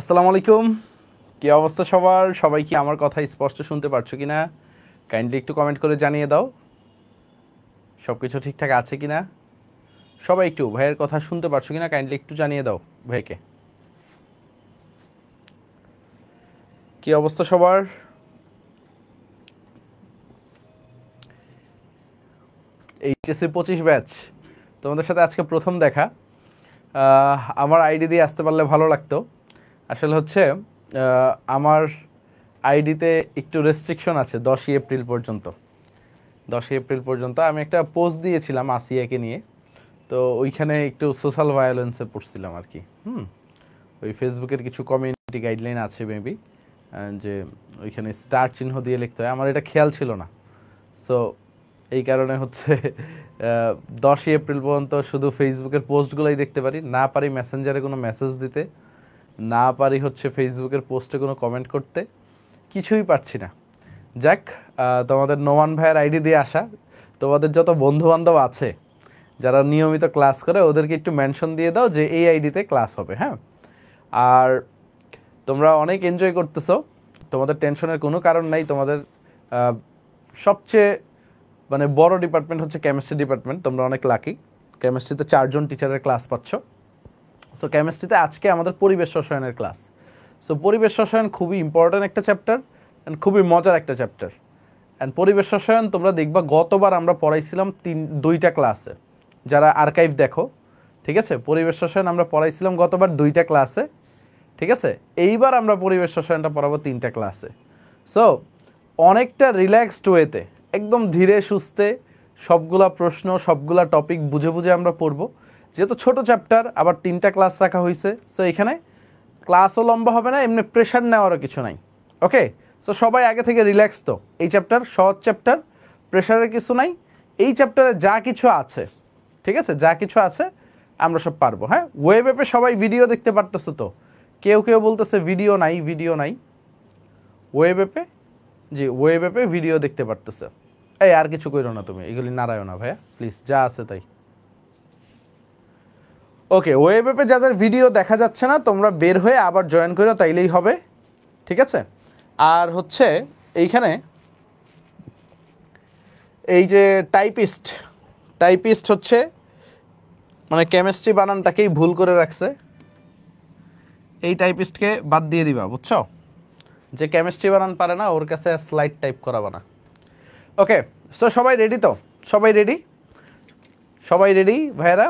আসসালামু আলাইকুম। কি অবস্থা সবার? সবাই কি আমার কথা স্পষ্ট শুনতে পারছো কিনা? কাইন্ডলি একটু কমেন্ট করে জানিয়ে দাও সব কিছু ঠিকঠাক আছে কিনা। সবাই একটু ভাইয়ের কথা শুনতে পারছো কিনা কাইন্ডলি একটু জানিয়ে দাও ভাইকে। কি অবস্থা সবার? এইচএসসি 25 ব্যাচ তোমাদের সাথে আজকে প্রথম দেখা। আমার আইডি দিয়ে আসতে পারলে ভালো লাগতো। আসলে হচ্ছে আমার আইডিতে একটু রেস্ট্রিকশন আছে 10ই এপ্রিল পর্যন্ত। 10ই এপ্রিল পর্যন্ত আমি একটা পোস্ট দিয়েছিলাম আসিয়াকে নিয়ে, তো ওইখানে একটু সোশ্যাল ভায়োলেন্সে পড়ছিলাম আর কি। ওই ফেসবুকের কিছু কমিউনিটি গাইডলাইন আছে মেবি, যে ওইখানে স্টার চিহ্ন দিয়ে লিখতে হয়, আমার এটা খেয়াল ছিল না। সো এই কারণে হচ্ছে 10ই এপ্রিল পর্যন্ত শুধু ফেসবুকের পোস্টগুলোই দেখতে পারি, না পারি মেসেঞ্জারে কোনো মেসেজ দিতে, না পারি হচ্ছে ফেসবুকের পোস্টে কোনো কমেন্ট করতে, কিছুই পারছি না। যাক, তোমাদের নোমান ভাইয়ের আইডি দিয়ে আসা, তোমাদের যত বন্ধু বান্ধব আছে যারা নিয়মিত ক্লাস করে ওদেরকে একটু মেনশন দিয়ে দাও যে এই আইডিতে ক্লাস হবে। হ্যাঁ, আর তোমরা অনেক এনজয় করতেছো, তোমাদের টেনশনের কোনো কারণ নাই। তোমাদের সবচেয়ে বড় ডিপার্টমেন্ট হচ্ছে কেমিস্ট্রি ডিপার্টমেন্ট, তোমরা অনেক লাকি। কেমিস্ট্রিতে 4 জন টিচারের ক্লাস পাচ্ছ। সো কেমিস্ট্রিতে আজকে আমাদের পরিবেশ রসায়নের ক্লাস। সো পরিবেশ রসায়ন খুবই ইম্পর্ট্যান্ট একটা চ্যাপ্টার অ্যান্ড খুবই মজার একটা চ্যাপ্টার। অ্যান্ড পরিবেশ রসায়ন তোমরা দেখবা গতবার আমরা পড়াইছিলাম 2টা ক্লাসে, যারা আর্কাইভ দেখো, ঠিক আছে। পরিবেশ রসায়ন আমরা পড়াইছিলাম গতবার 2টা ক্লাসে, ঠিক আছে। এইবার আমরা পরিবেশ রসায়নটা পড়াবো 3টা ক্লাসে। সো অনেকটা রিল্যাক্সড ওয়েতে, একদম ধীরে সুস্থে সবগুলা প্রশ্ন সবগুলা টপিক বুঝে বুঝে আমরা পড়বো। যেহেতু ছোট চ্যাপ্টার, আবার 3টা ক্লাস রাখা হয়েছে, সো এখানে ক্লাসও লম্বা হবে না, এমনি প্রেশার নেওয়ারও কিছু নাই। ওকে, সো সবাই আগে থেকে রিল্যাক্স তো। এই চ্যাপ্টার সহজ চ্যাপ্টার, প্রেশারের কিছু নাই। এই চ্যাপ্টারে যা কিছু আছে, ঠিক আছে, যা কিছু আছে আমরা সব পারবো। হ্যাঁ, ওয়েব অ্যাপে সবাই ভিডিও দেখতে পারতেছো তো? কেউ কেউ বলতেছে ভিডিও নাই, ভিডিও নাই। ওয়েব অ্যাপে, জি ওয়েব অ্যাপে ভিডিও দেখতে পারতেছে। এই আর কিছু কইরো না তুমি, এগুলি নাড়ায়ও না ভাইয়া প্লিজ, যা আছে তাই। ওকে, ওয়েব অ্যাপে যাদের ভিডিও দেখা যাচ্ছে না তোমরা বের হয়ে আবার জয়েন করো, তাইলেই হবে, ঠিক আছে। আর হচ্ছে এইখানে এই যে টাইপিস্ট, টাইপিস্ট হচ্ছে কেমিস্ট্রি বানানটাকেই ভুল করে রাখছে। এই টাইপিস্টকে বাদ দিয়ে দিবা, বুঝছো? যে কেমিস্ট্রি বানান পারে না ওর কাছে স্লাইড টাইপ করাবা না। ওকে, সো সবাই রেডি তো? সবাই রেডি? সবাই রেডি ভাইয়েরা?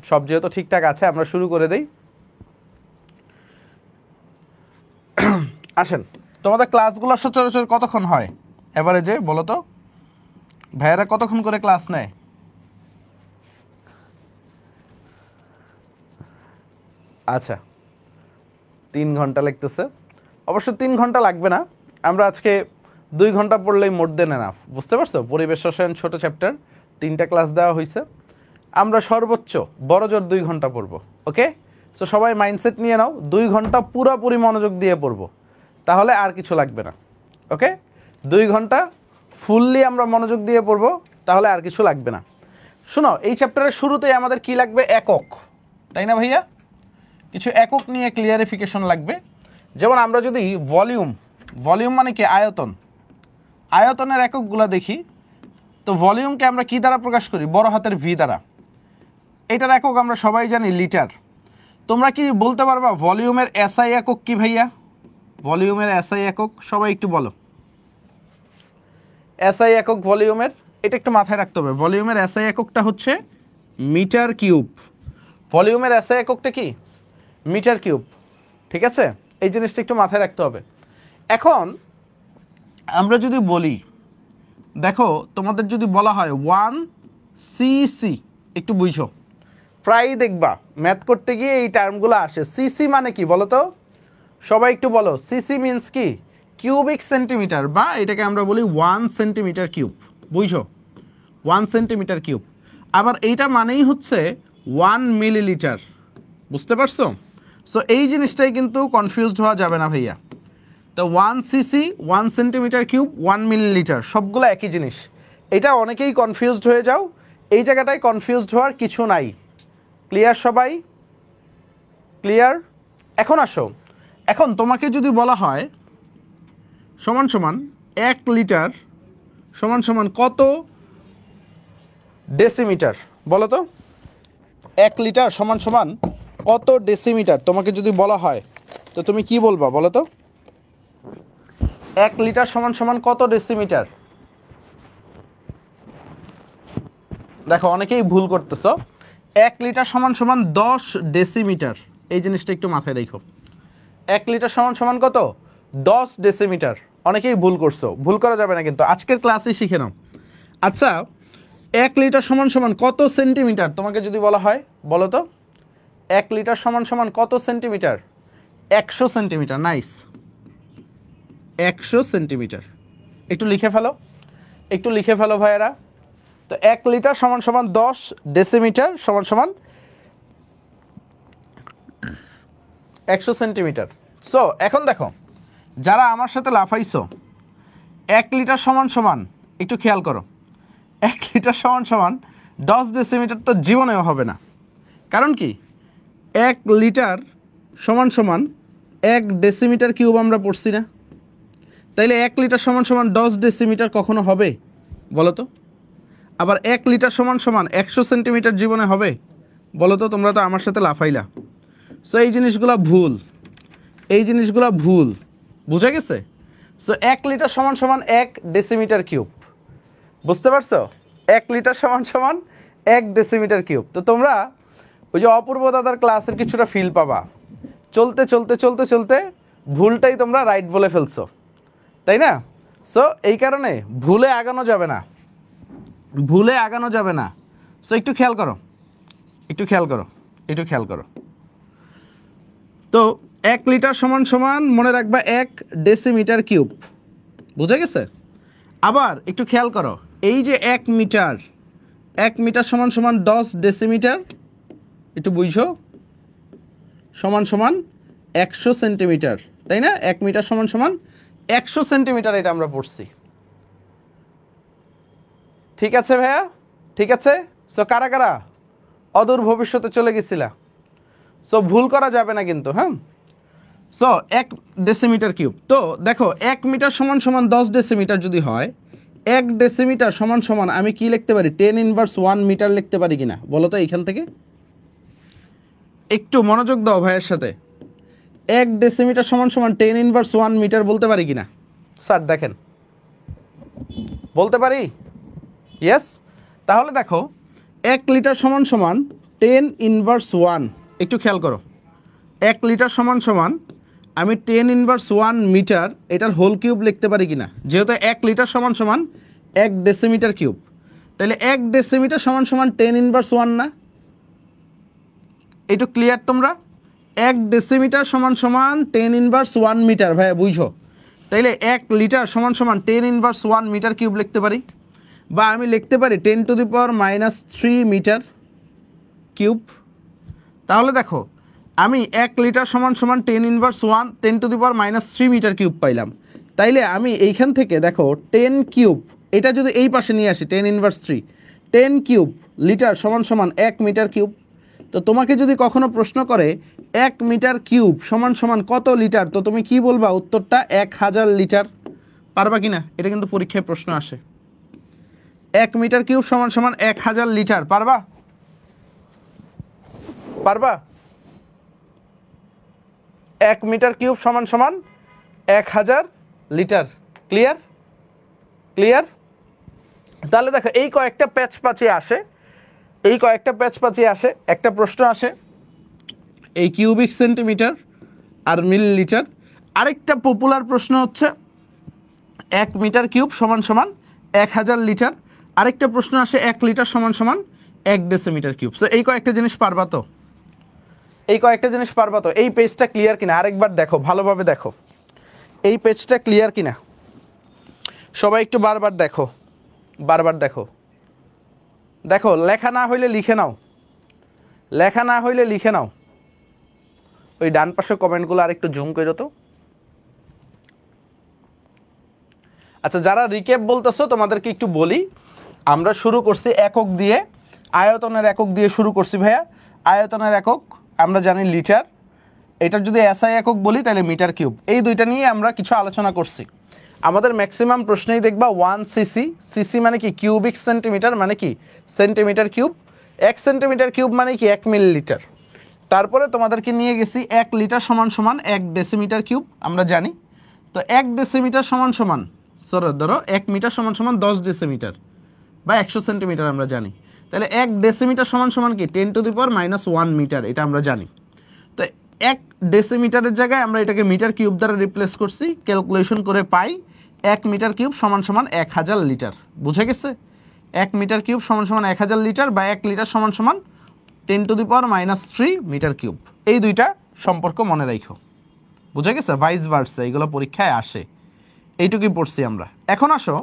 সব যেহেতু ঠিকঠাক আছে আমরা শুরু করে দেই। আসেন, তোমাদের ক্লাসগুলো সচরাচর কতক্ষণ হয় এভারেজে বলো তো? ভাইয়েরা কতক্ষণ করে ক্লাস নেয়? আচ্ছা, 3 ঘন্টা লাগতেছে। অবশ্য 3 ঘন্টা লাগবে না, আমরা আজকে 2 ঘন্টা পড়লেই মোর দেন এনাফ। বুঝতে পারছো? পরিবেশ রসায়ন ছোট চ্যাপ্টার, 3টা ক্লাস দেওয়া হয়েছে, আমরা সর্বোচ্চ বড় জোর 2 ঘন্টা পড়বো। ওকে, সো সবাই মাইন্ডসেট নিয়ে নাও, 2 ঘন্টা পুরোপুরি মনোযোগ দিয়ে পড়বো, তাহলে আর কিছু লাগবে না। ওকে, 2 ঘন্টা ফুললি আমরা মনোযোগ দিয়ে পড়বো, তাহলে আর কিছু লাগবে না। শোনো, এই চ্যাপ্টারের শুরুতেই আমাদের কি লাগবে? একক, তাই না ভাইয়া? কিছু একক নিয়ে ক্লিয়ারিফিকেশন লাগবে। যেমন আমরা যদি ভলিউম, ভলিউম মানে কি? আয়তন, আয়তনের এককগুলো দেখি, তো ভলিউমকে আমরা কি দ্বারা প্রকাশ করি? বড় হাতের ভি দ্বারা। এটার একক আমরা সবাই জানি লিটার। তোমরা কি বলতে পারবা ভলিউমের এসআই একক কি ভাইয়া? ভলিউমের এসআই একক সবাই একটু বলো। এসআই একক ভলিউমের, এটা একটু মাথায় রাখতে হবে। ভলিউমের এসআই এককটা হচ্ছে মিটার কিউব। ভলিউমের এসআই এককটা কি? মিটার কিউব, ঠিক আছে। এই জিনিসটা একটু মাথায় রাখতে হবে। এখন আমরা যদি বলি, দেখো তোমাদের যদি বলা হয় 1 সিসি, একটু বুঝো, প্রায়ই দেখবা ম্যাথ করতে গিয়ে এই টার্মগুলো আসে। সিসি মানে কি বলো তো? সবাই একটু বলো, সিসি মিন্স কি? কিউবিক সেন্টিমিটার, বা এটাকে আমরা বলি 1 সেন্টিমিটার কিউব। বুঝো, 1 সেন্টিমিটার কিউব। আবার এইটা মানেই হচ্ছে 1 মিলিলিটার। বুঝতে পারছো? সো এই জিনিসটাই কিন্তু কনফিউজড হওয়া যাবে না ভাইয়া। তো 1 সিসি, 1 সেন্টিমিটার কিউব, 1 মিলিলিটার, সবগুলো একই জিনিস। এটা অনেকেই কনফিউজড হয়ে যাও, এই জায়গাটায় কনফিউজড হওয়ার কিছু নাই। ক্লিয়ার সবাই? ক্লিয়ার? এখন আসো, এখন তোমাকে যদি বলা হয় সমান সমান 1 লিটার সমান সমান কত ডেসিমিটার, বলো তো 1 লিটার সমান সমান কত ডেসিমিটার তোমাকে যদি বলা হয়, তো তুমি কি বলবা বলো তো? 1 লিটার সমান সমান কত ডেসিমিটার? দেখো অনেকেই ভুল করতেছো। 1 লিটার সমান সমান 10 ডেসিমিটার, এই জিনিসটা একটু মাথায় রেখো। 1 লিটার সমান সমান কত? 10 ডেসিমিটার। অনেকেই ভুল করছো, ভুল করা যাবে না কিন্তু, আজকের ক্লাসে শিখে নাও। আচ্ছা 1 লিটার সমান সমান কত সেন্টিমিটার তোমাকে যদি বলা হয়, বলো তো 1 লিটার সমান সমান কত সেন্টিমিটার? 100 সেন্টিমিটার। Nice, 100 centimetre. একটু লিখে ফেলো, একটু লিখে ফেলো ভাইয়েরা। তো 1 লিটার সমান সমান 10 ডেসিমিটার সমান সমান 100 সেন্টিমিটার। সো এখন দেখো, যারা আমার সাথে লাফাইছো, 1 লিটার সমান সমান, একটু খেয়াল করো, 1 লিটার সমান সমান 10 ডেসিমিটার তো জীবনেও হবে না। কারণ কি, 1 লিটার সমান সমান 1 ডেসিমিটার কিউব আমরা পড়ছি না? তাইলে 1 লিটার সমান সমান 10 ডেসিমিটার কখনো হবে বলো তো? আবার 1 লিটার সমান সমান 100 সেন্টিমিটার জীবনে হবে বলো তো? তোমরা তো আমার সাথে লাফাইলা। সো এই জিনিসগুলো ভুল, এই জিনিসগুলো ভুল, বুঝা গেছে? সো 1 লিটার সমান সমান 1 ডেসিমিটার কিউব, বুঝতে পারছো? 1 লিটার সমান সমান 1 ডেসিমিটার কিউব। তো তোমরা ওই যে অপূর্ব দাদার ক্লাসের কিছুটা ফিল পাবা, চলতে চলতে চলতে চলতে ভুলটাই তোমরা রাইট বলে ফেলছো, তাই না? সো এই কারণে ভুলে আগানো যাবে না, ভুলে আগানো যাবে না। সো একটু খেয়াল করো, একটু খেয়াল করো, একটু খেয়াল করো। তো 1 লিটার সমান সমান মনে রাখবা 1 ডেসিমিটার কিউব, বুঝা গেছে? আবার একটু খেয়াল করো, এই যে 1 মিটার, 1 মিটার সমান সমান 10 ডেসিমিটার, একটু বুঝো, সমান সমান 100 সেন্টিমিটার, তাই না? 1 মিটার সমান সমান 100 সেন্টিমিটার, এটা আমরা পড়ছি। ঠিক আছে ভাইয়া, ঠিক আছে? সো কারা কারা অদূর ভবিষ্যতে চলে গেছিলা? সো ভুল করা যাবে না কিন্তু, হ্যাঁ? So 1 decimetre cube. তো দেখো 1 মিটার সমান সমান 10 ডেসিমিটার যদি হয়, 1 ডেসিমিটার সমান সমান আমি কি লিখতে পারি? 10 ইনভার্স 1 মিটার লিখতে পারি কিনা বলো তো? এইখান থেকে একটু মনোযোগ দাও ভাইয়ের সাথে। 1 ডেসিমিটার সমান সমান 10 ইনভার্স 1 মিটার বলতে পারি কিনা? স্যার দেখেন, বলতে পারি? ইয়েস। তাহলে দেখো 1 লিটার সমান সমান 10 ইনভার্স 1, একটু খেয়াল করো, 1 লিটার সমান সমান আমি 10 ইনভার্স 1 মিটার এটার হোল কিউব লিখতে পারি কিনা? যেহেতু 1 লিটার সমান সমান 1 ডেসিমিটার কিউব, তাহলে 1 ডেসিমিটার সমান সমান 10 ইনভার্স 1 না? একটু ক্লিয়ার তোমরা? 1 ডেসিমিটার সমান সমান 10 ইনভার্স 1 মিটার, ভাইয়া বুঝো? তাইলে 1 লিটার সমান সমান 10 ইনভার্স 1 মিটার কিউব লিখতে পারি, বা আমি লিখতে পারি 10⁻³ মিটার কিউব। তাহলে দেখো আমি 1 লিটার সমান সমান 10 ইনভার্স 1 10⁻³ মিটার কিউব পাইলাম। তাইলে আমি এইখান থেকে দেখো 10 কিউব, এটা যদি এই পাশে নিয়ে আসি 10 ইনভার্স 3, 10 কিউব লিটার সমান সমান 1 মিটার কিউব। তো তোমাকে যদি কখনো প্রশ্ন করে 1 মিটার কিউব সমান সমান কত লিটার, তো তুমি কি বলবা? উত্তরটা 1000 লিটার। পারবা কিনা? এটা কিন্তু পরীক্ষায় প্রশ্ন আসে। 1 মিটার কিউব সমান সমান 1000 লিটার, পারবা? পারবা? 1 মিটার কিউব সমান সমান 1000 লিটার। ক্লিয়ার? ক্লিয়ার? তাহলে দেখো এই কয়েকটা প্যাচ পাচি আসে, এই কয়েকটা প্যাচ পাচি আসে, একটা প্রশ্ন আসে এই কিউবিক সেন্টিমিটার আর মিলিলিটার। আরেকটা পপুলার প্রশ্ন হচ্ছে 1 মিটার কিউব সমান সমান 1000 লিটার। আরেকটা প্রশ্ন আসে 1 লিটার সমান সমান 1 ডেসিমিটার কিউব। সো এই কয়েকটা জিনিস পারবা তো? এই কয়েকটা জিনিস পারবা তো? এই পেজটা ক্লিয়ার কিনা আরেকবার দেখো, ভালোভাবে দেখো এই পেজটা ক্লিয়ার কিনা। সবাই একটু বারবার দেখো, বারবার দেখো। দেখো লেখা না হইলে লিখে নাও, লেখা না হইলে লিখে নাও। ওই ডান পাশে কমেন্টগুলো আরেকটু জুম করো তো। আচ্ছা যারা রিক্যাপ বলতেছো তোমাদেরকে একটু বলি, আমরা শুরু করছি একক দিয়ে, আয়তনের একক দিয়ে শুরু করছি ভাইয়া। আয়তনের একক আমরা জানি লিটার, এটার যদি এসআই একক বলি তাহলে মিটার কিউব। এই দুইটা নিয়ে আমরা কিছু আলোচনা করছি। আমাদের ম্যাক্সিমাম প্রশ্নেই দেখবা 1 সিসি, সিসি মানে কি কিউবিক সেন্টিমিটার, মানে কি সেন্টিমিটার কিউব, 1 সেন্টিমিটার কিউব মানে কি 1 মিলিলিটার। তারপরে তোমাদেরকে নিয়ে গেছি 1 লিটার সমান সমান 1 ডেসিমিটার কিউব, আমরা জানি। তো 1 ডেসিমিটার সমান সমান ধরো 1 মিটার সমান সমান 10 ডেসিমিটার বা 100 সেন্টিমিটার আমরা জানি। তাহলে 1 ডেসিমিটার সমান সমান কি 10⁻⁻1 মিটার, এটা আমরা জানি। তো 1 ডেসিমিটারের জায়গায় আমরা এটাকে মিটার কিউব দ্বারা রিপ্লেস করছি, ক্যালকুলেশন করে পাই 1 মিটার কিউব সমান সমান 1000 লিটার। বুঝে গেছে? 1 মিটার কিউব সমান সমান 1000 লিটার বা 1 লিটার সমান সমান 10⁻³ মিটার কিউব। এই দুইটা সম্পর্ক মনে রাখো। বুঝে গেছে? ভাইস ভার্সা, এগুলো পরীক্ষায় আসে। এইটুকুই পড়ছি আমরা। এখন আসো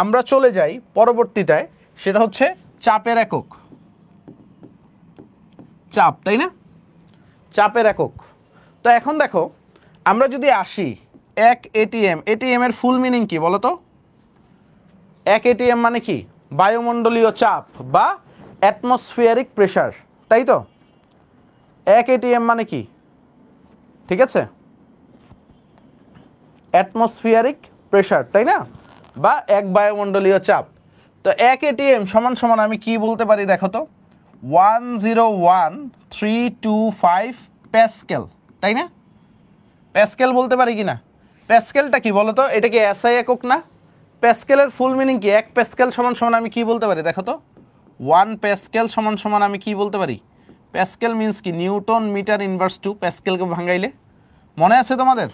আমরা চলে যাই পরবর্তীটায়, সেটা হচ্ছে চাপের একক। চাপ, তাই না? চাপের একক। তো এখন দেখো আমরা যদি আসি 1 এটিএম, এটিএম এর ফুল মিনিং কি বলো তো? 1 এটিএম মানে কি বায়ুমণ্ডলীয় চাপ বা অ্যাটমসফিয়ারিক প্রেসার, তাই তো? 1 এটিএম মানে কি? ঠিক আছে, অ্যাটমসফিয়ারিক প্রেসার, তাই না? বা 1 বায়ুমণ্ডলীয় চাপ। তো 1 এটিএম সমান সমান আমি কি বলতে পারি দেখো তো? 101,325 প্যাসকেল, তাই না? প্যাসকেল বলতে পারি কি না? প্যাসকেলটা কি বলো তো? এটা কি এসআই একক না? প্যাসকেলের ফুল মিনিং কি? 1 প্যাসকেল সমান সমান আমি কি বলতে পারি দেখো তো? 1 প্যাসকেল সমান সমান আমি কি বলতে পারি? প্যাসকেল মিন্স কি নিউটন মিটার ইনভার্স 2, প্যাসকেলকে ভাঙাইলে। মনে আছে তোমাদের?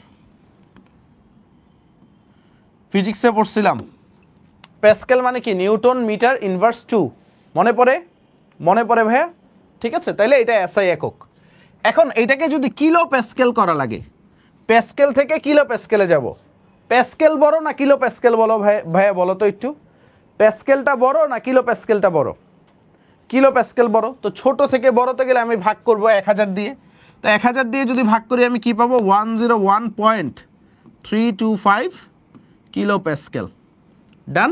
ফিজিক্সে পড়ছিলাম প্যাসকেল মানে কি নিউটন মিটার ইনভার্স 2। মনে পড়ে? মনে পড়ে ভাইয়া? ঠিক আছে, তাইলে এটা এসআই একক। এখন এটাকে যদি কিলো প্যাসকেল করা লাগে, প্যাসকেল থেকে কিলো প্যাসকেলে যাব, প্যাসকেল বড় না কিলো প্যাসকেল বলো ভাইয়া বলো তো একটু? প্যাসকেলটা বড় না কিলো প্যাসকেলটা বড়? কিলো প্যাসকেল বড়। তো ছোট থেকে বড়তে গেলে আমি ভাগ করব 1000 দিয়ে। তো 1000 দিয়ে যদি ভাগ করি আমি কি পাবো? 101.325 কিলো প্যাসকেল। ডান?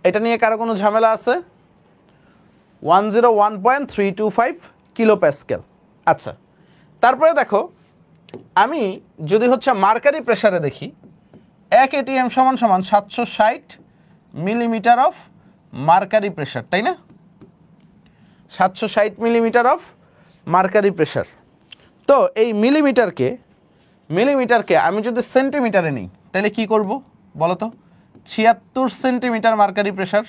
এটা নিয়ে কারো কোনো ঝামেলা আছে? 101.325 কিলো প্যাসকেল। আচ্ছা, তারপরে দেখো আমি যদি হচ্ছে মার্কারি প্রেসারে দেখি, 1 এটিএম সমান সমান 760 মিলিমিটার অফ মার্কারি প্রেসার, তাই না? 760 মিলিমিটার অফ মার্কারি প্রেসার। তো এই মিলিমিটারকে আমি যদি সেন্টিমিটারে নিই তাহলে কি করব বলো তো? 76 সেন্টিমিটার মার্কারি প্রেসার।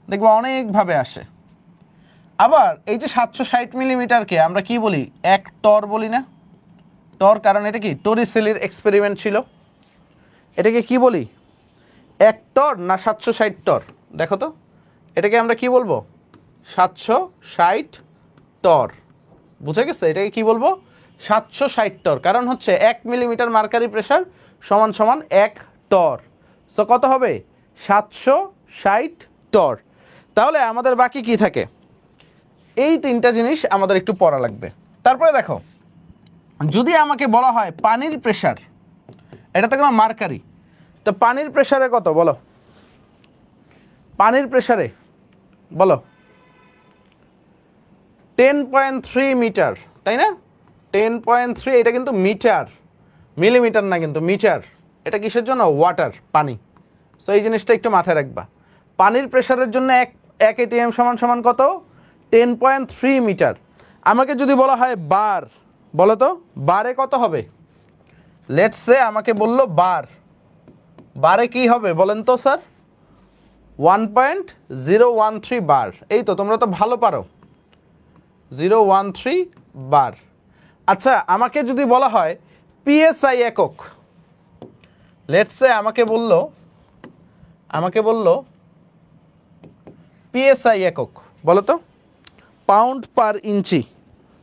দেখবো অনেকভাবে আসে। আবার এই যে 760 মিলিমিটারকে আমরা কি বলি? 1 টর বলি না? টর, কারণ এটা কি টরিসেলির এক্সপেরিমেন্ট ছিল। এটাকে কি বলি? 1 টর না 760 টর? দেখো তো এটাকে আমরা কি বলবো? 760 টর। বুঝে গেছে? এটাকে কি বলবো? 760 টর। কারণ হচ্ছে 1 মিলিমিটার মার্কারি প্রেসার সমান সমান 1 টর। সো কত হবে? 760 টর। তাহলে আমাদের বাকি কি থাকে? এই তিনটা জিনিস আমাদের একটু পড়া লাগবে। তারপরে দেখো যদি আমাকে বলা হয় পানির প্রেসার, এটা তো কোনো মার্কারি, তো পানির প্রেসারে কত বলো? পানির প্রেসারে বলো 10.3 মিটার, তাই না? 10.3, এটা কিন্তু মিটার, মিলিমিটার না কিন্তু মিটার। এটা কিসের জন্য? ওয়াটার, পানি। সো এই জিনিসটা একটু মাথায় রাখবা। পানির প্রেসারের জন্য 1 এটিএম সমান সমান কত? 10.3 মিটার। আমাকে যদি বলা হয় বার, বলো তো বারে কত হবে? লেটস সে আমাকে বললো বারে কি হবে বলেন তো স্যার? 1.013 বার। এই তো, তোমরা তো ভালো পারো। 013 বার। আচ্ছা, আমাকে যদি বলা হয় পিএসআই একক, লেটস সে আমাকে বললো পিএসআই একক, বলো তো পাউন্ড পার ইঞ্চি।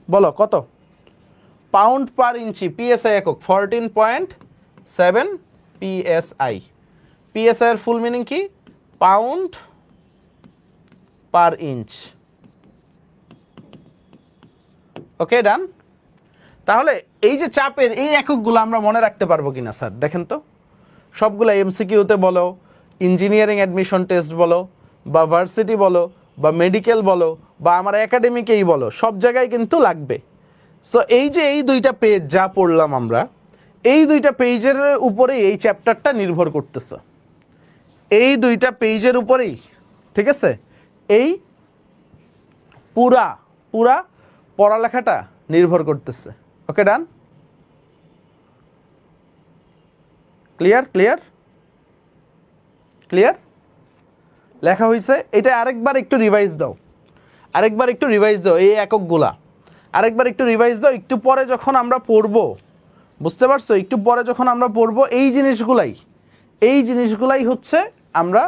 বলো কত? পাউন্ড পার ইঞ্চি পিএসআই একক 14.7 পিএসআই। পিএসআই এর ফুল মিনিং কি? Pound per inch. Okay, done. তাহলে এই যে চাপের এই এককগুলো আমরা মনে রাখতে পারবো কিনা স্যার দেখেন তো? সবগুলো এমসিকিউতে বলো, ইঞ্জিনিয়ারিং অ্যাডমিশন টেস্ট বলো, বা ভার্সিটি বলো, বা মেডিকেল বলো, বা আমার একাডেমিকেই বলো, সব জায়গায় কিন্তু লাগবে। সো এই যে এই দুইটা পেজ যা পড়লাম আমরা, এই দুইটা পেজের উপরেই এই চ্যাপ্টারটা নির্ভর করতেছে, এই দুইটা পেজের উপরেই, ঠিক আছে, এই পুরা পুরা পড়ালেখাটা নির্ভর করতেছে। ওকে, ডান, ক্লিয়ার ক্লিয়ার ক্লিয়ার লেখা হয়েছে। এটা আরেকবার একটু রিভাইজ দাও, আরেকবার একটু রিভাইজ দাও, এই এককগুলা আরেকবার একটু রিভাইজ দাও। একটু পরে যখন আমরা পড়বো, বুঝতে পারছো, একটু পরে যখন আমরা পড়বো এই জিনিসগুলাই হচ্ছে আমরা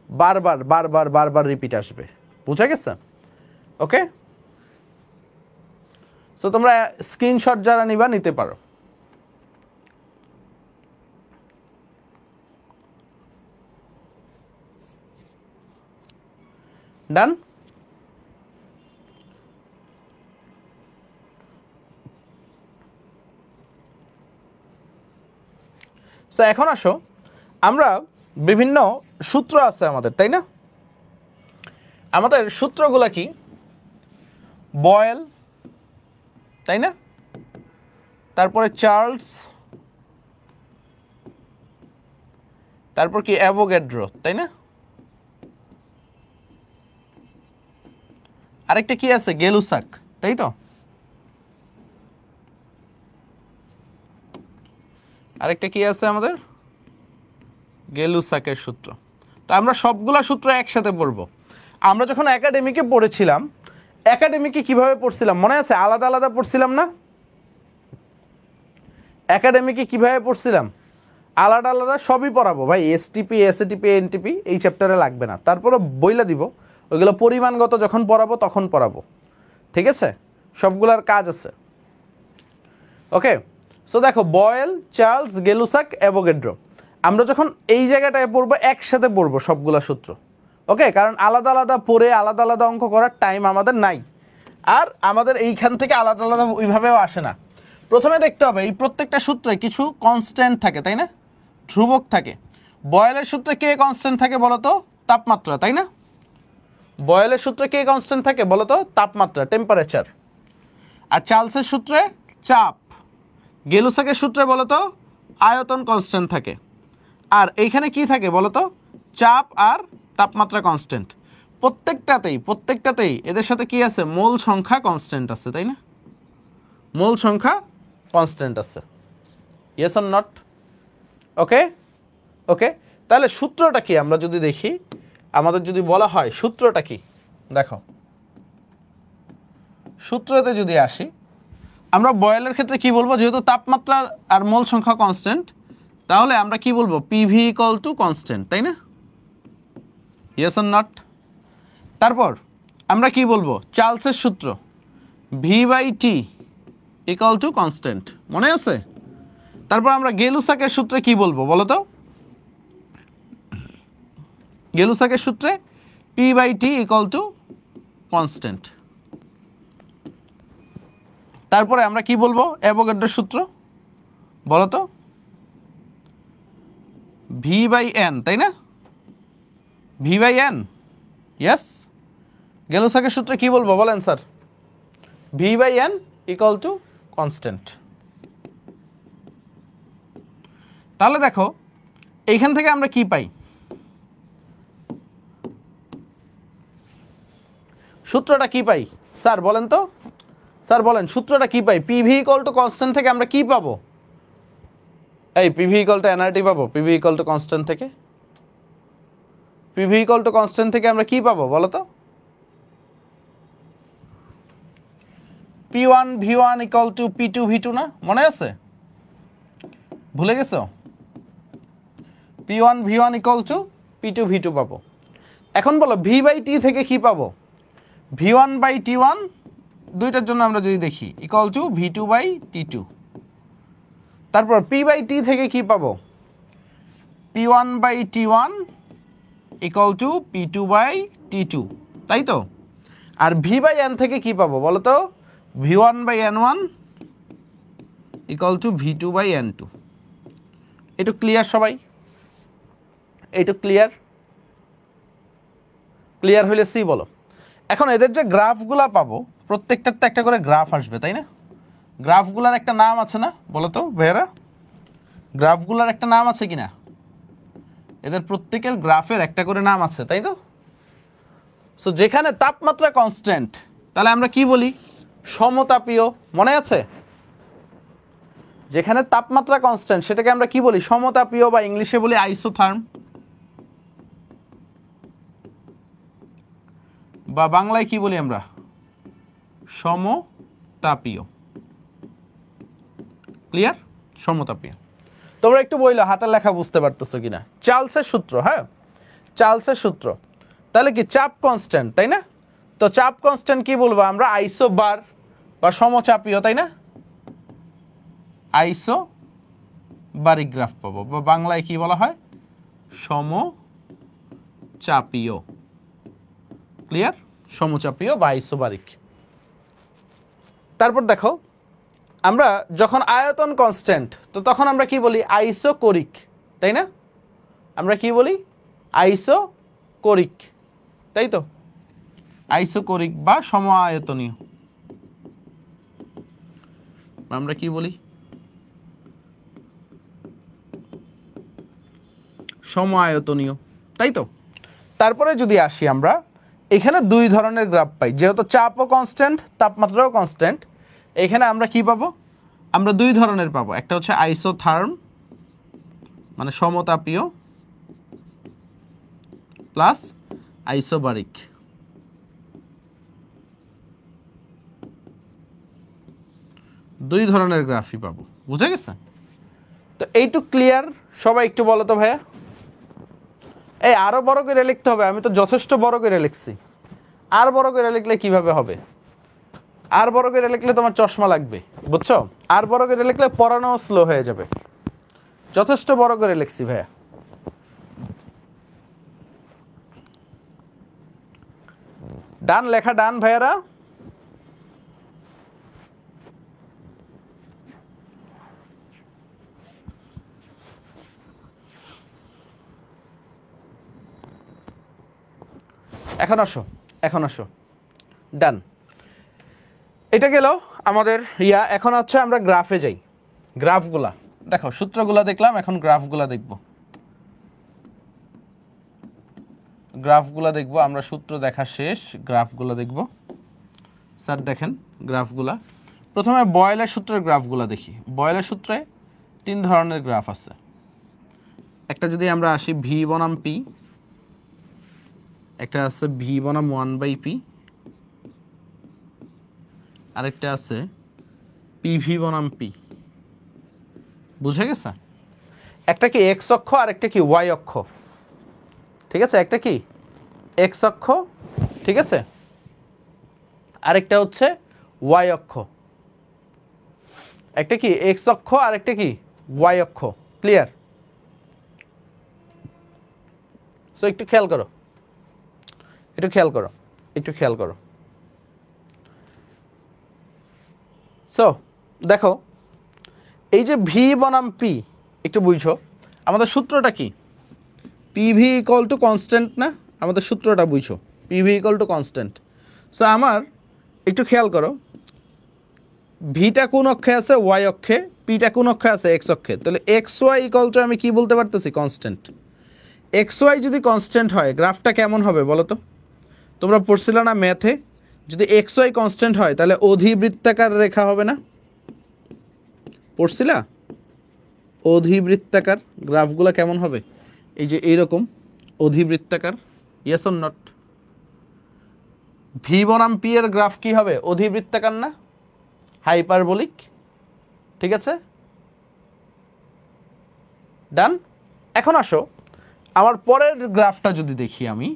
বারবার বারবার বারবার রিপিট আসবে, বুঝা গেছে? ওকে, সো তোমরা স্ক্রিনশট যারা নিবা নিতে পারো। ডান, সো এখন আসো, আমরা বিভিন্ন সূত্র আছে আমাদের, তাই না? আমাদের সূত্রগুলা কি? বয়েল, তাই না? তারপরে চার্লস, তারপর কি অ্যাভোগাড্রো, তাই না? আরেকটা কি আছে? গেলুসাক, তাই তো? আরেকটা কি আছে আমাদের? গেলুসাকের সূত্র। তো আমরা সবগুলা সূত্র একসাথে পড়বো। আমরা যখন একাডেমিকে পড়েছিলাম, একাডেমিকে কিভাবে পড়ছিলাম মনে আছে? আলাদা আলাদা পড়ছিলাম না? একাডেমিকে কিভাবে পড়ছিলাম? আলাদা আলাদা সবই পড়াবো ভাই, এসটিপি, এসএটিপি, এনটিপি এই চ্যাপ্টারে লাগবে না, তারপরে বইলা দিব, ওইগুলো পরিমাণগত যখন পড়াবো তখন পড়াবো, ঠিক আছে? সবগুলার কাজ আছে। ওকে, সো দেখো, বয়েল, চার্লস, গেলুসাক, অ্যাভোগাড্রো, আমরা যখন এই জায়গাটায় পড়বো একসাথে পড়বো সবগুলা সূত্র। ওকে, কারণ আলাদা আলাদা পড়ে আলাদা আলাদা অঙ্ক করার টাইম আমাদের নাই, আর আমাদের এইখান থেকে আলাদা আলাদা ওইভাবেও আসে না। প্রথমে দেখতে হবে এই প্রত্যেকটা সূত্রে কিছু কনস্ট্যান্ট থাকে, তাই না? ধ্রুবক থাকে। বয়েলের সূত্রে কে কনস্ট্যান্ট থাকে বলো তো? তাপমাত্রা, তাই না? বয়েলের সূত্রে কে কনস্ট্যান্ট থাকে বলো তো? তাপমাত্রা, টেম্পারেচার। আর চার্লসের সূত্রে চাপ। গেলুসাকের সূত্রে বলো তো? আয়তন কনস্ট্যান্ট থাকে। আর এইখানে কি থাকে বলো তো? চাপ আর তাপমাত্রা কনস্ট্যান্ট। প্রত্যেকটাতেই এদের সাথে কি আছে? মোল সংখ্যা কনস্ট্যান্ট আছে, তাই না? মোল সংখ্যা কনস্ট্যান্ট আছে। Yes or not? Okay, okay, তাহলে সূত্রটা কি আমরা যদি দেখি, আমাদের যদি বলা হয় সূত্রটা কি, দেখো, সূত্রতে যদি আসি, আমরা বয়েলের ক্ষেত্রে কি বলবো? যেহেতু তাপমাত্রা আর মোল সংখ্যা কনস্ট্যান্ট, তাহলে আমরা কি বলবো? পিভি ইকুয়াল টু কনস্ট্যান্ট, তাই না? Yes or not? তারপর আমরা কি বলবো? চার্লসের সূত্র V by T equal to constant, মনে আছে? তারপর আমরা গেলুসাকের সূত্রে কি বলবো বলো তো? গেলুসাকের সূত্রে P by T equal to constant. তারপরে আমরা কি বলবো? অ্যাভোগাড্রোর সূত্র বলো তো? ভি বাই এন, তাই না? V by N, yes. গেলুসাকের সূত্রে কি বলবো বলেন sir? V by N equal to constant. তাহলে দেখো, এইখান থেকে আমরা কি পাই? সূত্রটা কি পাই স্যার বলেন তো? স্যার বলেন সূত্রটা কি পাই? পিভি ইকুয়াল টু কনস্ট্যান্ট থেকে আমরা কি পাবো? এই পিভি ইকুয়াল টু এনআরটি পাবো। পিভি ইকুয়াল টু কনস্ট্যান্ট থেকে, পিভি ইকুয়াল টু কনস্ট্যান্ট থেকে আমরা কি পাবো বলো তো? P1 V1 equal to P2 V2 না? মনে আছে? ভুলে গেছো? P1 V1 equal to P2 V2 পাবো। এখন বলো V বাই T থেকে কি পাবো? V1 বাই T1, দুইটার জন্য আমরা যদি দেখি, equal to V2 by T2। তারপর P বাই T থেকে কি পাবো? P1 by T1 equal to P2 by T2, তাই তো? আর V বাই N থেকে কি পাবো বলো তো? V1 by N1 equal to V2 by N2। এটা ক্লিয়ার সবাই? এইটা ক্লিয়ার? ক্লিয়ার হইলে সি বলো। এখন এদের যে গ্রাফগুলা পাবো, প্রত্যেকটার তো একটা করে গ্রাফ আসবে, তাই না? গ্রাফগুলার একটা নাম আছে না, বলো তো ভাইয়ারা? গ্রাফগুলার একটা নাম আছে কিনা? এদের প্রত্যেকের গ্রাফের একটা করে নাম আছে, তাই তো? সো যেখানে তাপমাত্রা কনস্ট্যান্ট, তাহলে আমরা কি বলি? সমতাপীয়। মনে আছে? যেখানে তাপমাত্রা কনস্ট্যান্ট সেটাকে আমরা কি বলি? সমতাপীয়, বা ইংলিশে বলি আইসোথার্ম, বা বাংলায় কি বলি আমরা? সমতাপীয়। ক্লিয়ার? সমতাপীয়। তোমরা একটু বইলো হাতের লেখা বুঝতে পারতেছো কিনা? চার্লসের সূত্র, হ্যাঁ, চার্লসের সূত্র। তাহলে কি চাপ কনস্ট্যান্ট, তাই না? তো চাপ কনস্ট্যান্ট কি বলবো আমরা? আইসোবার বা সমচাপীয়, তাই না? আইসোবারিক গ্রাফ পাবো, বা বাংলায় কি বলা হয়? সমচাপীয়। ক্লিয়ার? সমচাপীয় বা আইসোবারিক। তারপর দেখো, আমরা যখন আয়তন কনস্ট্যান্ট, তো তখন আমরা কি বলি? আইসোকোরিক, তাই না? আমরা কি বলি? আইসোকোরিক, তাই তো? আইসোকোরিক বা সম আয়তনীয় আমরা কি বলি? সম আয়তনীয়, তাই তো? তারপরে যদি আসি আমরা, এখানে দুই ধরনের গ্রাফ পাই, যেহেতু চাপও কনস্ট্যান্ট, তাপমাত্রাও কনস্ট্যান্ট। এখানে আমরা কি পাবো? আমরা দুই ধরনের পাবো। একটা হচ্ছে আইসোথার্ম, মানে সমতাপীয়, প্লাস আইসোবারিক। দুই ধরনের গ্রাফই পাবো। বুঝে গেছে? তো এইটুক ক্লিয়ার? সবাই একটু বলো তো ভাইয়া। এই আরো বড় করে লিখতে হবে, আমি তো যথেষ্ট বড় করে লিখছি। আর বড় করে লিখলে কিভাবে হবে? আর বড় করে লিখলে তোমার চশমা লাগবে, বুঝছো? আর বড় করে লিখলে পড়ানো স্লো হয়ে যাবে। যথেষ্ট বড় করে লিখছি ভাইয়া। ডান? লেখা ডান ভাইয়ারা? এখন আসো, এখন আসো। ডান। এটা গেল আমাদের ইয়া। এখন হচ্ছে আমরা গ্রাফে যাই। গ্রাফগুলা দেখো, সূত্রগুলা দেখলাম, এখন গ্রাফগুলা দেখব। গ্রাফগুলা দেখব আমরা। সূত্র দেখা শেষ, গ্রাফগুলা দেখব। স্যার দেখেন গ্রাফগুলা। প্রথমে বয়েলের সূত্রের গ্রাফগুলা দেখি। বয়েলের সূত্রে তিন ধরনের গ্রাফ আছে। একটা যদি আমরা আসি ভি বনাম পি, একটা আছে ভি বনাম 1/p, আরেকটা আছে পিভি বনাম পি। বুঝে গেছে? একটা কি এক্স অক্ষ আর একটা কি ওয়াই অক্ষ, ঠিক আছে? একটা কি এক্স অক্ষ, ঠিক আছে, আরেকটা হচ্ছে ওয়াই অক্ষ। একটা কি এক্স অক্ষ আর একটা কি ওয়াই অক্ষ। ক্লিয়ার? সো একটু খেয়াল করো, একটু খেয়াল করো, একটু খেয়াল করো। সো দেখো, এই যে ভি বনাম পি, একটু বুঝছো আমাদের সূত্রটা কি? পিভি ইকুয়াল টু কনস্ট্যান্ট না? আমাদের সূত্রটা বুঝছো, PV equal to constant. So আমার একটু খেয়াল করো, ভিটা কোন অক্ষে আছে? ওয়াই অক্ষে। পিটা কোন অক্ষে আছে? এক্স অক্ষে। তাহলে এক্স ওয়াই ইকুয়াল টু আমি কি বলতে পারতেছি? কনস্ট্যান্ট। এক্স ওয়াই যদি কনস্ট্যান্ট হয়, গ্রাফটা কেমন হবে বলো তো? তোমরা পড়ছিল না ম্যাথে, যদি এক্স ওয়াই কনস্ট্যান্ট হয় তাহলে অধিবৃত্তাকার রেখা হবে না? পড়ছিলা? অধিবৃত্তাকার গ্রাফগুলো কেমন হবে? এই যে এইরকম অধিবৃত্তাকার। Yes or not? ভি বনাম পি এর গ্রাফ কি হবে? অধিবৃত্তাকার না? হাইপারবোলিক। ঠিক আছে? ডান। এখন আসো, আমার পরের গ্রাফটা যদি দেখি আমি,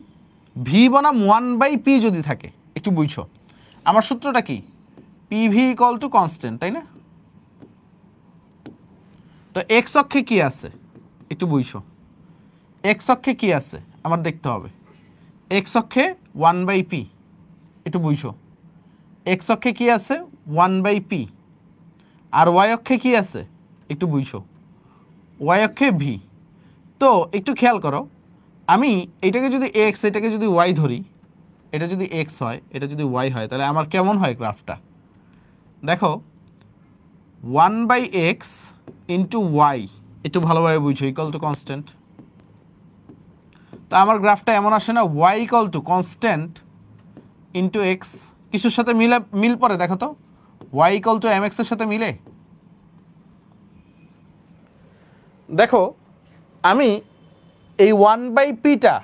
ভি বনাম 1/p যদি থাকে, একটু বুঝছো আমার সূত্রটা কি? পিভি ইকুয়াল টু কনস্ট্যান্ট, তাই না? তো এক্স অক্ষে কি আছে একটু বুঝছো? এক্স অক্ষে কি আছে আমার দেখতে হবে। এক্স অক্ষে 1/p, একটু বুঝছো? এক্স অক্ষে কি আছে? 1/p। আর ওয়াই অক্ষে কি আছে একটু বুঝছো? ওয়াই অক্ষে ভি। তো একটু খেয়াল করো, আমি এটাকে যদি এক্স, এটাকে যদি ওয়াই ধরি, এটা যদি এক্স হয়, এটা যদি ওয়াই হয়, তাহলে আমার কেমন হয় গ্রাফটা? দেখো, 1/x ইন্টু ওয়াই, একটু ভালোভাবে বুঝো, ইকুয়াল টু কনস্ট্যান্ট। তা আমার গ্রাফটা এমন আসে না, Y equal to constant into X, কিছুর সাথে মিল পড়ে দেখো তো, ওয়াই ইকুয়াল টু mx এর সাথে মিলে। দেখো আমি এই 1/p-টা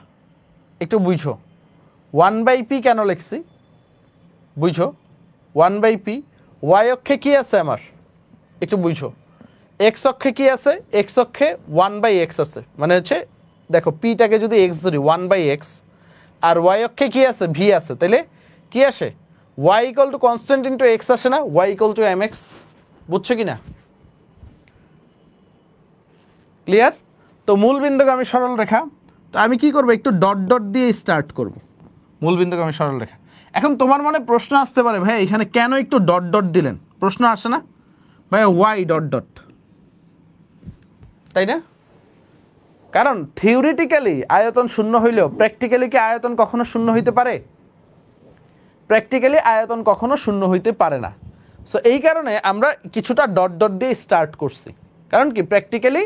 একটু বুঝো, 1/p কেন লিখছি বুঝো। 1/p ওয়াই অক্ষে কি আছে আমার একটু বুঝো, এক্স অক্ষে কি আছে, এক্স অক্ষে 1/x আছে, মানে হচ্ছে দেখো পিটাকে যদি এক্স ধরি 1/x, আর ওয়াই অক্ষে কি আছে, ভি আছে, তাইলে কি আসে, Y equal to constant into X আসে না, ওয়াই ইকুয়াল টু mx, বুঝছো কি না? ক্লিয়ার? তো মূল বিন্দুগামী সরল রেখা, তো আমি কি করব, একটু ডট ডট দিয়ে স্টার্ট করব মূল বিন্দুগামী সরল রেখা। এখন তোমার মনে প্রশ্ন আসতে পারে, ভাই এখানে কেন একটু ডট ডট দিলেন, প্রশ্ন আসে না ভাই ওয়াই ডট ডট, তাই না? কারণ থিওরিটিক্যালি আয়তন শূন্য হইলেও প্র্যাকটিক্যালি কি আয়তন কখনো শূন্য হইতে পারে? প্র্যাকটিক্যালি আয়তন কখনো শূন্য হইতে পারে না। সো এই কারণে আমরা কিছুটা ডট ডট দিয়ে স্টার্ট করছি, কারণ কি প্র্যাকটিক্যালি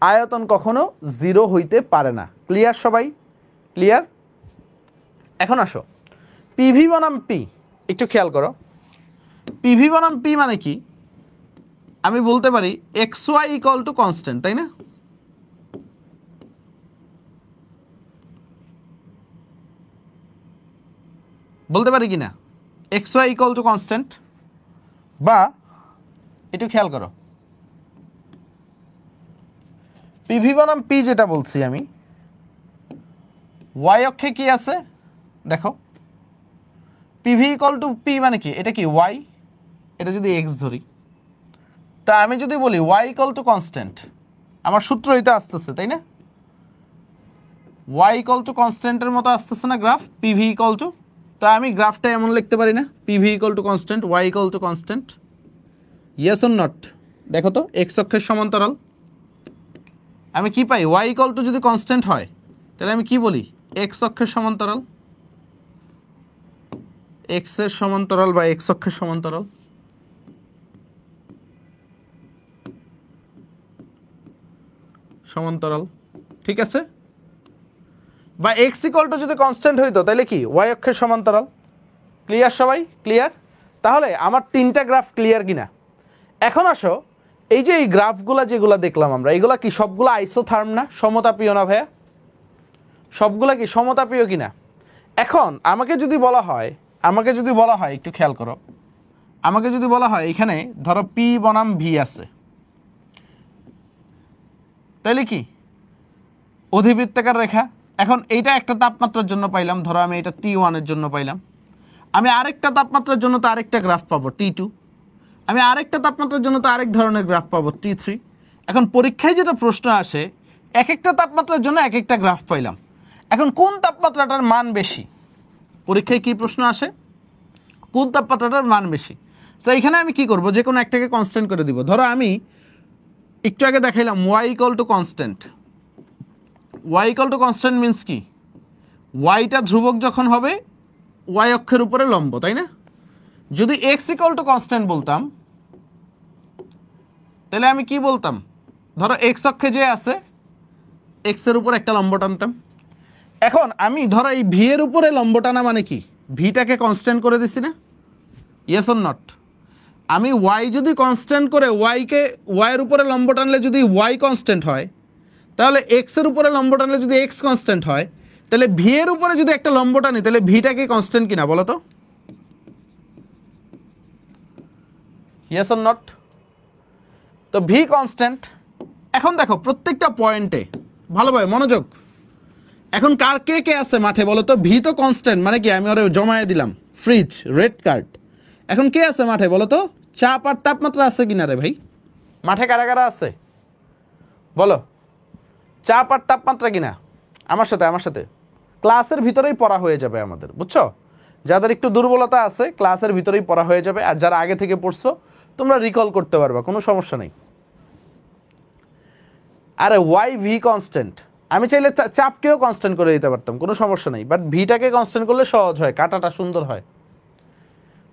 আয়তন কখনো জিরো হইতে পারে না। ক্লিয়ার সবাই? ক্লিয়ার? এখন আসো পিভি বনাম পি, একটু খেয়াল করো, পিভি বনাম পি মানে কি, আমি বলতে পারি X Y equal to constant, তাই না? বলতে পারি কি না, X Y equal to constant, বা একটু খেয়াল করো পিভি বনাম পি যেটা বলছি আমি, ওয়াই অক্ষে কি আছে দেখো, পিভি ইকুয়াল টু পি মানে কি, এটা কি ওয়াই, এটা যদি এক্স ধরি, তা আমি যদি বলি ওয়াই ইকুয়াল টু কনস্ট্যান্ট, আমার সূত্র এটা আসতেছে, তাই না? ওয়াই ইকুয়াল টু কনস্ট্যান্টের মতো আসতেছে না গ্রাফ, পিভি ইকুয়াল টু, তা আমি গ্রাফটা এমন লিখতে পারি না, PV equal to constant, Y equal to constant, yes or not? দেখো তো এক্স অক্ষের সমান্তরাল আমি কি পাই, ওয়াই ইকুয়াল টু যদি কনস্ট্যান্ট হয় তাহলে আমি কি বলি, এক্স অক্ষের সমান্তরাল, এক্স এর সমান্তরাল বা এক্স অক্ষের সমান্তরাল, সমান্তরাল, ঠিক আছে? বা এক্স ইকুয়াল টু যদি কনস্ট্যান্ট হইতো তাহলে কি, ওয়াই অক্ষের সমান্তরাল। ক্লিয়ার সবাই? ক্লিয়ার? তাহলে আমার তিনটা গ্রাফ ক্লিয়ার কিনা? এখন আসো এই যে এই গ্রাফগুলা যেগুলা দেখলাম আমরা, এগুলা কি সবগুলা আইসোথার্ম না, সমতাপীয় না ভাইয়া? সবগুলা কি সমতাপীয় কিনা? এখন আমাকে যদি বলা হয় একটু খেয়াল করো, আমাকে যদি বলা হয় এখানে ধরো পি বনাম ভি আছে, তাইলে কি অধিবৃত্তাকার রেখা, এখন এইটা একটা তাপমাত্রার জন্য পাইলাম, ধরো আমি এটা T1 এর জন্য পাইলাম, আমি আরেকটা তাপমাত্রার জন্য তো আরেকটা গ্রাফ পাবো T2, আমি আরেকটা তাপমাত্রার জন্য তো আরেক ধরনের গ্রাফ পাবো T3। এখন পরীক্ষায় যেটা প্রশ্ন আসে, এক একটা তাপমাত্রার জন্য এক একটা গ্রাফ পাইলাম, এখন কোন তাপমাত্রাটার মান বেশি? পরীক্ষায় কি প্রশ্ন আসে, কোন তাপমাত্রাটার মান বেশি? সো এখানে আমি কি করব, যে কোনো একটাকে কনস্ট্যান্ট করে দিব। ধরো আমি একটু আগে দেখাইলাম Y equal to constant, Y equal to constant means কি, ওয়াইটা ধ্রুবক যখন হবে ওয়াই অক্ষের উপরে লম্ব, তাই না? যদি এক্স ইকুয়াল টু কনস্ট্যান্ট বলতাম তাহলে আমি কি বলতাম, ধরো এক্স অক্ষে যে আছে এক্স এর উপর একটা লম্ব টানতাম। এখন আমি ধরো এই ভি এর উপরে লম্ব টানা মানে কি, ভিটাকে কনস্ট্যান্ট করে দিছি না, ইয়েস অর নট? আমি ওয়াই যদি কনস্ট্যান্ট করে ওয়াইয়ের উপরে লম্ব টানলে যদি ওয়াই কনস্ট্যান্ট হয়, তাহলে এক্স এর উপরে লম্ব টানলে যদি এক্স কনস্ট্যান্ট হয়, তাহলে ভি এর উপরে যদি একটা লম্ব টানি তাহলে ভিটাকে কনস্ট্যান্ট কিনা বলো তো, ইয়েস অর নট? তো ভি কনস্ট্যান্ট। এখন দেখো প্রত্যেকটা পয়েন্টে ভালোভাবে মনোযোগ, এখন কার কে কে আছে মাঠে বলো তো, ভি তো কনস্ট্যান্ট মানে কি, আমি ওরে জমায়ে দিলাম, ফ্রিজ রেড কার্ড। এখন কে আছে মাঠে বলো তো, চাপ আর তাপমাত্রা আছে কিনা রে ভাই, মাঠে কারা কারা আছে বলো, চাপ আর তাপমাত্রা কিনা? আমার সাথে ক্লাসের ভিতরেই পড়া হয়ে যাবে আমাদের, বুঝছো? যাদের একটু দুর্বলতা আছে ক্লাসের ভিতরেই পড়া হয়ে যাবে, আর যারা আগে থেকে পড়ছো তোমরা রিকল করতে পারবা, কোনো সমস্যা নেই। আরে ওয়াই ভি কনস্ট্যান্ট, আমি চাইলে চাপকেও কনস্ট্যান্ট করে দিতে পারতাম, কোনো সমস্যা নেই, বাট ভিটাকে কনস্ট্যান্ট করলে সহজ হয়, কাটাটা সুন্দর হয়।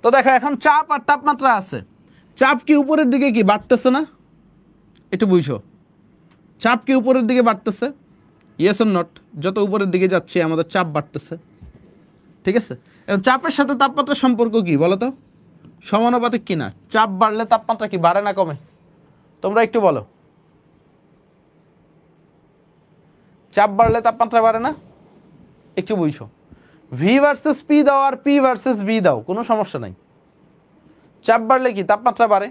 তো দেখো এখন চাপ আর তাপমাত্রা আছে, চাপ কি উপরের দিকে কি বাড়তেছে না? একটু বুঝো, চাপ কি উপরের দিকে বাড়তেছে? Yes or not? যত উপরের দিকে যাচ্ছে আমাদের চাপ বাড়তেছে, ঠিক আছে? এবং চাপের সাথে তাপমাত্রার সম্পর্ক কি বলো তো? সমানুপাতিক কিনা? চাপ বাড়লে তাপমাত্রা কি বাড়ে না কমে? তোমরা একটু বলো। চাপ বাড়লে তাপমাত্রা বাড়ে না? একটু বুঝো। ভি ভার্সেস পি দাও আর পি ভার্সেস ভি দাও, কোনো সমস্যা নাই। চাপ বাড়লে কি তাপমাত্রা বাড়ে?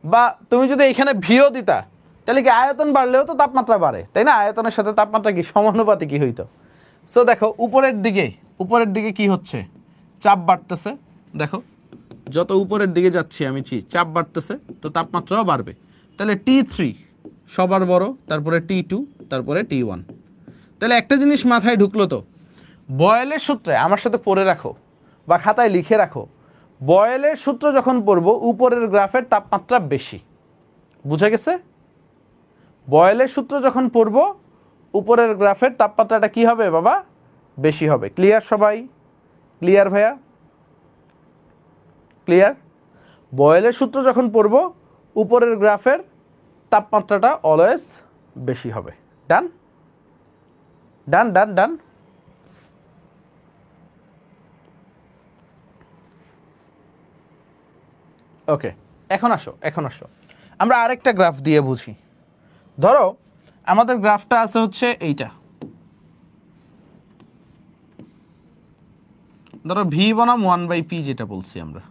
বা তুমি যদি এখানে ভিও দিতা তাহলে কি আয়তন বাড়লেও তো তাপমাত্রা বাড়ে, তাই না? আয়তনের সাথে তাপমাত্রা কি সমানুপাতিক কি হইতো? সো দেখো উপরের দিকে কি হচ্ছে? চাপ বাড়তেছে। দেখো যত উপরের দিকে যাচ্ছি আমি চাপ বাড়তেছে, তো তাপমাত্রাও বাড়বে। তাহলে T3 সবার বড়, তারপরে T2, তারপরে T1। তাহলে একটা জিনিস মাথায় ঢুকলো তো, বয়েলের সূত্রে আমার সাথে পড়ে রাখো বা খাতায় লিখে রাখো, বয়েলের সূত্র যখন পড়বো উপরের গ্রাফের তাপমাত্রা বেশি। বুঝা গেছে? বয়েলের সূত্র যখন পড়বো উপরের গ্রাফের তাপমাত্রাটা কি হবে বাবা? বেশি হবে। ক্লিয়ার সবাই? ক্লিয়ার ভাইয়া? ক্লিয়ার? বয়েলের সূত্র যখন পড়বো উপরের গ্রাফের তাপমাত্রাটা অলওয়েজ বেশি হবে। ডান ডান ডান ডান। ওকে, এখন আসো আমরা আরেকটা গ্রাফ দিয়ে বুঝি। ধরো আমাদের গ্রাফটা আছে হচ্ছে এইটা। ধরো ভি বনাম 1/p যেটা বলছি আমরা।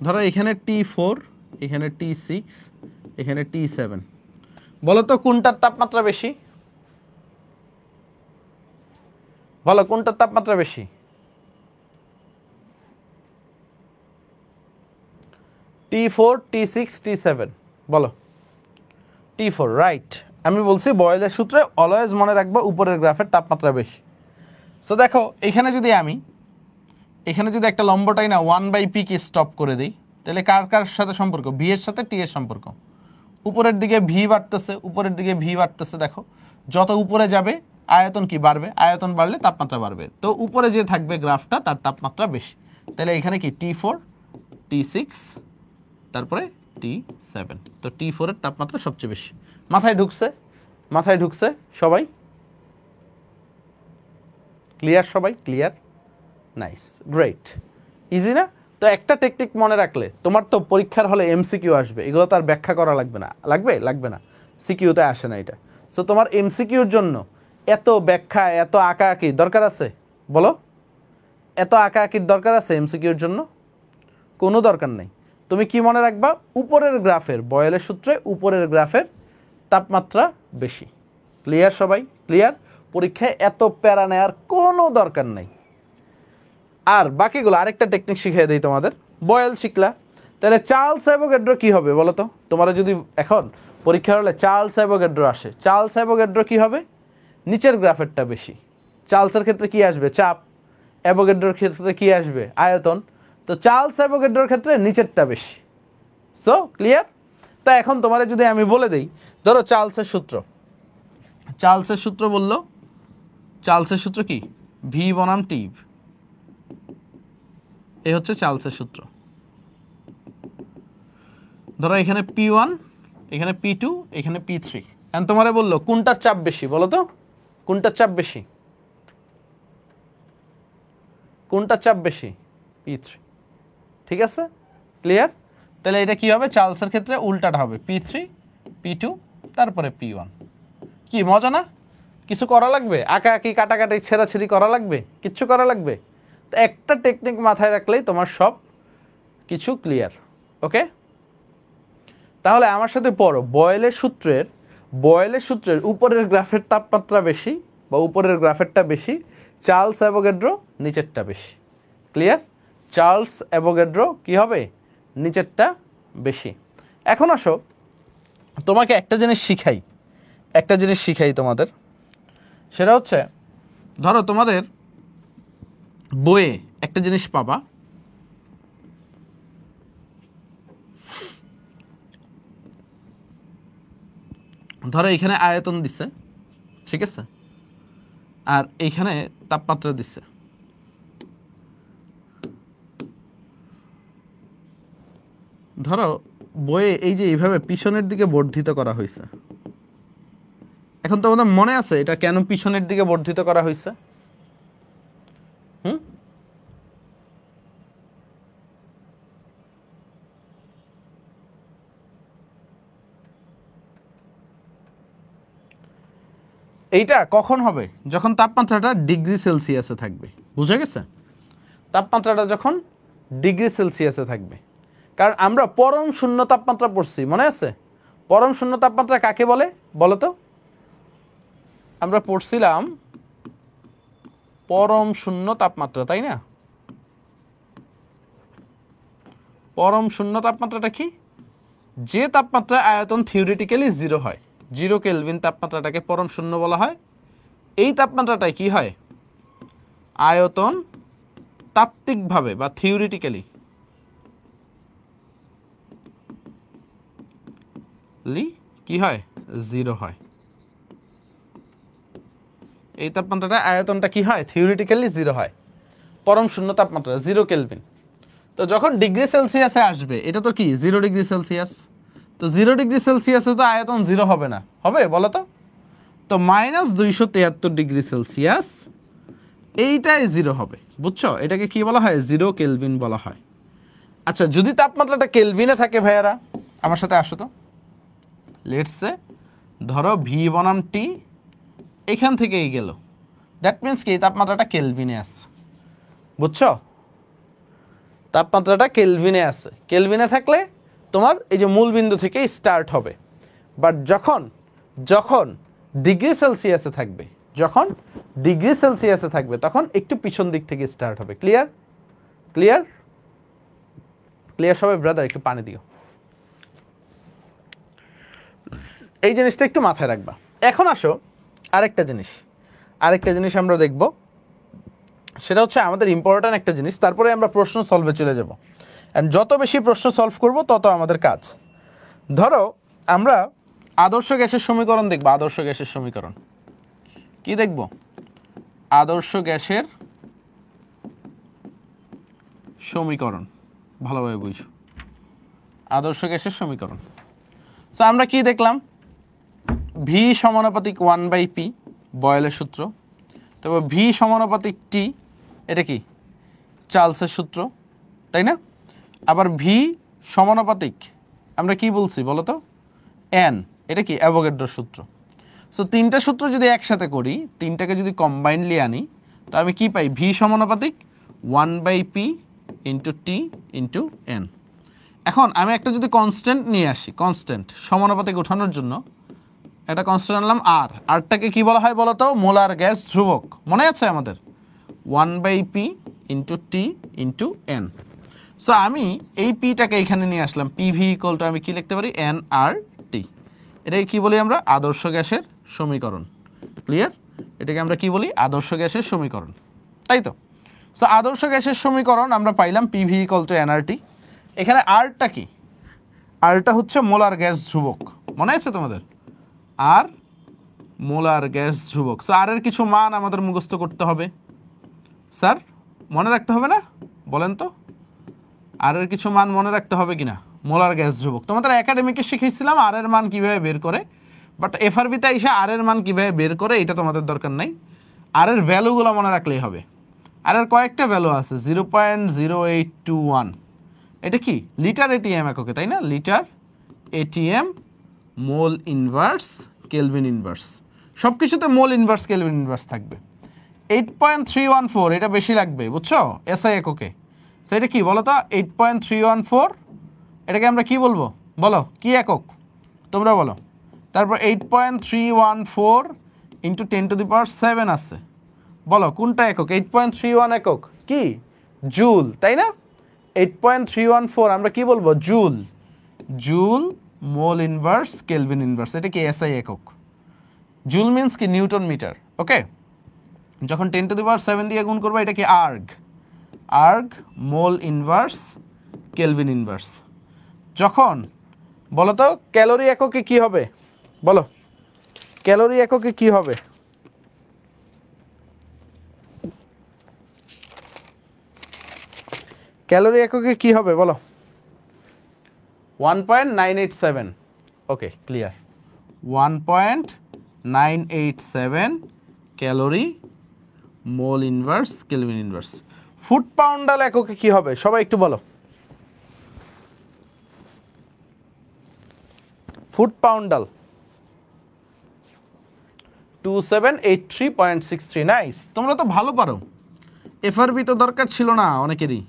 ধরো এখানে T4, এখানে T6, এখানে T7। বলো তো কোনটার তাপমাত্রা বেশি? বলো কোনটার তাপমাত্রা বেশি? T4, T6, T7 বলো। T4 right. আমি বলছি বয়েলের সূত্রে অলওয়েজ মনে রাখবো উপরের গ্রাফের তাপমাত্রা বেশি। সো দেখো এখানে যদি একটা লম্বটাই না 1/p কে স্টপ করে দিই, তাহলে কার কার সাথে সম্পর্ক? ভি এর সাথে টি এর সম্পর্ক। উপরের দিকে ভি বাড়তেছে, দেখো যত উপরে যাবে আয়তন কি বাড়বে? আয়তন বাড়লে তাপমাত্রা বাড়বে। তো উপরে যে থাকবে গ্রাফটা তার তাপমাত্রা বেশি। তাহলে এখানে কি T4, T6, তারপরে T7। তো T4 এর তাপমাত্রা সবচেয়ে বেশি। মাথায় ঢুকছে সবাই? ক্লিয়ার সবাই? ক্লিয়ার? নাইস, গ্রেট, ইজি না? তো একটা টেকনিক মনে রাখলে তোমার তো পরীক্ষার হলে এমসিকিউ আসবে, এগুলো তো আর ব্যাখ্যা করা লাগবে না। লাগবে না, সিকিউতে আসে না এটা। সো তোমার এমসিকিউর জন্য এত ব্যাখ্যা, এত আঁকাআঁকি দরকার আছে? বলো, এত আঁকাআঁকির দরকার আছে এমসিকিউর জন্য? কোনো দরকার নেই। তুমি কি মনে রাখবা? উপরের গ্রাফের, বয়েলের সূত্রে উপরের গ্রাফের তাপমাত্রা বেশি। ক্লিয়ার সবাই? ক্লিয়ার? পরীক্ষায় এত প্যারা নেওয়ার কোনো দরকার নেই। আর বাকিগুলো আরেকটা টেকনিক শিখিয়ে দিই তোমাদের। বয়েল শিখলা, তাহলে চার্লস অ্যাভোগাড্রো কি হবে বলো তো? তোমরা যদি এখন পরীক্ষার হলে চার্লস অ্যাভোগাড্রো আসে, চার্লস অ্যাভোগাড্রো কি হবে? নিচের গ্রাফেরটা বেশি। চার্লসের ক্ষেত্রে কি আসবে? চাপ। অ্যাভোগাড্রোর ক্ষেত্রে কি আসবে? আয়তন। তো চার্লস অ্যাভোগাড্রোর ক্ষেত্রে নিচেরটা বেশি। So clear? তা এখন তোমারে যদি আমি বলে দিই, ধরো চার্লসের সূত্র বললো, চার্লসের সূত্র কি? ভি বনাম টি। এই হচ্ছে চার্লসের সূত্র। ধরো এখানে P1, এখানে P2, এখানে P3। এখন তোমারে বললো কোনটার চাপ বেশি বলো তো? কোনটার চাপ বেশি? P3। ঠিক আছে? ক্লিয়ার? তাহলে এটা কি হবে? চার্লসের ক্ষেত্রে উল্টাটা হবে, P3, P2, তারপরে P1। কি মজা না? কিছু করা লাগবে? আঁকাআঁকি, কাটাকাটি, ছেঁড়াছেড়ি করা লাগবে? কিচ্ছু করা লাগবে? তো একটা টেকনিক মাথায় রাখলেই তোমার সব কিছু ক্লিয়ার। ওকে, তাহলে আমার সাথে পড়ো, বয়েলের সূত্রের উপরের গ্রাফের তাপমাত্রা বেশি বা উপরের গ্রাফেরটা বেশি, চার্লস অ্যাভোগাড্রো নিচেরটা বেশি। ক্লিয়ার? চার্লস অ্যাভোগাড্রো কি হবে? নিচেরটা বেশি। এখন আসো তোমাকে একটা জিনিস শিখাই তোমাদের। সেটা হচ্ছে, ধরো তোমাদের বইয়ে একটা জিনিস পাবা, ধরো এখানে আয়তন দিছে, ঠিক আছে? আর এইখানে তাপমাত্রা দিচ্ছে। ধরো বইয়ে এই যে এইভাবে পিছনের দিকে বর্ধিত করা হয়েছে, এখন তোমাদের মনে আছে এটা কেন পিছনের দিকে বর্ধিত করা হয়েছে? এইটা কখন হবে? যখন তাপমাত্রাটা ডিগ্রি সেলসিয়াসে থাকবে। বুঝা গেছে? তাপমাত্রাটা যখন ডিগ্রি সেলসিয়াসে থাকবে, কারণ আমরা পরম শূন্য তাপমাত্রা পড়ছি, মনে আছে? পরম শূন্য তাপমাত্রা কাকে বলে বলো তো? আমরা পড়ছিলাম পরম শূন্য তাপমাত্রা, তাই না? পরম শূন্য তাপমাত্রাটা কি? যে তাপমাত্রায় আয়তন থিওরিটিক্যালি 0 হয়, 0 কেলভিন তাপমাত্রাটাকে পরম শূন্য বলা হয়। এই তাপমাত্রাটাই কি হয়? আয়তন তাত্ত্বিকভাবে বা থিওরিটিক্যালি কি হয়? 0 হয়। এই তাপমাত্রাটা আয়তনটা কি হয়? থিওরিটিক্যালি 0 হয়, পরম শূন্য তাপমাত্রা 0 কেলভিন। তো যখন ডিগ্রি সেলসিয়াসে আসবে, এটা তো কি 0 ডিগ্রি সেলসিয়াস, তো 0 ডিগ্রি সেলসিয়াসে তো আয়তন 0 হবে না, হবে বলো তো? তো -273 ডিগ্রি সেলসিয়াস এইটাই 0 হবে, বুঝছো? এটাকে কি বলা হয়? 0 কেলভিন বলা হয়। আচ্ছা, যদি তাপমাত্রাটা কেলভিনে থাকে ভাইয়ারা, আমার সাথে আসো তো। লেটস সে ধরো ভি বনাম টি এখান থেকেই গেল, দ্যাট মিনস কি তাপমাত্রাটা কেলভিনে আছে, বুঝছো? তাপমাত্রাটা কেলভিনে আছে, কেলভিনে থাকলে তোমার এই যে মূল বিন্দু থেকে স্টার্ট হবে। বাট যখন যখন ডিগ্রি সেলসিয়াসে থাকবে, যখন ডিগ্রি সেলসিয়াসে থাকবে তখন একটু পিছন দিক থেকে স্টার্ট হবে। ক্লিয়ার? ক্লিয়ার? ক্লিয়ার সবাই? ব্রাদার একটু পানি দিও। এই জিনিসটা একটু মাথায় রাখবা। এখন আসো আরেকটা জিনিস আমরা দেখব, সেটা হচ্ছে আমাদের ইম্পর্ট্যান্ট একটা জিনিস। তারপরে আমরা প্রশ্ন সলভে চলে যাব, এন্ড যত বেশি প্রশ্ন সলভ করব তত আমাদের কাজ। ধরো আমরা আদর্শ গ্যাসের সমীকরণ দেখব। আদর্শ গ্যাসের সমীকরণ কি দেখব? আদর্শ গ্যাসের সমীকরণ, ভালোভাবে বুঝো। আদর্শ গ্যাসের সমীকরণ। তো আমরা কি দেখলাম? ভি সমানুপাতিক 1/p, বয়েলের সূত্র। তারপর ভি সমানুপাতিক টি, এটা কি চার্লসের সূত্র, তাই না? আবার ভি সমানুপাতিক আমরা কি বলছি বলো তো? এন, এটা কি অ্যাভোগাড্রোর সূত্র। সো তিনটা সূত্র যদি একসাথে করি, তিনটাকে যদি কম্বাইনলি আনি, তো আমি কি পাই? ভি সমানুপাতিক 1/p into T into N. এখন আমি একটা যদি কনস্ট্যান্ট নিয়ে আসি, কনস্ট্যান্ট সমানুপাতিক ওঠানোর জন্য একটা কনস্ট্যান্ট আনলাম আর, আরটাকে কি বলা হয় বলো তো? মোলার গ্যাস ধ্রুবক, মনে আছে আমাদের? 1/p into T into N. So আমি এই পিটাকে এখানে নিয়ে আসলাম, পিভি ইকুয়াল টু আমি কি লিখতে পারি? এন আর টি। এটাকে কি বলি আমরা? আদর্শ গ্যাসের সমীকরণ। ক্লিয়ার? এটাকে আমরা কি বলি? আদর্শ গ্যাসের সমীকরণ, তাই তো? সো আদর্শ গ্যাসের সমীকরণ আমরা পাইলাম পিভি ইকুয়াল টু এন আর টি। এখানে আরটা কি? আরটা হচ্ছে মোলার গ্যাস ধ্রুবক, মনে আছে তোমাদের? আর মোলার গ্যাস ধ্রুবক। সো আর এর কিছু মান আমাদের মুখস্থ করতে হবে, স্যার মনে রাখতে হবে না? বলেন তো, আর এর কিছু মান মনে রাখতে হবে কিনা? মোলার গ্যাস ধ্রুবক তোমাদের একাডেমিকে শিখেছিলাম আর এর মান কিভাবে বের করে, বাট এফআরবিতে এসে আর এর মান কিভাবে বের করে এটা তোমাদের দরকার নাই। আর এর ভ্যালুগুলো মনে রাখলেই হবে। আর এর কয়েকটা ভ্যালু আছে, 0.0821, এটা কি লিটার এটিএম এককে, তাই না? Litre ATM, mole inverse, kelvin inverse, সব কিছুতে মোল ইনভার্স কেলভিন ইনভার্স থাকবে। 8.314 এটা বেশি লাগবে, বুঝছো? এসআই এককে। সো এটা কি বলো তো? 8.314, এটাকে আমরা কি বলবো বলো? কি একক তোমরা বলো? তারপর 8.314 ইন্টু 10⁻⁷ আছে, বলো কোনটা একক? 8.31 একক কি? জুল, তাই না? 8.314 আমরা কি বলবো? Joule. Joule mole inverse kelvin inverse, এটা কি এসআই একক। জুল মিন্স কি? Newton metre. ওকে, যখন 10⁻⁷ দিয়ে গুণ করবো এটা কি? Erg. Erg mole inverse kelvin inverse. যখন বলো তো ক্যালোরি এককে কি হবে? বলো ক্যালোরি এককে কি হবে? ক্যালোরি এককে কি হবে বলো? 1.987। Okay, clear. 1.987 calorie mole inverse kelvin inverse. Foot poundal এককে কি হবে সবাই একটু বলো? Foot poundal 2783.63। নাইস, তোমরা তো ভালো পারো। এফআরবি তো দরকার ছিল না অনেকেরই,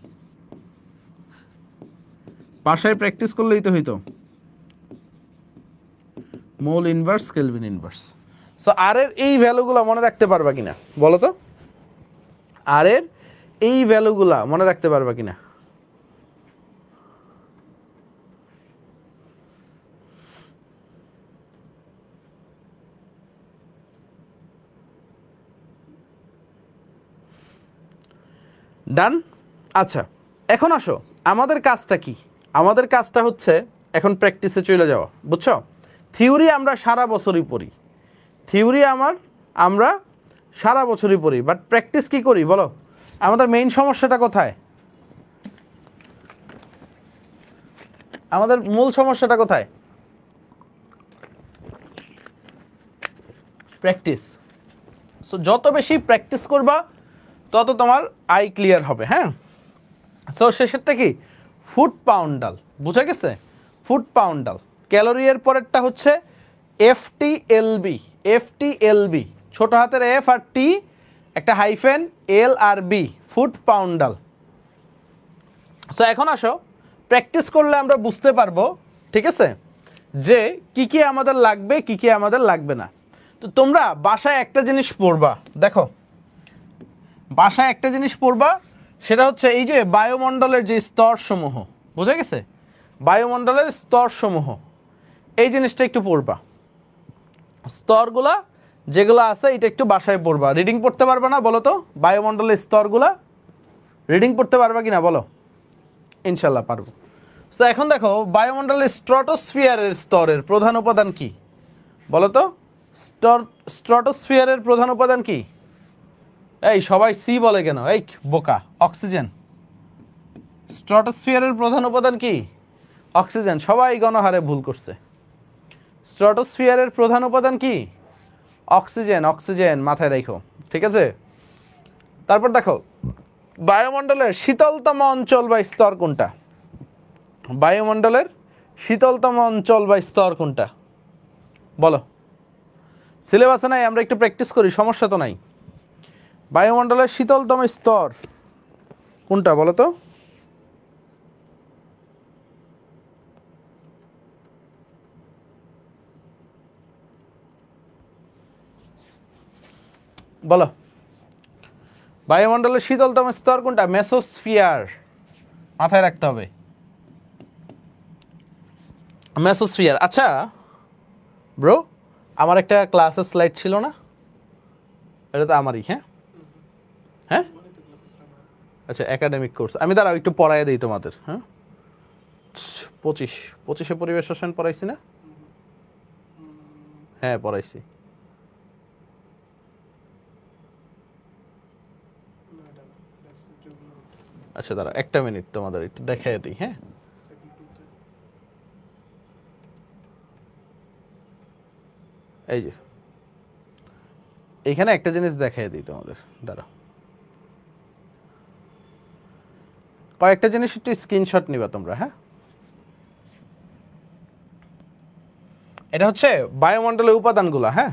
বাসায় প্র্যাকটিস করলেই তো হইতো। Mole inverse kelvin inverse. So R এর এই ভ্যালুগুলো মনে রাখতে পারবা কিনা বলো তো? আর এর এই ভ্যালুগুলা মনে রাখতে পারবা কিনা? ডান। আচ্ছা, এখন আসো আমাদের কাজটা কি? আমাদের কাজটা হচ্ছে এখন প্র্যাকটিসে চলে যাওয়া, বুঝছো? থিওরি আমরা সারা বছরই পড়ি, থিওরি আমরা সারা বছরই পড়ি, বাট প্র্যাকটিস কি করি বলো? আমাদের মেইন সমস্যাটা কোথায়? আমাদের মূল সমস্যাটা কোথায়? প্র্যাকটিস। সো যত বেশি প্র্যাকটিস করবা তত তোমার আই ক্লিয়ার হবে। হ্যাঁ, সো শেষেরটা কি? ফুট পাউন্ডাল, বুঝা গেছে? Foot poundal. ক্যালোরি এর পরেরটা হচ্ছে এফটিএলবি। এফটিএলবি, ছোট হাতের এফ আর টি, একটা হাইফেন, এল আর বি, ফুট পাউন্ডাল। সো এখন আসো, প্র্যাকটিস করলে আমরা বুঝতে পারবো, ঠিক আছে, যে কি কি আমাদের লাগবে কি কি আমাদের লাগবে না। তো তোমরা বাসায় একটা জিনিস পড়বা, দেখো বাসায় একটা জিনিস পড়বা, সেটা হচ্ছে এই যে বায়ুমণ্ডলের যে স্তরসমূহ, বুঝা গেছে? বায়ুমণ্ডলের স্তরসমূহ, এই জিনিসটা একটু পড়বা। স্তরগুলা যেগুলো আছে এটা একটু বাসায় পড়বা। রিডিং পড়তে পারবা না বলো তো? বায়ুমণ্ডলের স্তরগুলা রিডিং পড়তে পারবা কিনা বলো? ইনশাল্লাহ পারবো। সো এখন দেখো বায়ুমণ্ডলের স্ট্র্যাটোস্ফিয়ারের স্তরের প্রধান উপাদান কি বলো তো? স্ট্র্যাটোস্ফিয়ারের প্রধান উপাদান কি? এই সবাই সি বলে কেন? এই বোকা, অক্সিজেন। স্ট্র্যাটোস্ফিয়ারের প্রধান উপাদান কি? অক্সিজেন। সবাই গণহারে ভুল করছে। স্ট্র্যাটোস্ফিয়ারের প্রধান উপাদান কি? অক্সিজেন। অক্সিজেন মাথায় রাখো, ঠিক আছে? তারপর দেখো বায়ুমণ্ডলের শীতলতম অঞ্চল বা স্তর কোনটা? বায়ুমণ্ডলের শীতলতম অঞ্চল বা স্তর কোনটা বলো? সিলেবাসে নাই, আমরা একটু প্র্যাকটিস করি, সমস্যা তো নাই। বায়ুমণ্ডলের শীতলতম স্তর কোনটা বলো তো? বলো, বায়ুমণ্ডলের শীতলতম স্তর কোনটা? মেসোস্ফিয়ার, মাথায় রাখতে হবে, মেসোস্ফিয়ার। আচ্ছা ব্রো, আমার একটা ক্লাসের স্লাইড ছিল না? এটা তো আমারই। হ্যাঁ হ্যাঁ, আচ্ছা একাডেমিক কোর্স। আমি দাঁড়াও একটু পড়ায় দিই তোমাদের। হ্যাঁ, 25-25-এ পরিবেশ রসায়ন পড়াইছি না? হ্যাঁ পড়াইছি। আচ্ছা দাঁড়া একটা মিনিট, তোমাদের একটু দেখাই দিই। হ্যাঁ, এই যে এইখানে একটা জিনিস দেখাই দিই তোমাদের, দাঁড়া। কয়েকটা জিনিস একটু স্ক্রিনশট নিবা তোমরা। হ্যাঁ, এটা হচ্ছে বায়ুমণ্ডলের উপাদানগুলো। হ্যাঁ,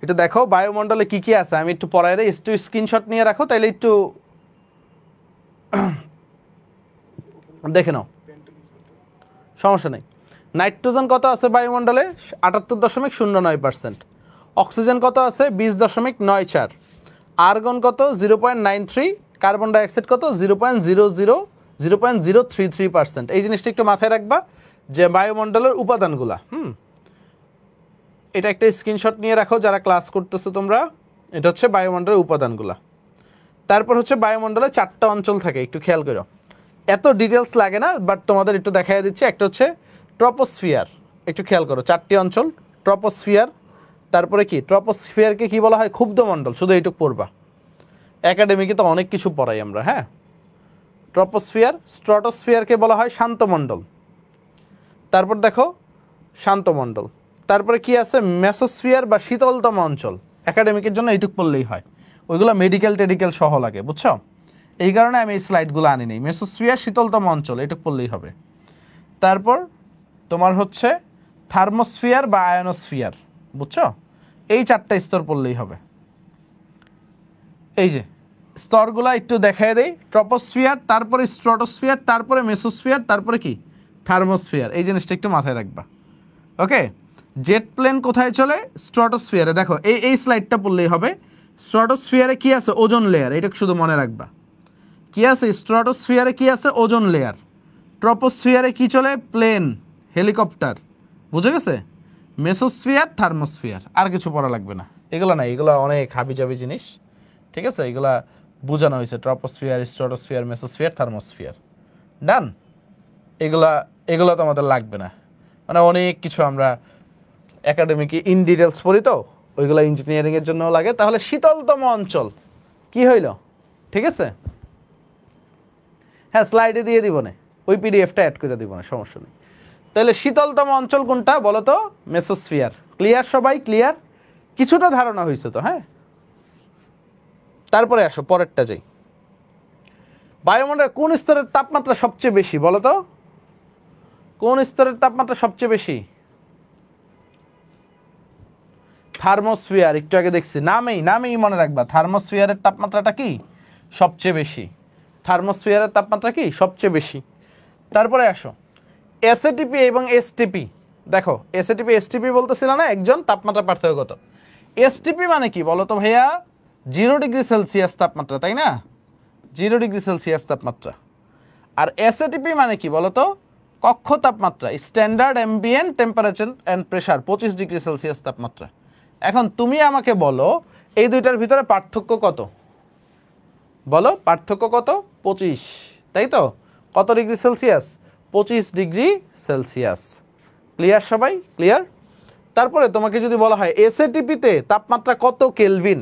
একটু দেখো বায়ুমণ্ডলে কি কি আছে, আমি একটু পড়াই দিই, একটু স্ক্রিনশট নিয়ে রাখো, তাইলে একটু দেখে নাও, সমস্যা নেই। নাইট্রোজেন কত আছে বায়ুমণ্ডলে? 78.09%। অক্সিজেন কত আছে? 20.94। আর্গন কত? 0.93। কার্বন ডাইঅক্সাইড কত? 0.33%। এই জিনিসটা একটু মাথায় রাখবা যে বায়ুমণ্ডলের উপাদানগুলা। এটা একটা স্ক্রিনশট নিয়ে রাখো যারা ক্লাস করতেছো তোমরা। এটা হচ্ছে বায়ুমণ্ডলের উপাদানগুলা। তারপর হচ্ছে বায়ুমণ্ডলে 4টা অঞ্চল থাকে, একটু খেয়াল করো। এত ডিটেলস লাগে না, বাট তোমাদের একটু দেখাই দিচ্ছি। একটা হচ্ছে ট্রপোস্ফিয়ার, একটু খেয়াল করো, 4টি অঞ্চল। ট্রপোস্ফিয়ার, তারপরে কি? ট্রপোস্ফিয়ারকে কি বলা হয়? ক্ষুব্ধ মণ্ডল। শুধু এইটুকু পড়বা, একাডেমিকে তো অনেক কিছু পড়াই আমরা। হ্যাঁ, ট্রপোস্ফিয়ার। স্ট্র্যাটোস্ফিয়ারকে বলা হয় শান্তমণ্ডল। তারপর দেখো শান্তমণ্ডল। তারপরে কি আছে? মেসোস্ফিয়ার বা শীতলতম অঞ্চল। একাডেমিকের জন্য এইটুক পড়লেই হয়, ওইগুলো মেডিকেল টেডিকেল সহ লাগে, বুঝছো? এই কারণে আমি এই স্লাইডগুলো আনি নেই। মেসোস্ফিয়ার শীতলতম অঞ্চল এইটুক পড়লেই হবে। তারপর তোমার হচ্ছে থার্মোস্ফিয়ার বা আয়নোস্ফিয়ার, বুঝছো? এই 4টা স্তর পড়লেই হবে। এই যে স্তরগুলা একটু দেখায় দেই। ট্রপোস্ফিয়ার, তারপরে স্ট্র্যাটোস্ফিয়ার, তারপরে মেসোস্ফিয়ার, তারপরে কি থার্মোস্ফিয়ার। এই জিনিসটা একটু মাথায় রাখবা। ওকে, জেট প্লেন কোথায় চলে? স্ট্র্যাটোস্ফিয়ারে। দেখো এই স্লাইডটা পড়লেই হবে। স্ট্র্যাটোস্ফিয়ারে কি আছে? Ozone layer. এটা শুধু মনে রাখবা। কি আছে স্ট্র্যাটোস্ফিয়ারে? কি আছে? Ozone layer. ট্রপোস্ফিয়ারে কি চলে? Plane, helicopter. বুঝে গেছে? Mesosphere, thermosphere. আর কিছু পড়া লাগবে না। এগুলো না, এগুলো অনেক হাবিজাবি জিনিস, ঠিক আছে? এগুলা বোঝানো হয়েছে। Troposphere, stratosphere, mesosphere, thermosphere. Done. এগুলো তো আমাদের লাগবে না, মানে অনেক কিছু আমরা একাডেমিকে ইন ডিটেলস পড়ি, তো ওইগুলো ইঞ্জিনিয়ারিংয়ের জন্য লাগে। তাহলে শীতলতম অঞ্চল কি হইল? ঠিক আছে, হ্যাঁ স্লাইডে দিয়ে দিব না, ওই পিডিএফটা অ্যাড করে দিব না, সমস্যা নেই। তাহলে শীতলতম অঞ্চল কোনটা বলো তো? মেসোস্ফিয়ার। ক্লিয়ার সবাই? ক্লিয়ার? কিছুটা ধারণা হয়েছে তো? হ্যাঁ, তারপরে আসো পরেরটা যাই। বায়ুমণ্ডলের কোন স্তরের তাপমাত্রা সবচেয়ে বেশি বলো তো? কোন স্তরের তাপমাত্রা সবচেয়ে বেশি? থার্মোস্ফিয়ার। একটু আগে দেখছি, নামেই মনে রাখবা। থার্মোস্ফিয়ারের তাপমাত্রাটা কি? সবচেয়ে বেশি। থার্মোস্ফিয়ারের তাপমাত্রা কি? সবচেয়ে বেশি। তারপরে আসো এসএটিপি এবং এসটিপি। দেখো এসএটিপি এসটিপি বলতেছিল না একজন, তাপমাত্রা পার্থক্য কত? এসটিপি মানে কি বলো তো ভাইয়া? 0 ডিগ্রি সেলসিয়াস তাপমাত্রা, তাই না? 0 ডিগ্রি সেলসিয়াস তাপমাত্রা। আর এসএটিপি মানে কি বলো তো? কক্ষ তাপমাত্রা, standard ambient temperature and pressure, 25 degree Celsius তাপমাত্রা। এখন তুমি আমাকে বলো এই দুইটার ভিতরে পার্থক্য কত? বলো পার্থক্য কত? 25, তাই তো? কত degree Celsius? 25 degree Celsius. Clear সবাই? ক্লিয়ার? তারপরে তোমাকে যদি বলা হয় এসএটিপিতে তাপমাত্রা কত কেলভিন,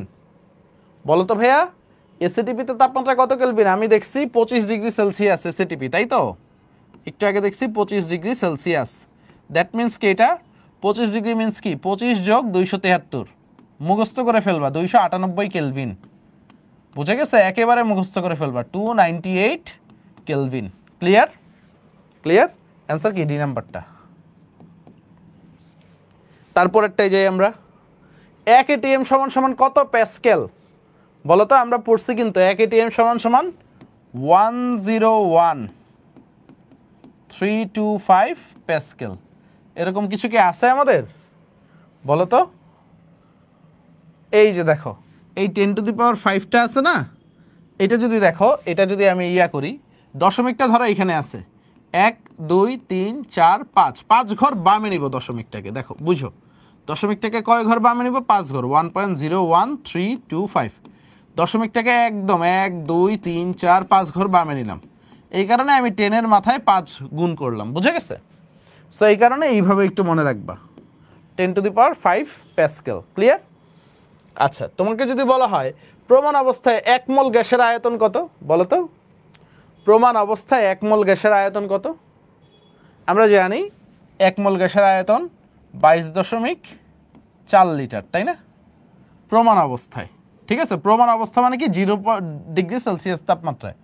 বলো তো ভাইয়া এসএটিপিতে তাপমাত্রা কত কেলভিন? আমি দেখছি 25 ডিগ্রি সেলসিয়াস এসএটিপি, তাই তো? একটু আগে দেখছি 25 ডিগ্রি সেলসিয়াস। দ্যাট মিন্স কি? এটা 25 ডিগ্রি মিন্স কি? 25 যোগ 273, মুখস্থ করে ফেলবা, 298 কেলভিন। বুঝে গেছে? একেবারে মুখস্থ করে ফেলবা, 298 কেলভিন। ক্লিয়ার? ক্লিয়ার? অ্যান্সার কি? ডি নাম্বারটা। তারপরেরটাই যাই আমরা। 1 এটিএম সমান সমান কত প্যাসকেল? বলো তো, আমরা পড়ছি কিন্তু 1 এটিএম সমান সমান 101,325 প্যাসকেল। এরকম কিছু কি আছে আমাদের? বলো তো। এই যে দেখো এই 10 টু দি পাওয়ার 5টা আছে না, এটা যদি দেখো, এটা যদি আমি করি, দশমিকটা ধরো এখানে আছে 1 2 3 4 5, 5 ঘর বামে নিব দশমিকটাকে। দেখো বুঝো, দশমিকটাকে কয় ঘর বামে নিব? 5 ঘর। 1.01325। দশমিকটাকে একদম 1 2 3 4 5 ঘর বামে নিলাম। এই কারণে আমি 10-এর মাথায় 5 গুণ করলাম। বুঝে গেছে? সো এই কারণে এইভাবে একটু মনে রাখবা, 10 to the power 5 Pascal. Clear? আচ্ছা, তোমাকে যদি বলা হয় প্রমাণ অবস্থায় 1 মোল গ্যাসের আয়তন কত, বলো তো? প্রমাণ অবস্থায় 1 মোল গ্যাসের আয়তন কত? আমরা জানি 1 মোল গ্যাসের আয়তন 22.4 লিটার, তাই না? প্রমাণ অবস্থায়, ঠিক আছে? প্রমাণ অবস্থা মানে কি? 0 ডিগ্রি সেলসিয়াস তাপমাত্রায়।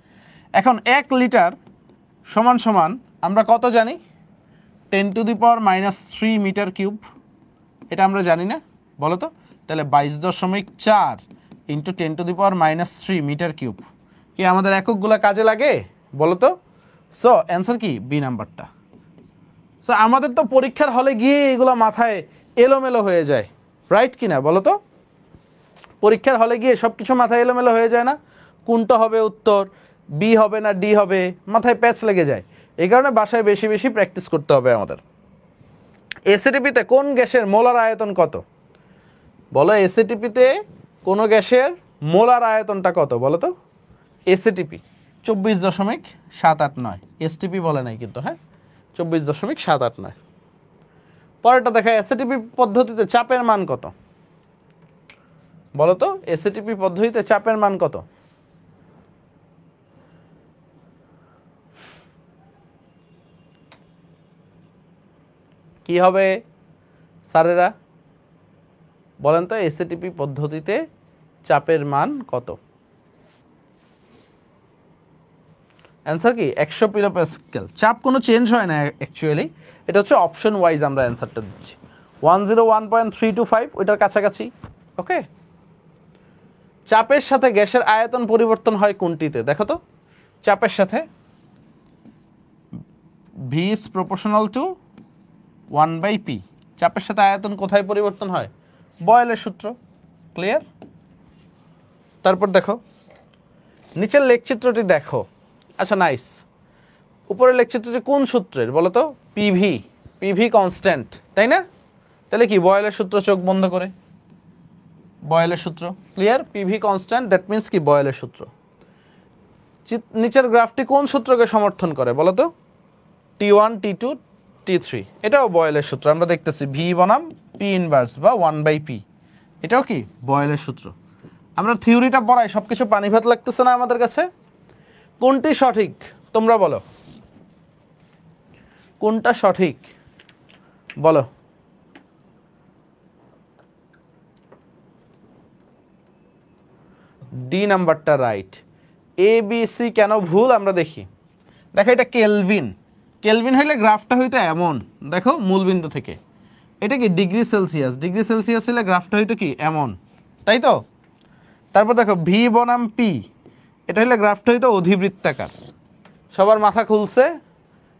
এখন 1 লিটার সমান সমান আমরা কত জানি? 10 to the power -3 metre cube. এটা আমরা জানি না? বলো তো। তাহলে 22.4 into 10 to the power -3 metre cube কি আমাদের এককগুলো কাজে লাগে? বলো তো। সো অ্যান্সার কি? বি নাম্বারটা। সো আমাদের তো পরীক্ষার হলে গিয়ে এগুলো মাথায় এলোমেলো হয়ে যায়, রাইট কিনা বলো তো? পরীক্ষার হলে গিয়ে সব কিছু মাথায় এলোমেলো হয়ে যায় না? কোনটা হবে উত্তর, বি হবে না ডি হবে, মাথায় প্যাচ লেগে যায়। এই কারণে বাসায় বেশি বেশি প্র্যাকটিস করতে হবে আমাদের। এসএটিপিতে কোন গ্যাসের মোলার আয়তন কত? বলো এসএটিপিতে কোন গ্যাসের মোলার আয়তনটা কত বলো তো? এসএটিপি 24.789। এসটিপি বলে নাই কিন্তু, হ্যাঁ 24.789। পরেরটা দেখা, এসএটিপি পদ্ধতিতে চাপের মান কত? বলো তো এসএটিপি পদ্ধতিতে চাপের মান কত? কি হবে স্যারেরা বলেন তো, এসএটিপি পদ্ধতিতে চাপের মান কত? অ্যান্সার কি 100 পিলোপ্যাসকেল। চাপ কোনো চেঞ্জ হয় না অ্যাকচুয়ালি, এটা হচ্ছে অপশন ওয়াইজ আমরা অ্যান্সারটা দিচ্ছি। 101.325 ওইটার কাছাকাছি। ওকে, চাপের সাথে গ্যাসের আয়তন পরিবর্তন হয় কোনটিতে? দেখো তো, চাপের সাথে V is proportional to 1/P, চাপের সাথে আয়তন কোথায় পরিবর্তন হয়? বয়েলের সূত্র। ক্লিয়ার? তারপর দেখো নিচের লেখচিত্রটি দেখো। আচ্ছা নাইস, উপরের লেখচিত্রটি কোন সূত্রের বলো তো? পিভি, পিভি কনস্ট্যান্ট, তাই না? তাহলে কি বয়েলের সূত্র, চোখ বন্ধ করে বয়েলের সূত্র। Clear? PV constant, that means কি বয়েলের সূত্র। নিচের গ্রাফটি কোন সূত্রকে সমর্থন করে বলো তো? T1, T2, T3, এটাও বয়েলের সূত্র। আমরা দেখতেছি ভি বনাম পি ইনভার্স বা 1/P, এটাও কি বয়েলের সূত্র। আমরা থিওরিটা পড়াই, সবকিছু পানি ভাত লাগতেছে না আমাদের কাছে? কোনটি সঠিক তোমরা বলো, কোনটা সঠিক বলো? ডি নাম্বারটা রাইট। এ বি সি কেন ভুল আমরা দেখি। দেখো এটা কেলভিন, কেলভিন হইলে গ্রাফটা হইতো এমন, দেখো মূলবিন্দু থেকে। এটা কি ডিগ্রি সেলসিয়াস, ডিগ্রি সেলসিয়াস হইলে গ্রাফটা হইতো কি এমন, তাই তো? তারপর দেখো ভি বনাম পি, এটা হইলে গ্রাফটা হইতো অধিবৃত্তাকার। সবার মাথা খুলছে?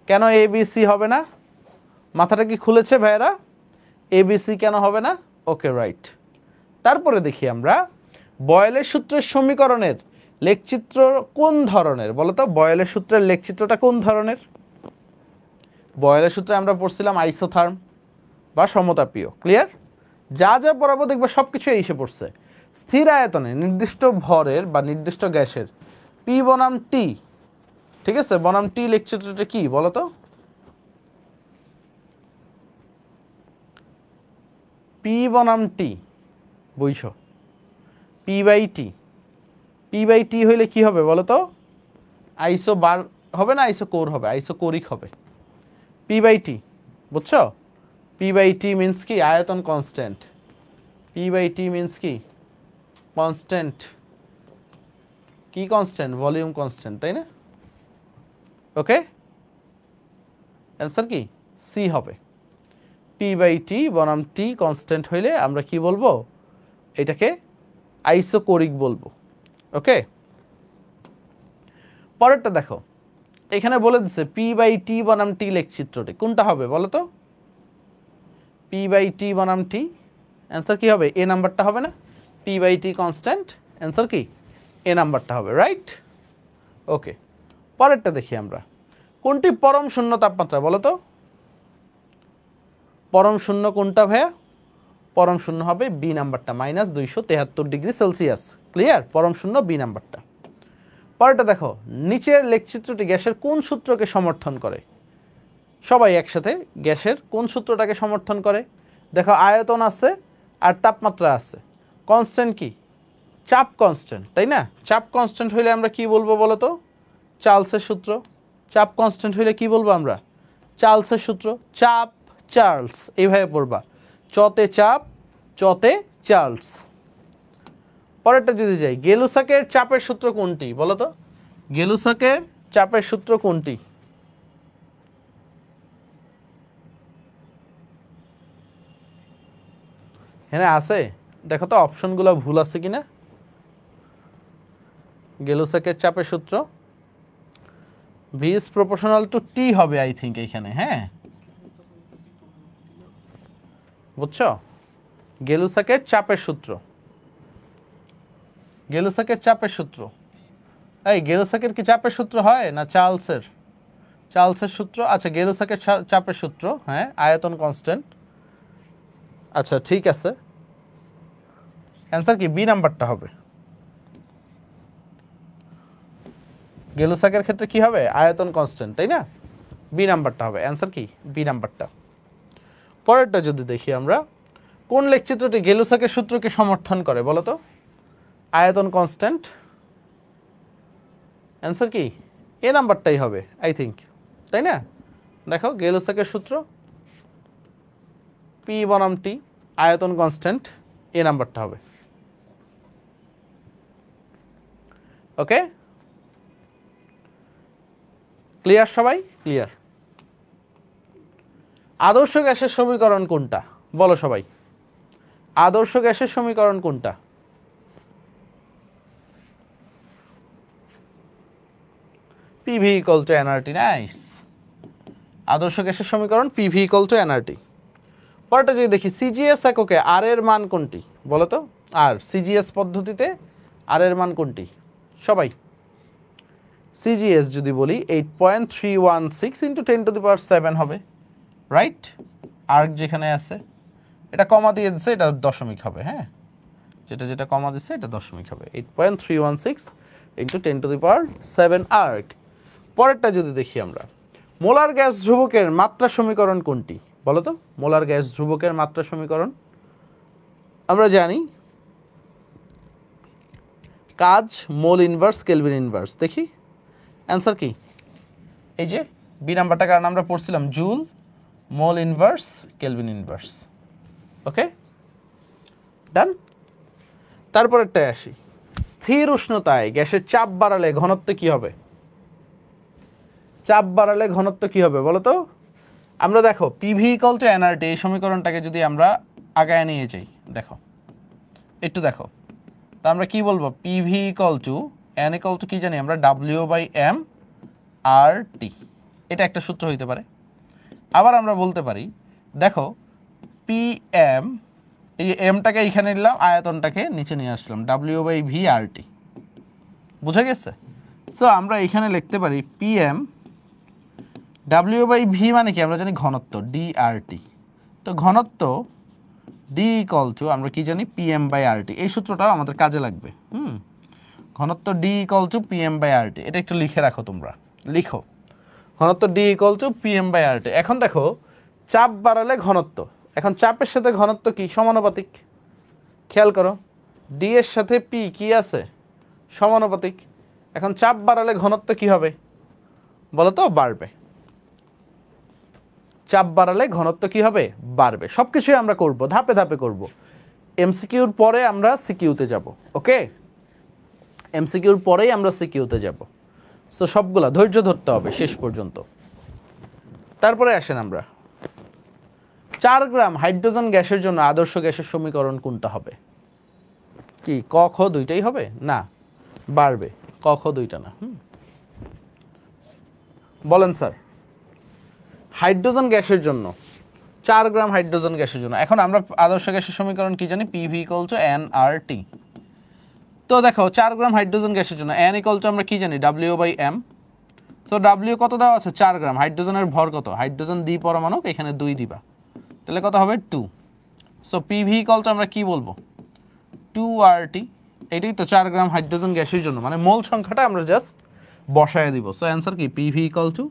কেন এ বি সি হবে না? মাথাটা কি খুলেছে ভাইয়েরা? এ বি সি কেন হবে না? Okay right. তারপরে দেখি আমরা বয়েলের সূত্রের সমীকরণের লেখচিত্র কোন ধরনের বলো তো? বয়েলের সূত্রের লেখচিত্রটা কোন ধরনের? বয়েলের সূত্রে আমরা পড়ছিলাম আইসোথার্ম বা সমতাপীয়। ক্লিয়ার? যা যা পড়াবো দেখবে সব কিছু এসে পড়ছে। স্থির আয়তনে নির্দিষ্ট ভরের বা নির্দিষ্ট গ্যাসের পি বনাম টি, ঠিক আছে, বনাম টি লেখচিত্রটা কি বলো তো? পি বনাম টি বুঝছো? P by T, P by T হইলে কি হবে বলো তো? আইসো বার হবে না, আইসো কোর হবে, আইসো কোরিক হবে। পি বাই টি বুঝছো? পি বাই টি মিনস কি আয়তন constant, P by T means কি কনস্ট্যান্ট। কি কনস্ট্যান্ট? ভলিউম কনস্ট্যান্ট, তাই না? ওকে, অ্যান্সার কি সি হবে। পি বাই টি বনাম টি কনস্ট্যান্ট হইলে আমরা কি বলবো? এটাকে আইসোকোরিক বলবো। ওকে, পরেরটা দেখো, এখানে বলে দিচ্ছে পি বাই টি বনাম টি লেখচিত্রটি কোনটা হবে বলো তো? পি বাই টি বনাম টি, অ্যান্সার কি হবে? এ নাম্বারটা হবে না? P by T constant, answer কি এ নাম্বারটা হবে। রাইট? ওকে, পরেরটা দেখি আমরা। কোনটি পরম শূন্য তাপমাত্রা বলো তো? পরম শূন্য কোনটা ভাইয়া? পরম শূন্য হবে বি নাম্বারটা, -273 ডিগ্রি সেলসিয়াস। ক্লিয়ার? পরম শূন্য বি নাম্বারটা। পরেরটা দেখো, নিচের লেখচিত্রটি গ্যাসের কোন সূত্রকে সমর্থন করে? সবাই একসাথে, গ্যাসের কোন সূত্রটাকে সমর্থন করে? দেখো আয়তন আছে আর তাপমাত্রা আছে, কনস্ট্যান্ট কি? চাপ কনস্ট্যান্ট, তাই না? চাপ কনস্ট্যান্ট হইলে আমরা কি বলবো বলো তো? চার্লসের সূত্র। চাপ কনস্ট্যান্ট হইলে কি বলবো আমরা? চার্লসের সূত্র। চাপ চার্লস, এইভাবে পড়বা, চতে চাপ চতে চার্লস। পরেরটা যদি যাই, গেলুসাকের চাপের সূত্র কোনটি বলো তো? গেলুসাকের চাপের সূত্র কোনটি? হ্যাঁ আছে, দেখো তো অপশনগুলো ভুল আছে কিনা। গেলুসাকের চাপের সূত্র V is proportional to T হবে আই থিঙ্ক এইখানে। হ্যাঁ বুঝছো? গেলুসাকের চাপের সূত্র, গেলুসাকের চাপের সূত্র। এই গেলুসাকের কি চাপের সূত্র হয় না চার্লসের? চার্লসের সূত্র। আচ্ছা গেলুসাকের চাপের সূত্র, হ্যাঁ আয়তন কনস্ট্যান্ট। আচ্ছা ঠিক আছে, অ্যান্সার কি বি নাম্বারটা হবে। গেলুসাকের ক্ষেত্রে কি হবে? আয়তন কনস্ট্যান্ট, তাই না? বি নাম্বারটা হবে, অ্যান্সার কি বি নাম্বারটা। পরেরটা যদি দেখি আমরা, কোন লেখচিত্রটি গেলুসাকের সূত্রকে সমর্থন করে বলো তো? আয়তন কনস্ট্যান্ট, অ্যান্সার কি এ নাম্বারটাই হবে আই থিঙ্ক, তাই না? দেখো গেলুসাকের সূত্র, পি বনাম টি, আয়তন কনস্ট্যান্ট, এ নাম্বারটা হবে। ওকে, ক্লিয়ার সবাই? ক্লিয়ার। আদর্শ গ্যাসের সমীকরণ কোনটা বলো সবাই? আদর্শ গ্যাসের সমীকরণ কোনটা? PV equal two nRT. Nice. আদর্শ গ্যাসের সমীকরণ পিভি ইকুয়াল টু এনআরটি। পরেরটা যদি দেখি সিজিএস এককে আর এর মান কোনটি বলো তো? আর সিজিএস পদ্ধতিতে আর এর মান কোনটি সবাই? সিজিএস যদি বলি 8.316 ইন্টু 10⁻⁷ হবে, রাইট? আর্ক যেখানে আছে এটা কমা দিয়ে দিচ্ছে, এটা দশমিক হবে। হ্যাঁ, যেটা যেটা কমা দিচ্ছে এটা দশমিক হবে। 8.316 ইন্টু 10⁻⁷ আর্ক। পরেরটা যদি দেখি আমরা, মোলার গ্যাস ধ্রুবকের মাত্রা সমীকরণ কোনটি বলো তো? মোলার গ্যাস ধ্রুবকের মাত্রা সমীকরণ আমরা জানি কাজ মোল ইনভার্স কেলভিন ইনভার্স। দেখি অ্যান্সার কি? এই যে বি নাম্বারটা, কারণ আমরা পড়ছিলাম joule mole inverse kelvin inverse. Okay, done. তারপরেরটায় আসি, স্থির উষ্ণতায় গ্যাসের চাপ বাড়ালে ঘনত্ব কি হবে? চাপ বাড়ালে ঘনত্ব কি হবে বলো তো? আমরা দেখো পিভি ইকুয়াল টু এনআরটি, এই সমীকরণটাকে যদি আমরা আগায় নিয়ে যাই, দেখো একটু দেখো, তা আমরা কি বলবো? PV equal two N equal two কি জানি আমরা? W by M R T. এটা একটা সূত্র হইতে পারে। আবার আমরা বলতে পারি দেখো পি এম, এই এমটাকে এখানে নিলাম, আয়তনটাকে নিচে নিয়ে আসলাম, W by V R T. বুঝা গেছে? সো আমরা এখানে লিখতে পারি P M W by V মানে কি আমরা জানি ঘনত্ব ডি আর টি। তো ঘনত্ব ডি ইকুয়াল টু আমরা কি জানি? P M by R T. এই সূত্রটাও আমাদের কাজে লাগবে। ঘনত্ব D equal to P M by R T. এটা একটু লিখে রাখো, তোমরা লিখো ঘনত্ব D equal to P M by R T. এখন দেখো চাপ বাড়ালে ঘনত্ব, এখন চাপের সাথে ঘনত্ব কি? সমানুপাতিক। খেয়াল করো ডি এর সাথে পি কি আছে? সমানুপাতিক। এখন চাপ বাড়ালে ঘনত্ব কি হবে বলো তো? বাড়বে। চাপ বাড়ালে ঘনত্ব কি হবে? বাড়বে। সবকিছুই আমরা করব, ধাপে ধাপে করব। এমসিকিউর পরে আমরা সিকিউতে যাব। ওকে, এমসিকিউর পরেই আমরা সিকিউতে যাব। সো সবগুলা ধৈর্য ধরতে হবে শেষ পর্যন্ত। তারপরে আসেন আমরা 4 গ্রাম হাইড্রোজেন গ্যাসের জন্য আদর্শ গ্যাসের সমীকরণ কোনটা হবে? কি ক খ দুইটাই হবে? না, বাড়বে। ক খ দুইটা না। বলেন স্যার। হাইড্রোজেন গ্যাসের জন্য 4 গ্রাম হাইড্রোজেন গ্যাসের জন্য এখন আমরা আদর্শ গ্যাসের সমীকরণ কি জানি? পিভি ইকুয়াল টু এন আর টি। তো দেখো 4 গ্রাম হাইড্রোজেন গ্যাসের জন্য এন ইকুয়াল টু আমরা কি জানি? W by M. So W কত দেওয়া আছে? 4 গ্রাম। হাইড্রোজেনের ভর কত? হাইড্রোজেন দ্বি পরমাণু, এখানে 2 দিবা, তাহলে কত হবে? 2। সো পিভি ইকুয়াল টু আমরা কি বলবো? 2 আর টি। এটাই তো 4 গ্রাম হাইড্রোজেন গ্যাসের জন্য, মানে মোল সংখ্যাটা আমরা জাস্ট বসায় দিব। সো অ্যান্সার কি? PV equal to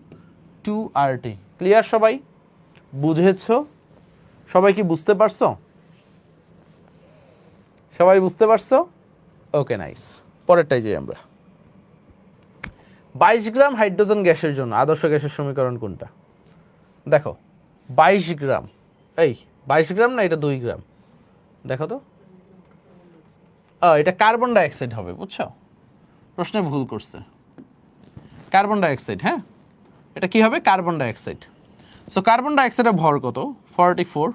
2 R T. Clear সবাই? বুঝেছো? সবাই কি বুঝতে পারছো? সবাই বুঝতে পারছো? ওকে, নাইস। পরেরটাই যাই আমরা। 22 গ্রাম হাইড্রোজেন গ্যাসের জন্য আদর্শ গ্যাসের সমীকরণ কোনটা? দেখো 22 গ্রাম, এই 22 গ্রাম না, এটা 2 গ্রাম। দেখো তো, এটা কার্বন ডাইঅক্সাইড হবে। বুঝছো? প্রশ্নে ভুল করছে, কার্বন ডাইঅক্সাইড। হ্যাঁ, এটা কি হবে? Carbon dioxide. সো কার্বন ডাইঅক্সাইডের ভর কত? 44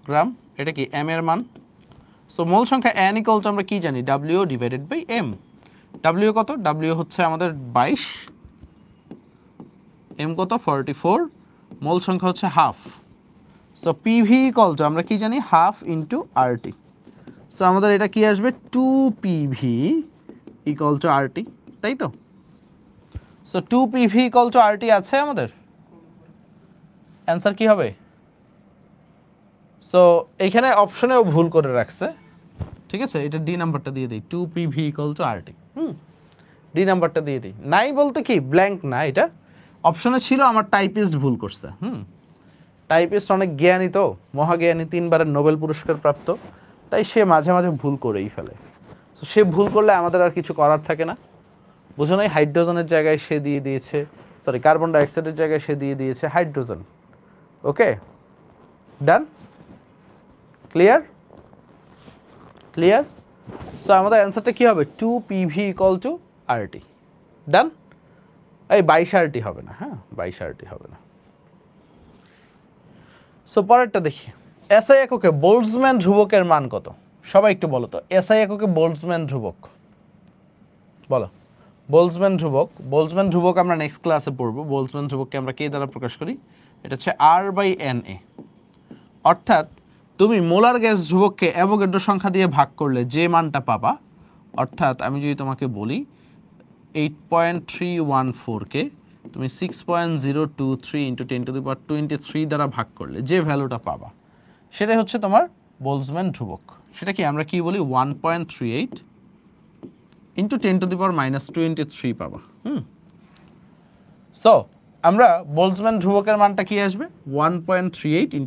গ্রাম। এটা কি? এম এর মান। সো মোল সংখ্যা এন ইকুয়াল টু আমরা কি জানি? W divided by M. W কত? ডাব্লিউ হচ্ছে আমাদের 22, এম কত? 44, মোল সংখ্যা হচ্ছে half. So PV equal to আমরা কি জানি? Half into R T. So আমাদের এটা কি আসবে? 2 PV equal to R T, তাই তো? So 2 PV equal to R T আছে আমাদের। অ্যান্সার কি হবে? সো এইখানে অপশনেও ভুল করে রাখছে, ঠিক আছে? এটা ডি নাম্বারটা দিয়ে দিই, 2 PV equal to R T. D নাম্বারটা দিয়ে দিই। নাই বলতে কি ব্ল্যাঙ্ক না, এটা অপশনে ছিল, আমার টাইপিস্ট ভুল করছে। টাইপিস্ট অনেক জ্ঞানী, তো মহাজ্ঞানী, 3 বারের নোবেল পুরস্কার প্রাপ্ত, তাই সে মাঝে মাঝে ভুল করেই ফেলে। তো সে ভুল করলে আমাদের আর কিছু করার থাকে না। বুঝো নাই? হাইড্রোজেনের জায়গায় সে দিয়ে দিয়েছে, সরি কার্বন ডাইঅক্সাইডের জায়গায় সে দিয়ে দিয়েছে হাইড্রোজেন। ওকে, ডান, ক্লিয়ার ক্লিয়ার। সো আমাদের অ্যান্সারটা কি হবে, 2PV = RT। ডান। এই 22 RT হবে না, হ্যাঁ 22 RT হবে না। সো পরেরটা দেখি, এসআই এককে বোল্টজম্যান ধ্রুবকের মান কত? সবাই একটু বলো তো, এসআই এককে বোল্টজম্যান ধ্রুবক বলো। বোল্টজম্যান ধ্রুবক আমরা নেক্সট ক্লাসে পড়বো। বোল্টজম্যান ধ্রুবককে আমরা কে দ্বারা প্রকাশ করি? এটা হচ্ছে R/Na। অর্থাৎ তুমি মোলার গ্যাস ধ্রুবককে অ্যাভোগাড্রো সংখ্যা দিয়ে ভাগ করলে যে মানটা পাবা, অর্থাৎ আমি যদি তোমাকে বলি 8.314-কে তুমি 6.023 × 10⁻23 দ্বারা ভাগ করলে যে ভ্যালুটা পাবা সেটাই হচ্ছে তোমার বোল্টজম্যান ধ্রুবক। সেটা কি আমরা কি বলি, 1.38 × 10⁻23 পাবা। সো আমরা বোল্টজম্যান ধ্রুবকের মানটা কি আসবে, 1.38 ×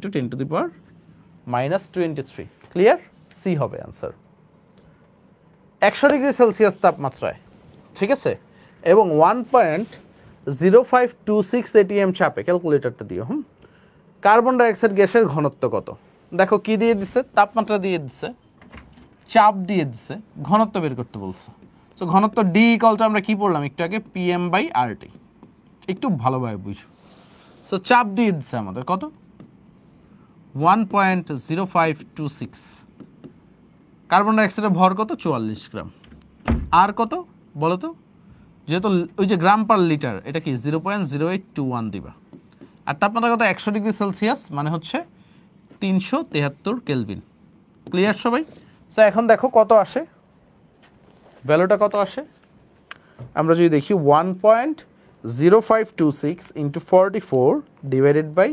10⁻23। ক্লিয়ার? সি হবে অ্যান্সার। 100 ডিগ্রি সেলসিয়াস তাপমাত্রায়, ঠিক আছে, এবং 1.0526 ATM চাপে, ক্যালকুলেটরটা দিও। কার্বন ডাইঅক্সাইড গ্যাসের ঘনত্ব কত? দেখো কি দিয়ে দিচ্ছে, তাপমাত্রা দিয়ে দিচ্ছে, চাপ দিয়ে দিচ্ছে, ঘনত্ব বের করতে বলছে। তো ঘনত্ব ডি = আমরা কি পড়লাম একটু আগে, PM/RT। একটু ভালোভাবে বুঝো। সো চাপ দিয়ে দিচ্ছে আমাদের কত, 1.0526। কার্বন ডাইঅক্সাইডের ভর কত, 44 গ্রাম। আর কত বলো তো, যেহেতু ওই যে গ্রাম পার লিটার, এটা কি 0.0821 দিবা। আর তাপমাত্রা কত, 100 ডিগ্রি সেলসিয়াস, মানে হচ্ছে 373 কেলভিন। ক্লিয়ার সবাই? সো এখন দেখো কত আসে, ভ্যালুটা কত আসে। আমরা যদি দেখি 1.0526 × 44 ডিভাইডেড বাই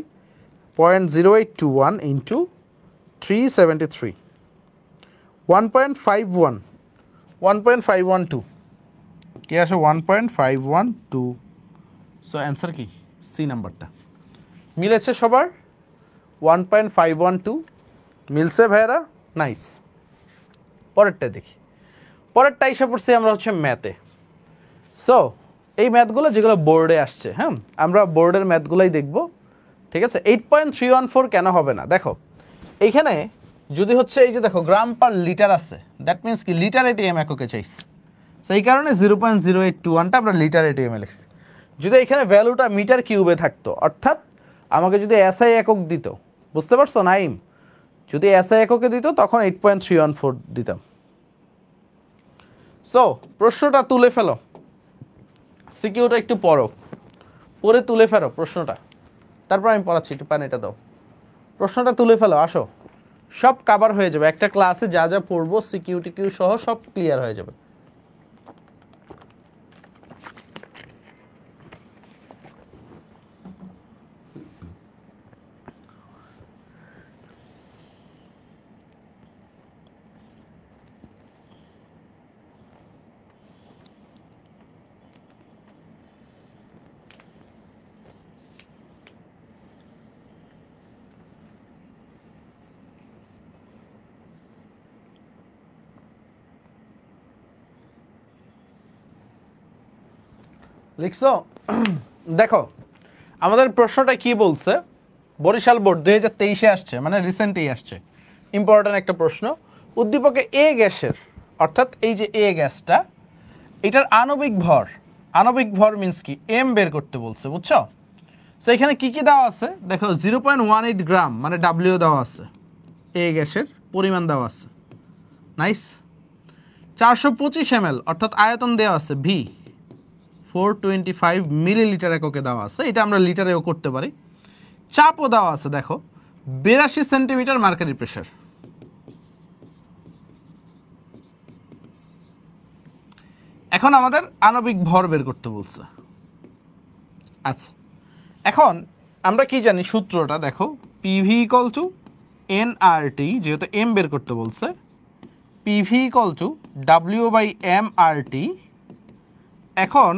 0.0821 × 373, 1.512 কি আসে, 1.512। সো অ্যান্সার কি, সি নাম্বারটা মিলেছে সবার, 1.512 মিলছে ভাইরা, নাইস। পরেরটা দেখি, পরেরটা এসে পড়ছি আমরা হচ্ছে ম্যাথে। সো এই ম্যাথগুলো যেগুলো বোর্ডে আসছে, হ্যাঁ আমরা বোর্ডের ম্যাথগুলোই দেখব, ঠিক আছে। 8.314 কেন হবে না, দেখো এইখানে যদি হচ্ছে এই যে দেখো গ্রাম পার লিটার আছে, দ্যাট মিনস কি লিটার ATM এককে চাইছি, সেই কারণে 0.0821টা আমরা লিটার ATM এ লিখছি। যদি এখানে ভ্যালুটা মিটার কিউবে থাকতো, অর্থাৎ আমাকে যদি SI একক দিত, বুঝতে পারছো নাইম, যদি SI এককে দিত তখন 8.314 দিতাম। সো প্রশ্নটা তুলে ফেলো, সিকিউটা একটু পড়ো, পরে তুলে ফেলো প্রশ্নটা, তারপর আমি পড়াচ্ছি, একটু পানিটা দাও। প্রশ্নটা তুলে ফেলো, আসো, সব কভার হয়ে যাবে একটা ক্লাসে, যা যা পড়বো সিকিউ সহ সব ক্লিয়ার হয়ে যাবে। লিখছো? দেখো আমাদের প্রশ্নটা কি বলছে, বরিশাল বোর্ড 2023-এ আসছে, মানে রিসেন্টলি আসছে, ইম্পর্টেন্ট একটা প্রশ্ন। উদ্দীপকে এ গ্যাসের, অর্থাৎ এই যে এ গ্যাসটা, এটার আণবিক ভর মিন্স কি, এম বের করতে বলছে, বুঝছো? সো এখানে কি কি দেওয়া আছে দেখো, 0.18 গ্রাম মানে ডাব্লিউ দেওয়া আছে, এ গ্যাসের পরিমাণ দেওয়া আছে, নাইস। 425 ml অর্থাৎ আয়তন দেওয়া আছে, ভি 425 মিলিলিটার এককে দেওয়া আছে, এটা আমরা লিটারেও করতে পারি। চাপও দেওয়া আছে দেখো, 82 সেন্টিমিটার মার্কারি প্রেসার। এখন আমাদের আণবিক ভর বের করতে বলছে। আচ্ছা, এখন আমরা কি জানি সূত্রটা দেখো, PV = nRT, যেহেতু এম বের করতে বলছে, PV = W/mRT। এখন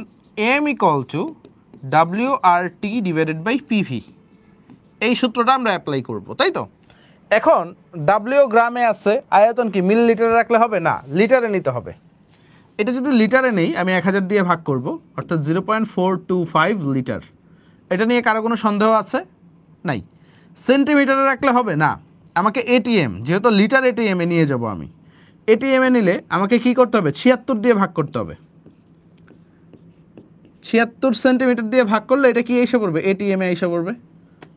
M = WRT/PV, এই সূত্রটা আমরা অ্যাপ্লাই করব, তাই তো। এখন W গ্রামে আছে, আয়তন কি মিলিলিটারে রাখলে হবে না, লিটারে নিতে হবে। এটা যদি লিটারে নেই, আমি 1000 দিয়ে ভাগ করব, অর্থাৎ 0.425 লিটার। এটা নিয়ে কারো কোনো সন্দেহ আছে? নাই। সেন্টিমিটারে রাখলে হবে না, আমাকে এটিএম, যেহেতু লিটার এটিএমে নিয়ে যাব আমি, এটিএমে নিলে আমাকে কি করতে হবে, 76 দিয়ে ভাগ করতে হবে। 76 সেন্টিমিটার দিয়ে ভাগ করলে এটা কি এসে পড়বে, এটিএমে এসে পড়বে।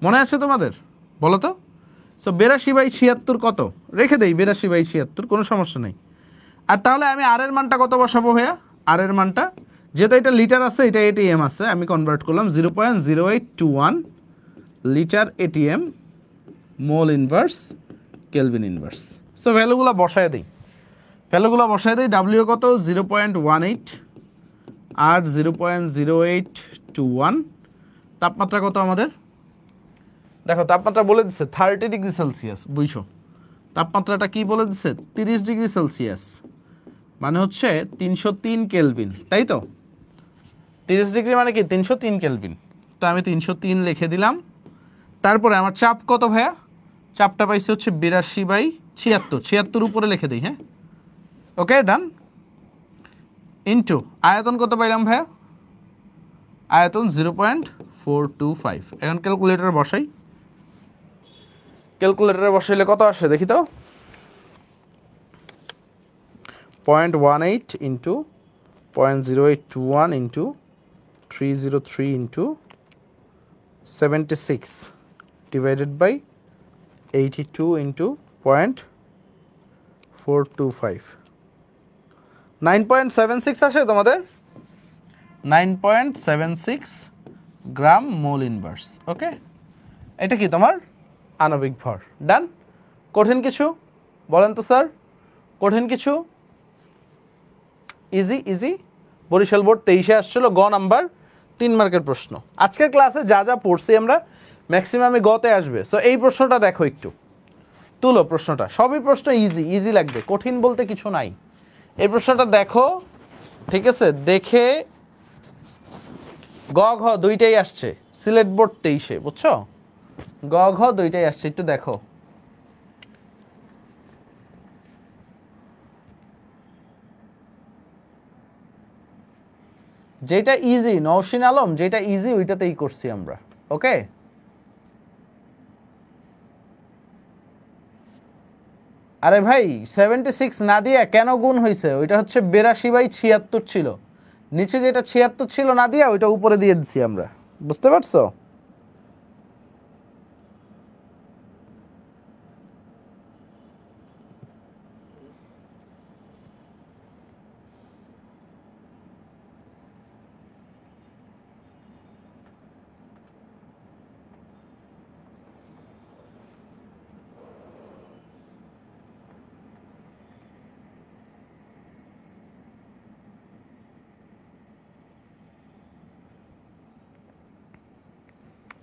মনে আছে তোমাদের? বলো তো। সো 82/76 কত, রেখে দেই 82/76, কোনো সমস্যা নেই। আর তাহলে আমি আর এর মানটা কত বসাবো ভাইয়া? আর এর মানটা, যেহেতু এটা লিটার আছে, এটা এটিএম আছে, আমি কনভার্ট করলাম 0.0821 litre ATM mole inverse kelvin inverse. So ভ্যালুগুলো বসায় দিই, ডাব্লিউ কত 0.18 আর 0.0821। তাপমাত্রা কত আমাদের? দেখো তাপমাত্রা বলে দিচ্ছে 30 ডিগ্রি সেলসিয়াস, বুঝছো? তাপমাত্রাটা কি বলে দিচ্ছে, 30 ডিগ্রি সেলসিয়াস, মানে হচ্ছে 303 কেলভিন, তাই তো? 30 ডিগ্রি মানে কি 303 কেলভিন। তো আমি 303 লিখে দিলাম। তারপরে আমার চাপ কত ভাইয়া? চাপটা পাইছে হচ্ছে 82/76, 76 উপরে লিখে দিই, হ্যাঁ ওকে ডান। ইন্টু আয়তন কত পাইলাম ভাইয়া? আয়তন 0.425। এখন ক্যালকুলেটর বসাই, ক্যালকুলেটরে বসাইলে কত আসে দেখি তো, 0.18 into 0.0821 into 303 into 76 divided by 82 into 0.425, 9.76 আসে তোমাদের, 9.76 গ্রাম মোল ইনভার্স। ওকে, এটা কি তোমার আণবিক ভর। ডান। কঠিন কিছু বলেন তো স্যার, কঠিন কিছু? Easy easy. বরিশাল বোর্ড 23-এ আসছিল, গ নাম্বার 3 মার্কের প্রশ্ন। আজকের ক্লাসে যা যা পড়ছি আমরা ম্যাক্সিমামই গতে আসবে। সো এই প্রশ্নটা দেখো, একটু তুলো প্রশ্নটা, সবই প্রশ্ন ইজি ইজি লাগবে, কঠিন বলতে কিছু নাই। এই প্রশ্নটা দেখো, ঠিক আছে? দেখে গ ঘ দুইটাই আসছে সিলেট বোর্ড 23-এ, বুঝছো? গ ঘ দুইটাই আসছে, একটু দেখো। যেটা ইজি, নওশিন আলম, যেটা ইজি ওইটাতেই করছি আমরা। ওকে, আরে ভাই 76 না দিয়া কেন গুণ হয়েছে? ওইটা হচ্ছে 82/76 ছিল, নিচে যেটা 76 ছিল না দিয়া ওইটা উপরে দিয়ে দিচ্ছি আমরা, বুঝতে পারছো?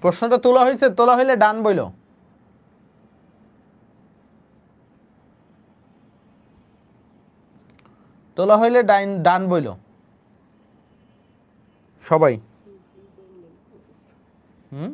প্রশ্নটা তোলা হয়েছে, তোলা হইলে ডান বইল। তোলা হইলে ডান বইল সবাই। হুম,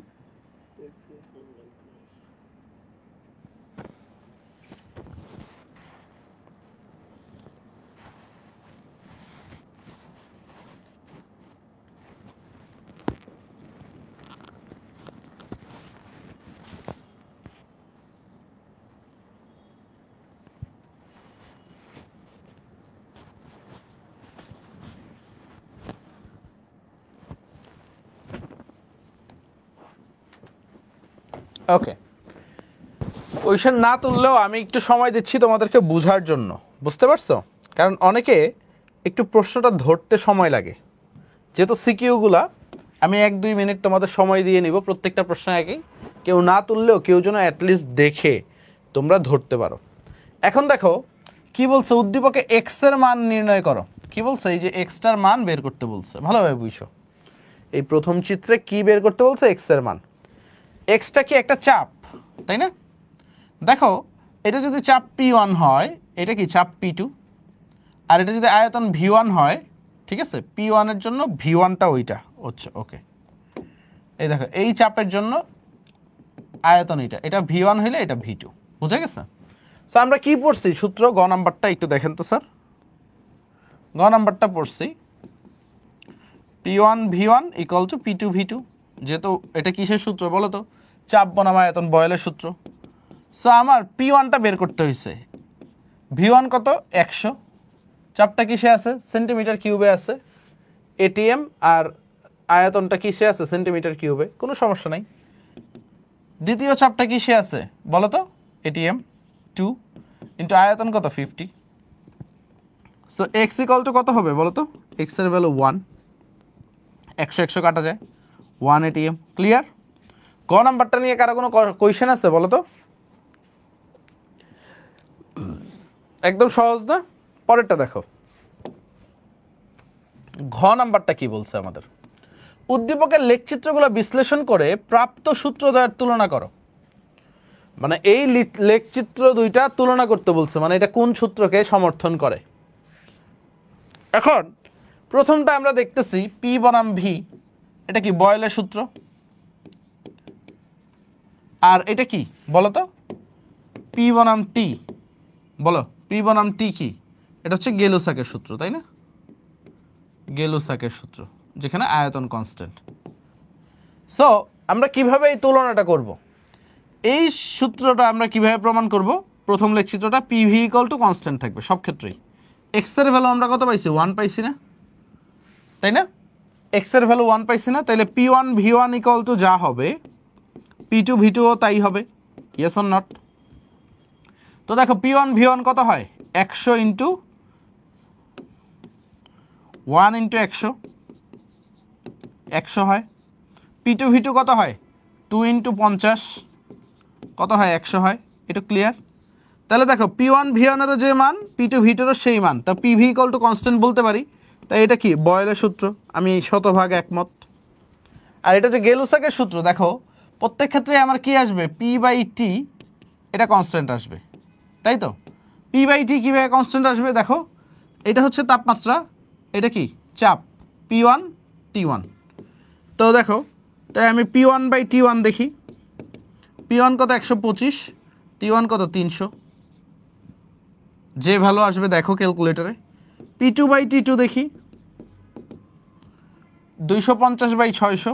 ওকে। কোয়েশ্চেন না তুললেও আমি একটু সময় দিচ্ছি তোমাদেরকে বোঝার জন্য, বুঝতে পারছো? কারণ অনেকে একটু প্রশ্নটা ধরতে সময় লাগে, যেহেতু সিকিউগুলা আমি 1-2 মিনিট তোমাদের সময় দিয়ে নিব প্রত্যেকটা প্রশ্ন একই, কেউ না তুললেও কেউ যেন অ্যাটলিস্ট দেখে তোমরা ধরতে পারো। এখন দেখো কি বলছে, উদ্দীপকে এক্স এর মান নির্ণয় করো। কি বলছে? এই যে এক্সটার মান বের করতে বলছে, ভালোভাবে বুঝো। এই প্রথম চিত্রে কি বের করতে বলছে? এক্স এর মান। এক্সটা কি একটা চাপ, তাই না? দেখো এটা যদি চাপ P1 হয়, এটা কি চাপ P2, আর এটা যদি আয়তন V1 হয়, ঠিক আছে, P1 এর জন্য V1টা ওইটা হচ্ছে। ওকে, এই দেখো এই চাপের জন্য আয়তন এটা V1 হইলে এটা V2, বুঝা গেছে? সো আমরা কি পড়ছি সূত্র? গ নাম্বারটা একটু দেখেন তো স্যার, গ নাম্বারটা পড়ছি P1 V1 equal to P2 V2। যেহেতু এটা কিসের সূত্র বলো তো? চাপ বনাম আয়তন বয়েলের সূত্র। সো আমার P1টা বের করতে হয়েছে, V1 কত 100, চাপটা কিসে আছে সেন্টিমিটার কিউবে আছে, এটিএম, আর আয়তনটা কিসে আছে সেন্টিমিটার কিউবে, কোনো সমস্যা নাই। দ্বিতীয় চাপটা কিসে আছে বলো তো, এটিএম 2 ইন্টু আয়তন কত 50। সো এক্স ইকুয়াল টু কত হবে বলো তো, এক্স এর ভ্যালু 1, 100 100 কাটা যায়, 1 এটিএম। ক্লিয়ার? ক নাম্বারটা নিয়ে কারো কোনো কোয়েশ্চেন আছে বলো তো? একদম সহজ না? পরেরটা দেখো, ঘ নাম্বারটা কি বলছে আমাদের, উদ্দীপকের লেখচিত্রগুলো বিশ্লেষণ করে প্রাপ্ত সূত্রদ্বয়ের তুলনা করো। মানে এই লেখচিত্র দুইটা তুলনা করতে বলছে, মানে এটা কোন সূত্রকে সমর্থন করে। এখন প্রথমটা আমরা দেখতেছি পি বনাম ভি, এটা কি বয়েলের সূত্র, আর এটা কি বলো তো, পি বনাম টি, বলো পি বনাম টি কি, এটা হচ্ছে গেলুসাকের সূত্র, তাই না? গেলুসাকের সূত্র, যেখানে আয়তন কনস্ট্যান্ট। সো আমরা কিভাবে এই তুলনাটা করব, এই সূত্রটা আমরা কিভাবে প্রমাণ করব, প্রথম লেখচিত্রটা পিভি ইকুয়াল টু কনস্ট্যান্ট থাকবে সব ক্ষেত্রেই। এক্স এর ভ্যালু আমরা কত পাইছি 1 পাইছি না, তাই না? এক্স এর ভ্যালু 1 পাইছি না, তাহলে P1 V1 ইকুয়াল টু যা হবে P2 V2 ও তাই হবে, ইয়েস অর নট? তো দেখো P1 V1 কত হয় 100 ইন্টু 1 ইন্টু 100, 100 হয়। P2 V2 কত হয় 2 ইন্টু 50, কত হয় 100 হয়। এটা ক্লিয়ার? তাহলে দেখো P1 V1 এরও যে মান P2 V2 এরও সেই মান, তা PV ইকুয়াল টু কনস্ট্যান্ট বলতে পারি। তাই এটা কি বয়েলের সূত্র, আমি শতভাগ একমত। আর এটা যে গেলুসাকের সূত্র, দেখো প্রত্যেক ক্ষেত্রে আমার কি আসবে P/T, এটা কনস্ট্যান্ট আসবে, তাই তো? P/T কীভাবে কনস্ট্যান্ট আসবে দেখো, এটা হচ্ছে তাপমাত্রা, এটা কি চাপ P1 T1। তো দেখো, তাই আমি P1/T1 দেখি, P1 কত 125, T1 কত 300, যে ভ্যালু আসবে দেখো ক্যালকুলেটরে। P2/T2 দেখি, 250/600,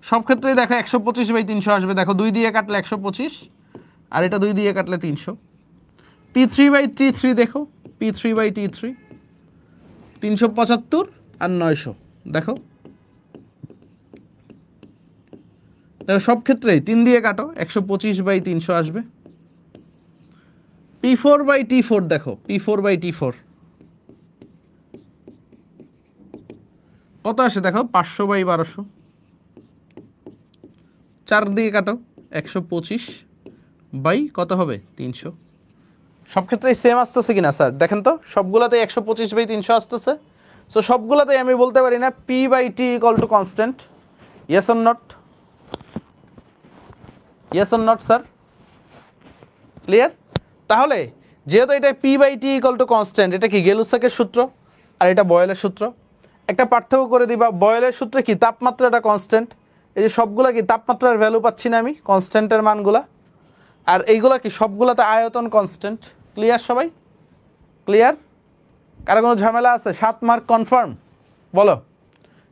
সব ক্ষেত্রেই দেখো 125/300 আসবে, দেখো 2 দিয়ে কাটলে 125, আর এটা 2 দিয়ে কাটলে 300। P3/T3 দেখো, P3/T3 375 আর 900, দেখো দেখো সব ক্ষেত্রেই 3 দিয়ে কাটো 125/300 আসবে। P4/T4 দেখো, P4/T4 কত আসে দেখো 500/1200, 4 দিয়ে কাটো 125 বাই কত হবে 300। সব ক্ষেত্রেই সেম আসতেছে কিনা স্যার দেখেন তো, সবগুলাতেই 125/300 আসতেছে। সো সবগুলাতেই আমি বলতে পারি না P/T equal to constant, yes or not? Yes or not sir? Clear? তাহলে যেহেতু এটা P/T ইকুয়াল টু কনস্ট্যান্ট, এটা কি গেলুসাকের সূত্র আর এটা বয়েলের সূত্র। একটা পার্থক্য করে দিবা, বয়েলের সূত্রে কি তাপমাত্রাটা কনস্ট্যান্ট, এই যে সবগুলা কি তাপমাত্রার ভ্যালু পাচ্ছি না আমি কনস্ট্যান্টের মানগুলা, আর এইগুলা কি সবগুলাতে আয়তন কনস্ট্যান্ট। ক্লিয়ার সবাই? ক্লিয়ার? কারো কোনো ঝামেলা আছে? 7 মার্ক কনফার্ম বলো,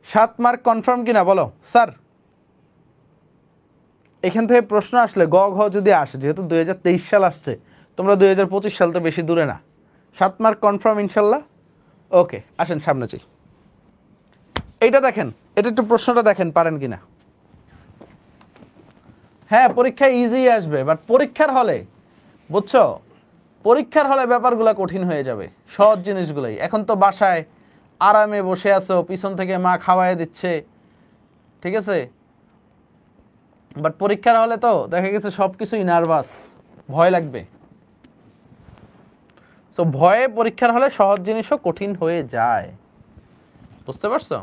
7 মার্ক কনফার্ম কিনা বলো স্যার। এখান থেকে প্রশ্ন আসলে গ ঘ যদি আসে, যেহেতু 2023 সাল আসছে, তোমরা 2025 সাল তো বেশি দূরে না, 7 মার্ক কনফার্ম ইনশাল্লাহ। ওকে, আসেন সামনে চাই। এইটা দেখেন, এটা একটু প্রশ্নটা দেখেন পারেন কিনা। হ্যাঁ পরীক্ষায় ইজি আসবে, বাট পরীক্ষার হলে বুঝছো, পরীক্ষার হলে ব্যাপারগুলো কঠিন হয়ে যাবে, সহজ জিনিসগুলোই। এখন তো বাসায় আরামে বসে আছো, পিছন থেকে মা খাওয়াই দিচ্ছে, ঠিক আছে, বাট পরীক্ষার হলে তো দেখা গেছে সব কিছুই নার্ভাস, ভয় লাগবে। সো ভয়ে পরীক্ষার হলে সহজ জিনিসও কঠিন হয়ে যায়, বুঝতে পারছো?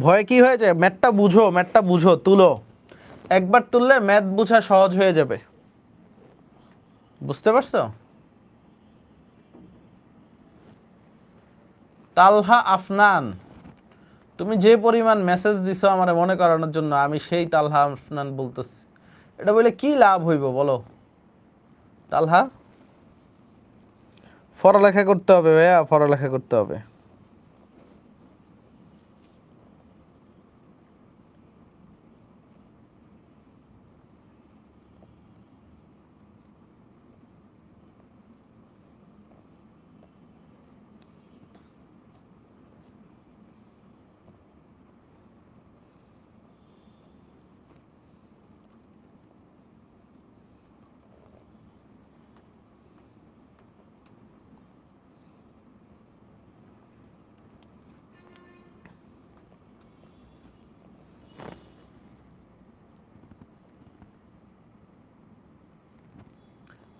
ভয় কি হয়ে যায়, ম্যাথটা বুঝো, ম্যাথটা বুঝো, তুলো, একবার তুললে ম্যাথ বোঝা সহজ হয়ে যাবে, বুঝতে পারছো? তালহা আফনান, তুমি যে পরিমাণ মেসেজ দিছো আমার মনে করানোর জন্য, আমি সেই তালহা আফনান বলতেছি, এটা বলে কি লাভ হইব বলো তালহা? পড়ালেখা করতে হবে ভাইয়া, পড়ালেখা করতে হবে।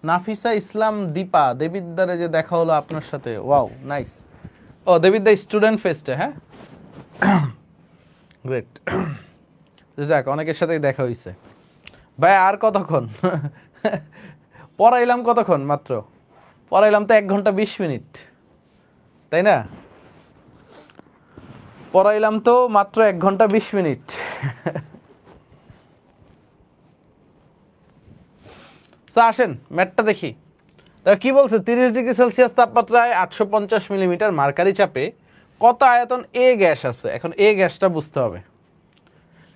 নাফিসা ইসলাম দীপা, দেবিদ্দারে যে দেখা হলো আপনার সাথে, ওয়াও নাইস। ও দেবিদ্দা স্টুডেন্ট ফেস্টে, হ্যাঁ গ্রেট। যাক অনেকের সাথেই দেখা হয়েছে। ভাই আর কতক্ষণ পড়াইলাম? কতক্ষণ মাত্র পড়াইলাম তো 1 ঘন্টা 20 মিনিট, তাই না? পড়াইলাম তো মাত্র 1 ঘন্টা 20 মিনিট। আসেন ম্যাটটা দেখি। কি বলছে? 30 ডিগ্রি সেলসিয়াস তাপমাত্রায় 850 মিলিমিটার মার্কারি চাপে কত আয়তন এ গ্যাস আছে? এখন এ গ্যাসটা বুঝতে হবে।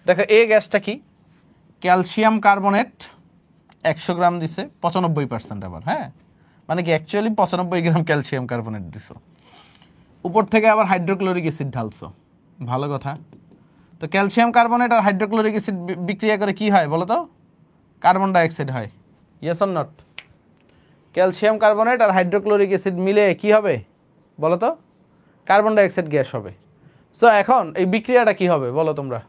দেখো এ গ্যাসটা কি? ক্যালসিয়াম কার্বনেট 100 গ্রাম দিছে, 95% আবার, হ্যাঁ মানে কি অ্যাকচুয়ালি 95 গ্রাম ক্যালসিয়াম কার্বনেট দিছো, উপর থেকে আবার হাইড্রোক্লোরিক অ্যাসিড ঢালছো, ভালো কথা। তো ক্যালসিয়াম কার্বনেট আর হাইড্রোক্লোরিক অ্যাসিড বিক্রিয়া করে কি হয় বলো তো? কার্বন ডাইঅক্সাইড হয়, yes or not? Calcium carbonate আর হাইড্রোক্লোরিক অ্যাসিড মিলে কি হবে বলো তো? কার্বন ডাইঅক্সাইড গ্যাস হবে। সো এখন এই বিক্রিয়াটা কি হবে বলো তোমরা?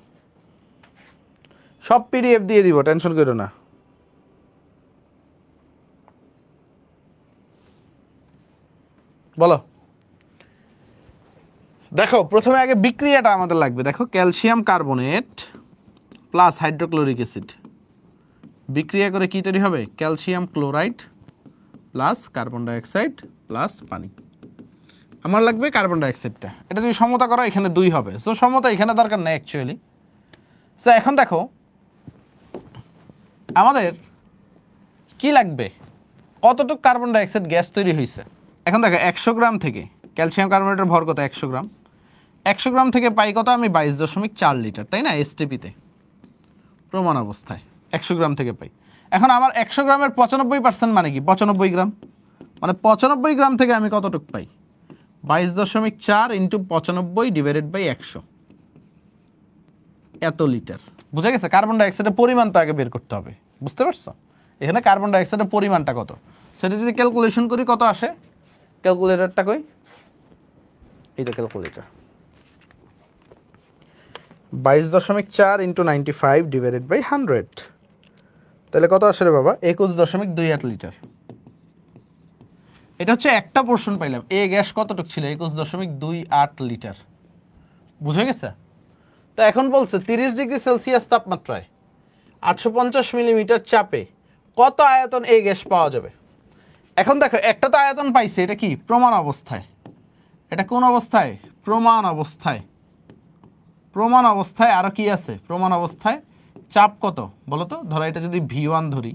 সব পিডিএফ দিয়ে দিব, টেনশন করো না। বলো। দেখো প্রথমে আগে বিক্রিয়াটা আমাদের লাগবে। দেখো calcium carbonate plus hydrochloric acid বিক্রিয়া করে কি তৈরি হবে? Calcium chloride plus carbon dioxide plus পানি। আমার লাগবে কার্বন ডাইঅক্সাইডটা। এটা যদি সমতা করো এখানে 2 হবে। সো সমতা এখানে দরকার নেই অ্যাকচুয়ালি। সো এখন দেখো আমাদের কি লাগবে, কতটুকু কার্বন ডাইঅক্সাইড গ্যাস তৈরি হয়েছে। এখন দেখো 100 গ্রাম থেকে ক্যালসিয়াম কার্বনেটের ভর কত? 100 গ্রাম। 100 গ্রাম থেকে পাই কত আমি? 22.4 লিটার, তাই না? এসটিপিতে প্রমাণ অবস্থায় 100 গ্রাম থেকে পাই। এখন আমার 100 গ্রামের 95% মানে কি? 95 গ্রাম, মানে 95 গ্রাম থেকে আমি কতটুকু পাই? 22.4 ইন্টু 95 ডিভাইডেড বাই 100, এত লিটার। বুঝা গেছে? কার্বন ডাইঅক্সাইডের পরিমাণ তো আগে বের করতে হবে, বুঝতে পারছো? এখানে কার্বন ডাইঅক্সাইডের পরিমাণটা কত সেটা যদি ক্যালকুলেশন করি কত আসে? ক্যালকুলেটরটা কই? এইটা ক্যালকুলেটর। 22.4 ইন্টু 95 ডিভাইডেড বাই 100, তাহলে কত আসে রে বাবা? 21.28 লিটার। এটা হচ্ছে একটা পোর্শন পাইলাম। এ গ্যাস কতটুকু ছিল? 21.28 লিটার। বুঝে গেছে? তো এখন বলছে 30 ডিগ্রি সেলসিয়াস তাপমাত্রায় 850 মিলিমিটার চাপে কত আয়তন এ গ্যাস পাওয়া যাবে। এখন দেখো একটা তো আয়তন পাইছে, এটা কি? প্রমাণ অবস্থায়। এটা কোন অবস্থায়? প্রমাণ অবস্থায়। প্রমাণ অবস্থায় আরো কি আছে? প্রমাণ অবস্থায় চাপ কত বলো তো? ধরো এটা যদি V1 ধরি,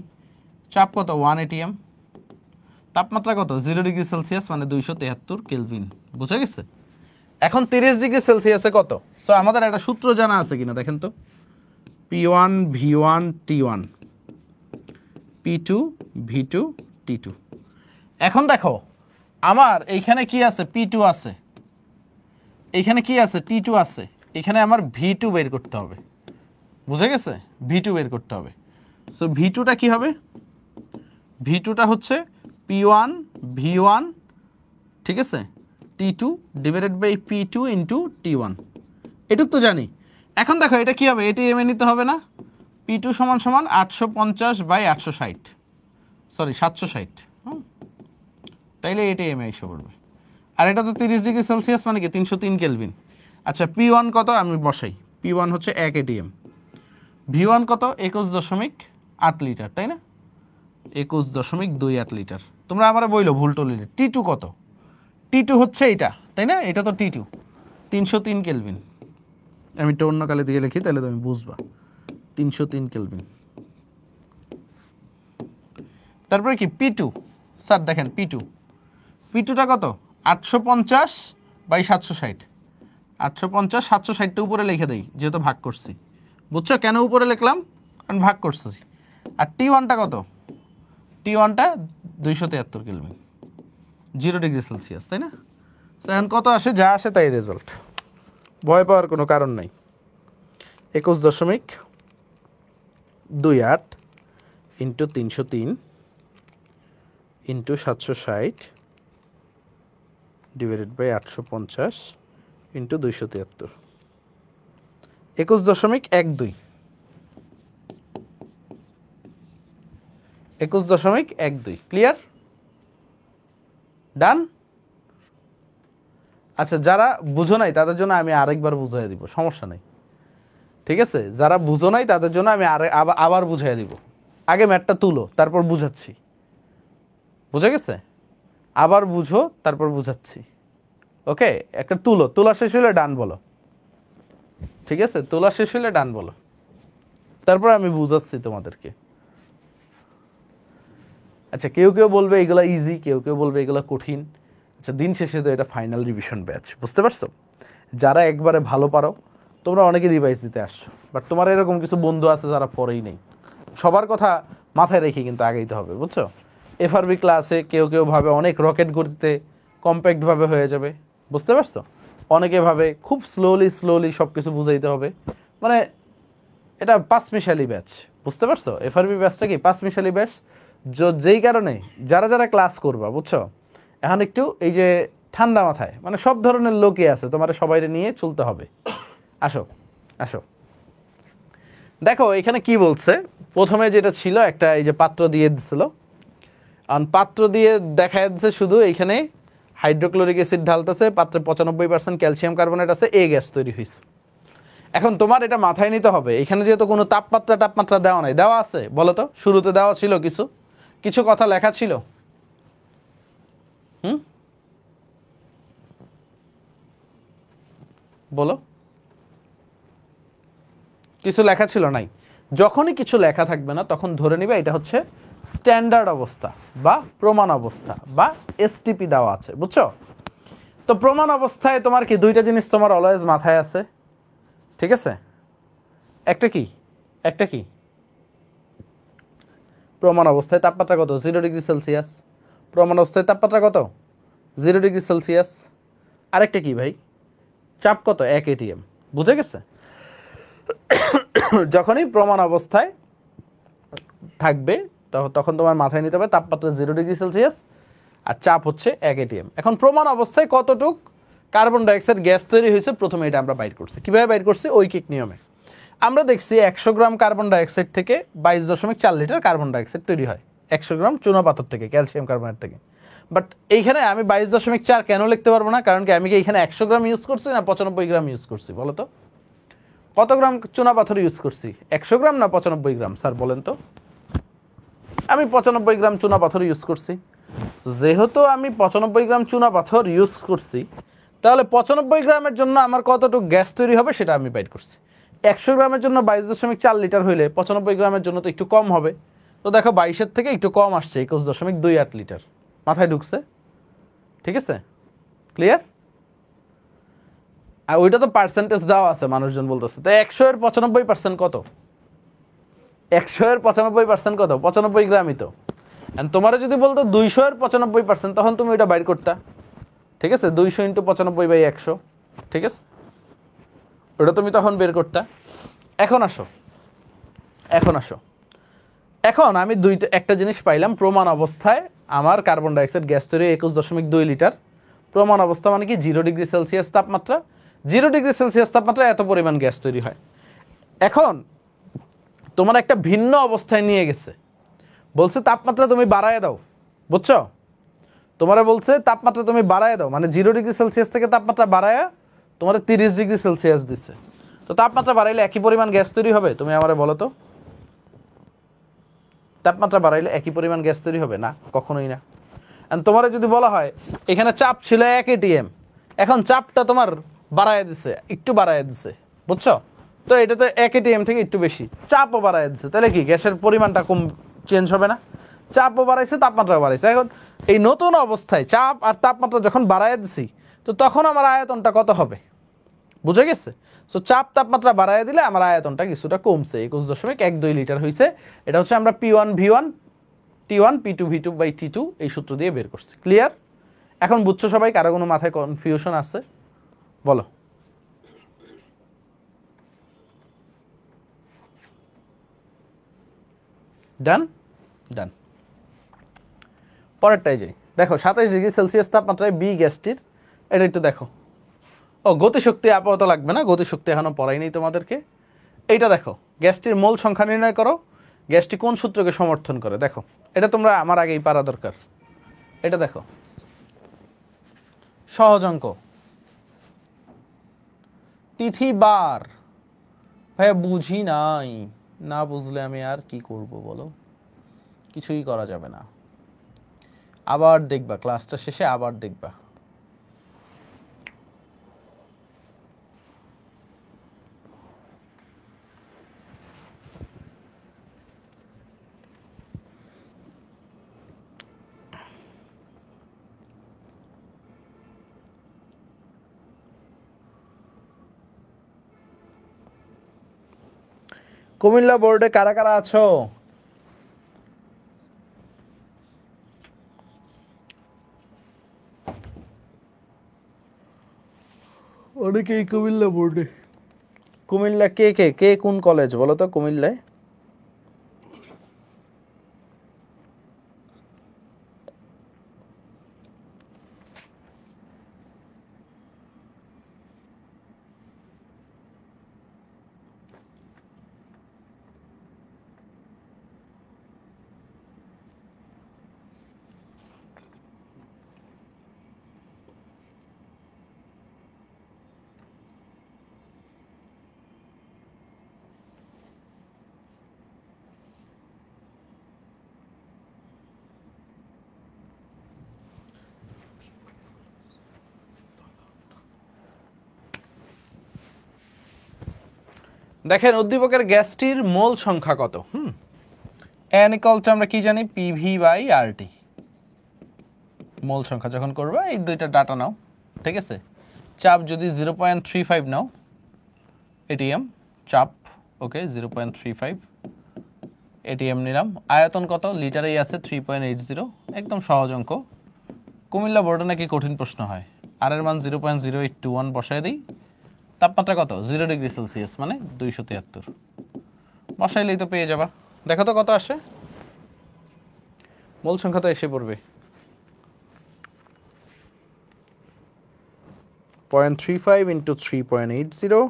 চাপ কত? 1 atm। তাপমাত্রা কত? 0 ডিগ্রি সেলসিয়াস মানে 273 কেলভিন। বুঝা গেছে? এখন 30 ডিগ্রি সেলসিয়াসে কত? সো আমাদের একটা সূত্র জানা আছে কিনা দেখেন তো। P1 V1 T1 P2 V2 T2। এখন দেখো আমার এইখানে কি আছে? P2 আছে, এইখানে কি আছে? T2 আছে, এখানে আমার V2 বের করতে হবে। বুঝে গেছে? V2 বের করতে হবে। সো V2টা কি হবে? V2টা হচ্ছে P1 V1, ঠিক আছে, T2 divided by P2 into T1। এটুক তো জানি। এখন দেখো এটা কি হবে? এটি এমএ নিতে হবে না? P2 সমান সমান 850 বাই 860, সরি 760, তাইলে এটি এমএ এসে পড়বে। আর এটা তো 30 ডিগ্রি সেলসিয়াস মানে কি 303 কেলভিন। আচ্ছা P1 কত আমি বসাই। P1 হচ্ছে 1 atm। V1 কত? 21.8 লিটার, তাই না? 21.28 লিটার। তোমরা আমারে বইলো ভুল টলিলে। T2 কত? T2 হচ্ছে এটা, তাই না? এটা তো T2 303 কেলভিন। আমি এটা অন্য কালে দিয়ে লিখি তাহলে তুমি বুঝবা। 303 কেলভিন। তারপরে কি P2 স্যার দেখেন P2টা কত 850/760 850 760টা উপরে লিখে দেই যেহেতু ভাগ করছি বুঝছো কেন উপরে লিখলাম কারণ ভাগ করছি আর T1টা কত T1টা 273 কেলভিন 0 ডিগ্রি সেলসিয়াস তাই না এখন কত আসে যা আসে তাই রেজাল্ট ভয় পাওয়ার কোনো কারণ নাই 21.28 into 303 into 760 divided by 850 into 273 21.12 21.12 clear done আচ্ছা যারা বুঝো নাই তাদের জন্য আমি আরেকবার বুঝাই দিব সমস্যা নাই ঠিক আছে যারা বুঝো নাই তাদের জন্য আমি আবার বুঝাই দিব আগে ম্যাথটা তুলো তারপর বুঝাচ্ছি বুঝে গেছে আবার বুঝো তারপর বুঝাচ্ছি ওকে একটা তোলা শেষ হলে ডান বলো ঠিক আছে তোলা শেষ হলে ডান বলো তারপর আমি বুঝাচ্ছি তোমাদেরকে আচ্ছা কেউ কেউ বলবে এগুলা ইজি কেউ কেউ বলবে এগুলা কঠিন আচ্ছা দিন শেষে তো এটা ফাইনাল রিভিশন ব্যাচ বুঝতে পারছো যারা একবারে ভালো পারো তোমরা অনেকে রিভাইজ দিতে আসছো বাট তোমার এরকম কিছু বন্ধু আছে যারা পড়েই নেই সবার কথা মাথায় রেখে কিন্তু আগাইতে হবে বুঝছো এফআরবি ক্লাসে কেউ কেউ ভাবে অনেক রকেট গতিতে কম্প্যাক্টভাবে হয়ে যাবে বুঝতে পারছো অনেকে ভাবে খুব স্লোলি সব কিছু বুঝাইতে হবে মানে এটা পাঁচমিশালি ব্যাচ বুঝতে পারছো এফআরবি ব্যাচটা কি পাঁচমিশালি ব্যাচ যেই কারণে যারা যারা ক্লাস করবা বুঝছো এখন একটু এই যে ঠান্ডা মাথায় মানে সব ধরনের লোকই আছে তোমার সবাই নিয়ে চলতে হবে আসো আসো দেখো এখানে কি বলছে প্রথমে যেটা ছিল একটা এই যে পাত্র দিয়ে দিছিল আর পাত্র দিয়ে দেখা যাচ্ছে শুধু এইখানে হাইড্রোক্লোরিক অ্যাসিড ঢালতেছে পাত্রে 95% ক্যালসিয়াম কার্বনেট আছে এ গ্যাস তৈরি হয়েছে এখন তোমার এটা মাথায় নিতে হবে এখানে যেহেতু কোনো তাপমাত্রা দেওয়া নাই দেওয়া আছে বলো তো শুরুতে দেওয়া ছিল কিছু কথা লেখা ছিল বলো কিছু লেখা ছিল নাই যখনই কিছু লেখা থাকবে না তখন ধরে নিবে এটা হচ্ছে স্ট্যান্ডার্ড অবস্থা বা প্রমাণ অবস্থা বা এসটিপি দেওয়া আছে বুঝছো তো প্রমাণ অবস্থায় তোমার কি দুইটা জিনিস তোমার অলওয়েজ মাথায় আছে ঠিক আছে একটা কি প্রমাণ অবস্থায় তাপমাত্রা কত 0 ডিগ্রি সেলসিয়াস প্রমাণ অবস্থায় তাপমাত্রা কত 0 ডিগ্রি সেলসিয়াস আরেকটা কি ভাই চাপ কত 1 atm বুঝে গেছে যখনই প্রমাণ অবস্থায় থাকবে তখন তোমার মাথায় নিতে হবে তাপমাত্রা 0 ডিগ্রি সেলসিয়াস আর চাপ হচ্ছে 1 atm এখন প্রমাণ অবস্থায় কতটুক কার্বন ডাইঅক্সাইড গ্যাস তৈরি হয়েছে প্রথমে এটা আমরা বাইর করছি কিভাবে বাইর করছি ঐকিক নিয়মে আমরা দেখছি 100 গ্রাম কার্বন ডাইঅক্সাইড থেকে 22.4 লিটার কার্বন ডাইঅক্সাইড তৈরি হয় 100 গ্রাম চুনা পাথর থেকে ক্যালসিয়াম কার্বনেট থেকে বাট এইখানে আমি 22.4 কেন লিখতে পারবো না কারণ কি আমি কি এখানে 100 গ্রাম ইউজ করছি না 95 গ্রাম ইউজ করছি বলো তো কত গ্রাম চুনা পাথর ইউজ করছি 100 গ্রাম না 95 গ্রাম স্যার বলেন তো আমি 95 গ্রাম চুনা পাথর ইউজ করছি যেহেতু আমি 95 গ্রাম চুনা পাথর ইউজ করছি তাহলে 95 গ্রামের জন্য আমার কতটুকু গ্যাস তৈরি হবে সেটা আমি বাইর করছি 100 গ্রামের জন্য 22.4 লিটার হইলে 95 গ্রামের জন্য তো একটু কম হবে তো দেখো 22-এর থেকে একটু কম আসছে 21.28 লিটার মাথায় ঢুকছে ঠিক আছে ক্লিয়ার আর ওইটা তো পার্সেন্টেজ দেওয়া আছে মানুষজন বলতেছে তো 100 এর 95% কত 100 এর 95% কত 95 গ্রামই তো এন্ড তোমারে যদি বলতো 200 এর 95% তখন তুমি এটা বাইর করতা ঠিক আছে 200 × 95/100 ঠিক আছে ওটা তুমি তখন বের করতা এখন আসো এখন আমি একটা জিনিস পাইলাম প্রমাণ অবস্থায় আমার কার্বন ডাইঅক্সাইড গ্যাস তৈরি 21.2 লিটার প্রমাণ অবস্থা মানে কি 0 ডিগ্রি সেলসিয়াস তাপমাত্রা 0 ডিগ্রি সেলসিয়াস তাপমাত্রা এত পরিমাণ গ্যাস তৈরি হয় এখন তোমার একটা ভিন্ন অবস্থায় নিয়ে গেছে বলছে তাপমাত্রা তুমি বাড়ায় দাও বুঝছো তোমারে বলছে তাপমাত্রা তুমি বাড়ায় দাও মানে 0 ডিগ্রি সেলসিয়াস থেকে তাপমাত্রা বাড়ায়া তোমার 30 ডিগ্রি সেলসিয়াস দিচ্ছে তো তাপমাত্রা বাড়াইলে একই পরিমাণ গ্যাস তৈরি হবে তুমি আমারে বলো তো তাপমাত্রা বাড়াইলে একই পরিমাণ গ্যাস তৈরি হবে না কখনোই না এন্ড তোমারে যদি বলা হয় এখানে চাপ ছিল 1 atm এখন চাপটা তোমার একটু বাড়ায় দিছে বুঝছো তো এটা তো 1 atm থেকে একটু বেশি চাপও বাড়ায় দিছে তাহলে কি গ্যাসের পরিমাণটা কম চেঞ্জ হবে না চাপও বাড়াইছে, তাপমাত্রাও বাড়াইছে। এখন এই নতুন অবস্থায় চাপ আর তাপমাত্রা যখন বাড়াইয়া দিছি, তো তখন আমার আয়তনটা কত হবে? বুঝে গেছে? সো চাপ তাপমাত্রা বাড়াইয়া দিলে আমার আয়তনটা কিছুটা কমছে, 21.12 লিটার হয়েছে। এটা হচ্ছে আমরা P1 V1 T1 P2 V2 by T2 এই সূত্র দিয়ে বের করছি। ক্লিয়ার? এখন বুঝছো সবাই? কারো কোনো মাথায় কনফিউশন আছে? বলো। ডান? ডান। পরেরটাই যাই। দেখো 27°C তাপমাত্রায় বি গ্যাসটির, এটা একটু দেখো। ও গতিশক্তি আপাতত লাগবে না, গতিশক্তি এখনো পড়াই নেই তোমাদেরকে। এইটা দেখো, গ্যাসটির মোল সংখ্যা নির্ণয় করো। গ্যাসটি কোন সূত্রকে সমর্থন করে? দেখো, এটা তোমরা আমার আগেই পারা দরকার। এটা দেখো, সহজ অঙ্ক। তিথি বার। ভাইয়া বুঝি নাই, না বুঝলে আমি আর কি করব বলো? কিছুই করা যাবে না। আবার দেখবা, ক্লাসটা শেষে আবার দেখবা। কুমিল্লা বোর্ডে কারা কারা আছো? অনেকেই কুমিল্লা বোর্ডে। কুমিল্লা কে কে কে কোন কলেজ বলো তো কুমিল্লায়? দেখেন উদ্দীপকের গ্যাসটির মোল সংখ্যা কত? n ইকুয়াল টু আমরা কি জানি? PV by RT. মোল সংখ্যা যখন করবে এই দুইটা ডাটা নাও, ঠিক আছে? চাপ যদি 0.35 নাও, এটিএম চাপ, ওকে 0.35 এটিএম নিলাম। আয়তন কত? লিটারেই আছে 3.80, একদম সহজ অঙ্ক। কুমিল্লা বোর্ডে নাকি কঠিন প্রশ্ন হয়। আর এর মান 0.0821 বসায় দিই। তাপমাত্রা কত? 0°C, মানে 273 বসাইলেই তো পেয়ে যাবা। দেখো তো কত আসে। মোল সংখ্যা তো এসে পড়বে 0.35 into 3.80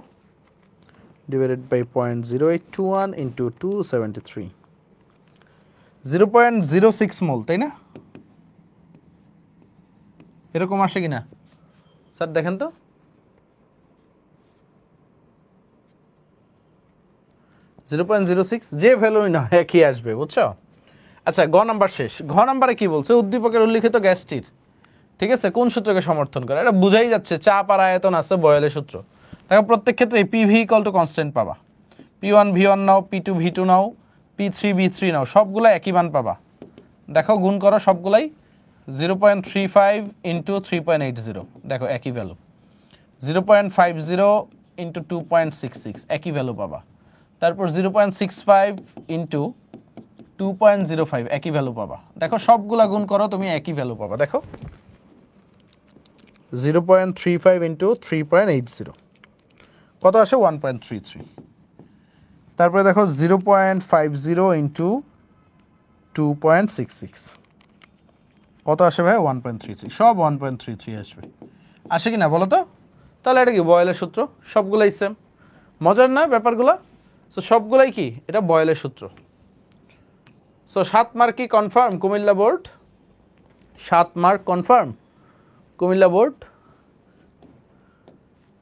divided by 0.0821 into 273, 0.06 মোল, তাই না? এরকম আসে কিনা স্যার দেখেন তো। জিরো পয়েন্ট 0.06 যে ভ্যালুই না একই আসবে, বুঝছো? আচ্ছা, গ নাম্বার শেষ। ঘ নাম্বারে কি বলছে? উদ্দীপকের উল্লিখিত গ্যাসটির, ঠিক আছে, কোন সূত্রকে সমর্থন করে? এটা বুঝাই যাচ্ছে, চাপ আর আয়তন আছে বয়েলের সূত্র। দেখো প্রত্যেক ক্ষেত্রে পিভি ইকুয়াল টু কনস্ট্যান্ট পাবা। P1 V1 নাও, P2 V2 নাও, P3 V3 নাও, সবগুলো একই মান পাবা। দেখো গুণ করো সবগুলাই। 0.35 ইন্টু 3.80, দেখো একই ভ্যালু। 0.50 ইন্টু 2.66, একই ভ্যালু পাবা। তারপর 0.65 ইন্টু 2.05, একই ভ্যালু পাবা। দেখো সবগুলা গুণ করো, তুমি একই ভ্যালু পাবা। দেখো 0.35 ইন্টু 3.80 কত আসে? 1.33। তারপরে দেখো 0.50 ইন্টু 2.66 কত আসে ভাই? 1.33। সব 1.33 আসবে। আসে কি না বলো তো? তাহলে এটা কি বয়েলের সূত্র? সবগুলাই সেম। মজার না ব্যাপারগুলো? সো সবগুলাই কি? এটা বয়েলের সূত্র। সো 7 মার্ক কি confirm Comilla board? 7 mark confirm Comilla board.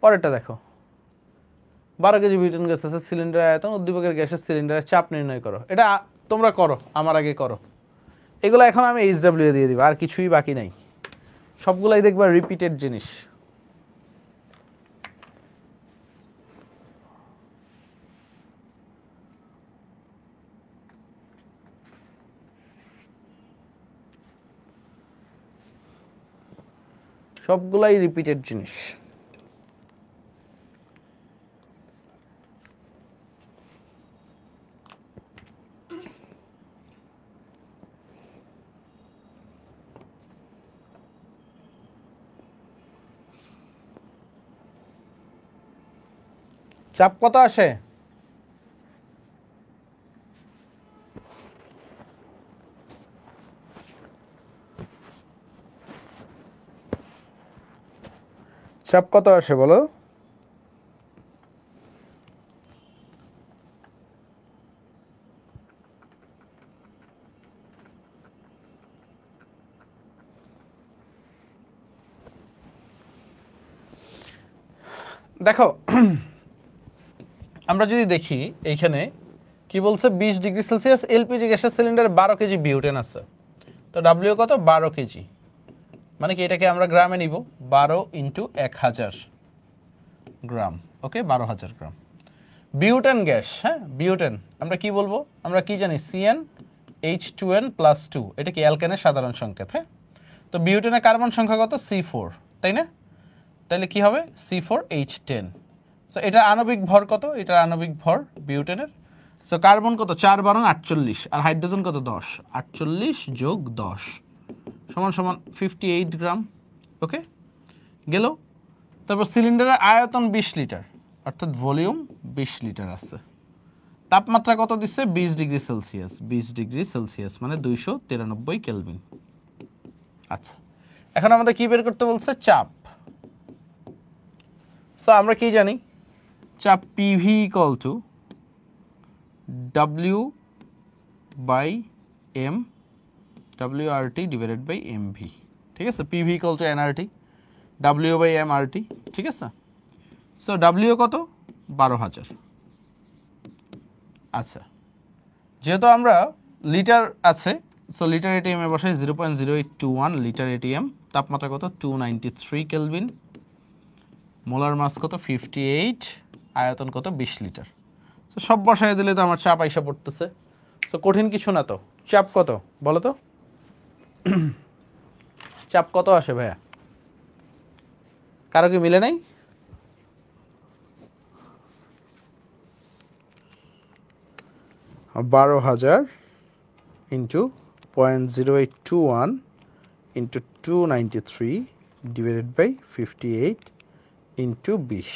পরেরটা দেখো, 12 কেজি বিউটেন গ্যাস আছে, সিলিন্ডার আয়তন, উদ্দীপকের গ্যাসের সিলিন্ডারের চাপ নির্ণয় করো। এটা তোমরা করো, আমার আগে করো। এগুলো এখন আমি HW দিয়ে দিব, আর কিছুই বাকি নাই। সবগুলাই দেখবা রিপিটেড জিনিস। সবগুলাই রিপিটেড জিনিস। চাপ কত আসে? চাপ কত আসে বলো? দেখো আমরা যদি দেখি এইখানে কি বলছে 20 ডিগ্রি সেলসিয়াস এলপিজি গ্যাসের সিলিন্ডারে 12 কেজি বিউটেন আছে। তো ডাব্লিউ কত? 12 কেজি। মানে কি এটাকে আমরা গ্রামে নিব, 12 × 1000 গ্রাম। ওকে, 12,000 গ্রাম বিউটেন গ্যাস। হ্যাঁ, বিউটেন আমরা কি বলবো? আমরা কি জানি? CnH2n+2, এটা কি অ্যালকেনের সাধারণ সংকেত। হ্যাঁ, তো বিউটেনের কার্বন সংখ্যা কত? C4, তাই না? তাহলে কি হবে? C4H10। সো এটা আণবিক ভর কত? এটার আণবিক ভর বিউটেনের। সো কার্বন কত? 4 × 48, আর হাইড্রোজেন কত? 10। 48 + 10 = 58 গ্রাম। ওকে, গেল। তারপর সিলিন্ডারের আয়তন 20 লিটার, অর্থাৎ ভলিউম 20 লিটার আছে। তাপমাত্রা কত দিচ্ছে? 20 ডিগ্রি সেলসিয়াস। 20 ডিগ্রি সেলসিয়াস মানে 293 কেলভিন। আচ্ছা, এখন আমাদের কি বের করতে বলছে? চাপ। সো আমরা কি জানি? চাপ PV = W/M WRT / MV। ঠিক আছে, PV = nRT, W/M/RT। ঠিক আছে, সো W কত? 12,000। আচ্ছা, যেহেতু আমরা লিটার আছে, সো লিটার এটিএম এ বসাই 0.0821 লিটার এটিএম। তাপমাত্রা কত? 293 কেলভিন। মোলার মাস কত? 58। আয়তন কত? 20 লিটার। সো সব বসায় দিলে তো আমার চাপ আইসা পড়তেছে। সো কঠিন কিছু না তো। চাপ কত বলো তো? চাপ কত আসে ভাইয়া? কারো কি মিলে নাই? $12,000 × 0.0821 × 293 / 58 × 20,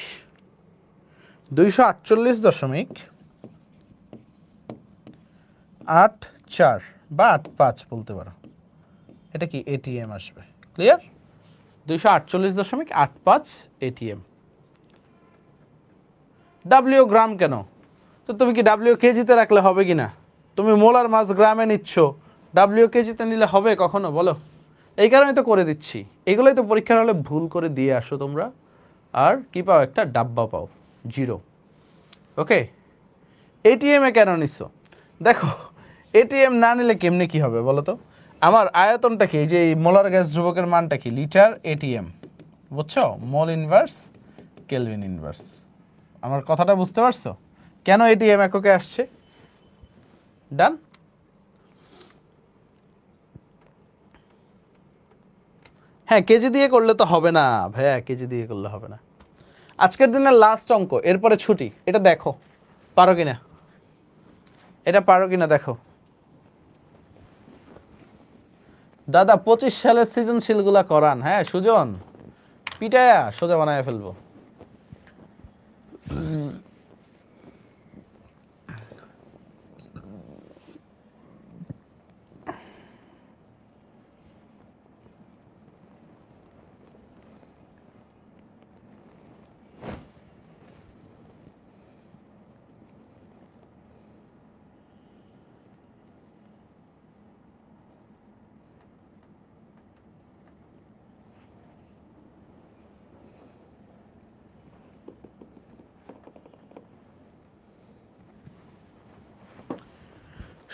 248.84 বা 85 বলতে পারো। এটা কি এটিএম আসবে? ক্লিয়ার? 248.85 এটিএম। ডাব্লিউ গ্রাম কেন? তো তুমি কি ডাব্লিউ কেজিতে রাখলে হবে কিনা? তুমি মোলার মাস গ্রামে নিচ্ছ, ডাব্লিউ কেজিতে নিলে হবে কখনো বলো? এই কারণে তো করে দিচ্ছি। এগুলোই তো পরীক্ষার হলে ভুল করে দিয়ে আসো তোমরা, আর কি পাও? একটা ডাব্বা পাও, 0। ওকে, এটিএম এ কেন নিচ্ছ? দেখো, এটিএম না নিলে কেমনে কি হবে বলো তো? আমার আয়তনটা কি? এই যে মোলার গ্যাস ধ্রুবকের মানটা কি? লিটার এটিএম, বুঝছো? Mole inverse kelvin inverse. আমার কথাটা বুঝতে পারছো? কেন এটিএম এককে আসছে? ডান। হ্যাঁ, কেজি দিয়ে করলে তো হবে না ভাইয়া, কেজি দিয়ে করলে হবে না। আজকের দিনের লাস্ট অঙ্ক, এরপরে ছুটি। এটা দেখো পারো কিনা, এটা পারো কিনা দেখো। দাদা 25 সালের সৃজনশীলগুলা করান। হ্যাঁ সুজন, পিটায়া সোজা বানায় ফেলবো।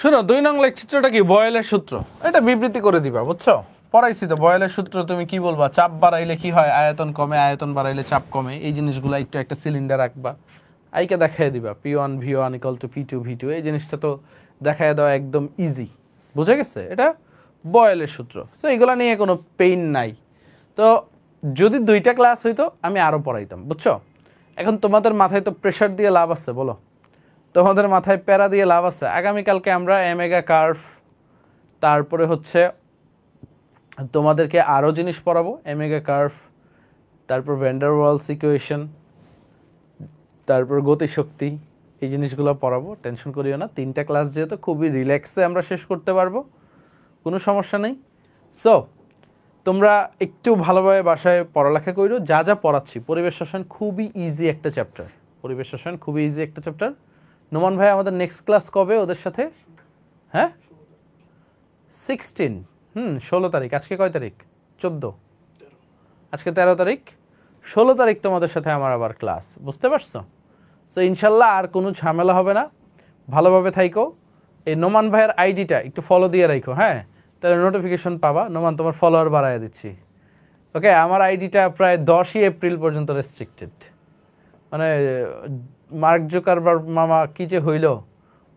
শোনো, 2 নং লেখচিত্রটা কি? বয়েলের সূত্র। এটা বিবৃতি করে দিবা, বুঝছো? পড়াইছি তো বয়েলের সূত্র। তুমি কি বলবা? চাপ বাড়াইলে কি হয়? আয়তন কমে, আয়তন বাড়াইলে চাপ কমে। এই জিনিসগুলো একটু একটা সিলিন্ডার রাখবা, আইকে দেখাই দিবা P1 V1 = P2 V2। এই জিনিসটা তো দেখাই দেওয়া একদম ইজি, বুঝে গেছে? এটা বয়েলের সূত্র। সো এইগুলো নিয়ে কোনো পেইন নাই। তো যদি 2টা ক্লাস হইতো আমি আরো পড়াইতাম, বুঝছো? এখন তোমাদের মাথায় তো প্রেসার দিয়ে লাভ আছে, বলো? তোমাদের মাথায় প্যারা দিয়ে লাভ আছে? আগামীকালকে আমরা এমেগা কার্ভ, তারপরে হচ্ছে তোমাদেরকে আরো জিনিস পড়াবো, এমেগা কার্ভ, তারপর ভ্যান্ডার ওয়ালস ইকুয়েশন, তারপর গতিশক্তি, এই জিনিসগুলো পড়াবো। টেনশন করিও না, 3টা ক্লাস যেহেতু খুবই রিল্যাক্সে আমরা শেষ করতে পারবো, কোনো সমস্যা নেই। সো তোমরা একটু ভালোভাবে বাসায় পড়ালেখা করো। যা যা পড়াচ্ছি, পরিবেশ রসায়ন খুবই ইজি একটা চ্যাপ্টার, পরিবেশ রসায়ন খুবই ইজি একটা চ্যাপ্টার। নোমান ভাই আমাদের নেক্সট ক্লাস কবে ওদের সাথে? হ্যাঁ 16, 16 তারিখ। আজকে কয় তারিখ? 14, আজকে 13 তারিখ। 16 তারিখ তোমাদের সাথে আমার আবার ক্লাস, বুঝতে পারছো? সো ইনশাল্লাহ আর কোনো ঝামেলা হবে না, ভালোভাবে থাইকো। এই নোমান ভাইয়ের আইডিটা একটু ফলো দিয়ে রাখো, হ্যাঁ, তাহলে নোটিফিকেশন পাবা। নোমান তোমার ফলোয়ার বাড়াইয়া দিচ্ছি, ওকে? আমার আইডিটা প্রায় 10ই এপ্রিল পর্যন্ত রেস্ট্রিক্টেড। মানে মার্ক জুকারবার্গ মামা কি যে হইল,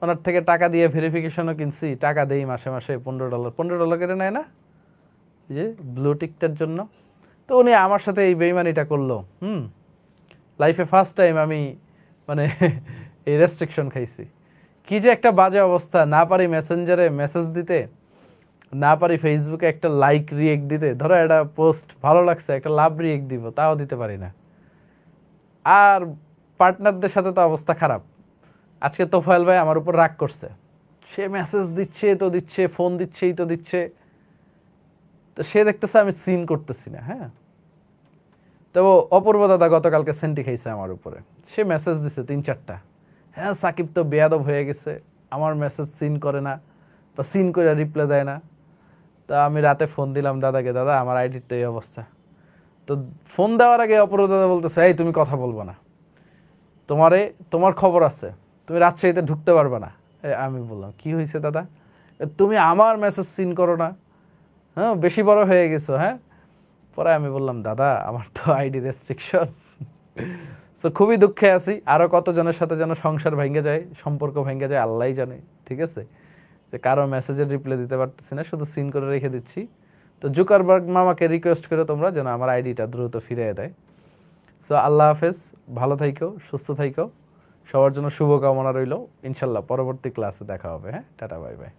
ওনার থেকে টাকা দিয়ে ভেরিফিকেশনও কিনছি, টাকা দেই মাসে মাসে $15, $15 কেটে নেয় না যে ব্লু টিকটার জন্য। তো উনি আমার সাথে এই বেইমানিটা করলো। লাইফে ফার্স্ট টাইম আমি মানে এই রেস্ট্রিকশন খাইছি। কি যে একটা বাজে অবস্থা, না পারি মেসেঞ্জারে মেসেজ দিতে, না পারি ফেসবুকে একটা লাইক রিয়েক্ট দিতে। ধরো একটা পোস্ট ভালো লাগছে, একটা লাভ রিয়েক্ট দিব, তাও দিতে পারি না। আর পার্টনারদের সাথে তো অবস্থা খারাপ। আজকে তোফায়েল ভাই আমার উপর রাগ করছে, সে মেসেজ দিচ্ছে তো দিচ্ছে, ফোন দিচ্ছেই তো দিচ্ছে, তো সে দেখতেছে আমি সিন করতেছি না। হ্যাঁ, তো অপূর্ব দাদা গতকালকে সেন্টি খাইছে আমার উপরে, সে মেসেজ দিছে 3-4টা। হ্যাঁ সাকিব তো বেয়াদব হয়ে গেছে, আমার মেসেজ সিন করে না বা সিন করে রিপ্লাই দেয় না। তা আমি রাতে ফোন দিলাম দাদাকে, দাদা আমার আইডির তো এই অবস্থা। তো ফোন দেওয়ার আগে অপূর্ব দাদা বলতেছে, এই তুমি কথা বলবো না, তোমার খবর আছে, তুমি রাজশাহীতে ঢুকতে পারবে না। আমি বললাম কি হয়েছে দাদা? তুমি আমার মেসেজ সিন করো না, হ্যাঁ বেশি বড় হয়ে গেছো। হ্যাঁ, পরে আমি বললাম দাদা আমার তো আইডি রেস্ট্রিকশন। তো খুবই দুঃখে আছি। আরো কতজনের সাথে যেন সংসার ভেঙে যায়, সম্পর্ক ভেঙে যায়, আল্লাহই জানে। ঠিক আছে, যে কারো মেসেজের রিপ্লাই দিতে পারতেছি না, শুধু সিন করে রেখে দিচ্ছি। তো জুকারবার্গ মামাকে রিকোয়েস্ট করে তোমরা যেন আমার আইডিটা দ্রুত ফিরিয়ে দেয়। সো আল্লাহ হাফেজ, ভালো থাইকো, সুস্থ থাইকো, সবার জন্য শুভকামনা রইল। ইনশাল্লাহ পরবর্তী ক্লাসে দেখা হবে। হ্যাঁ, টাটা, বাই বাই।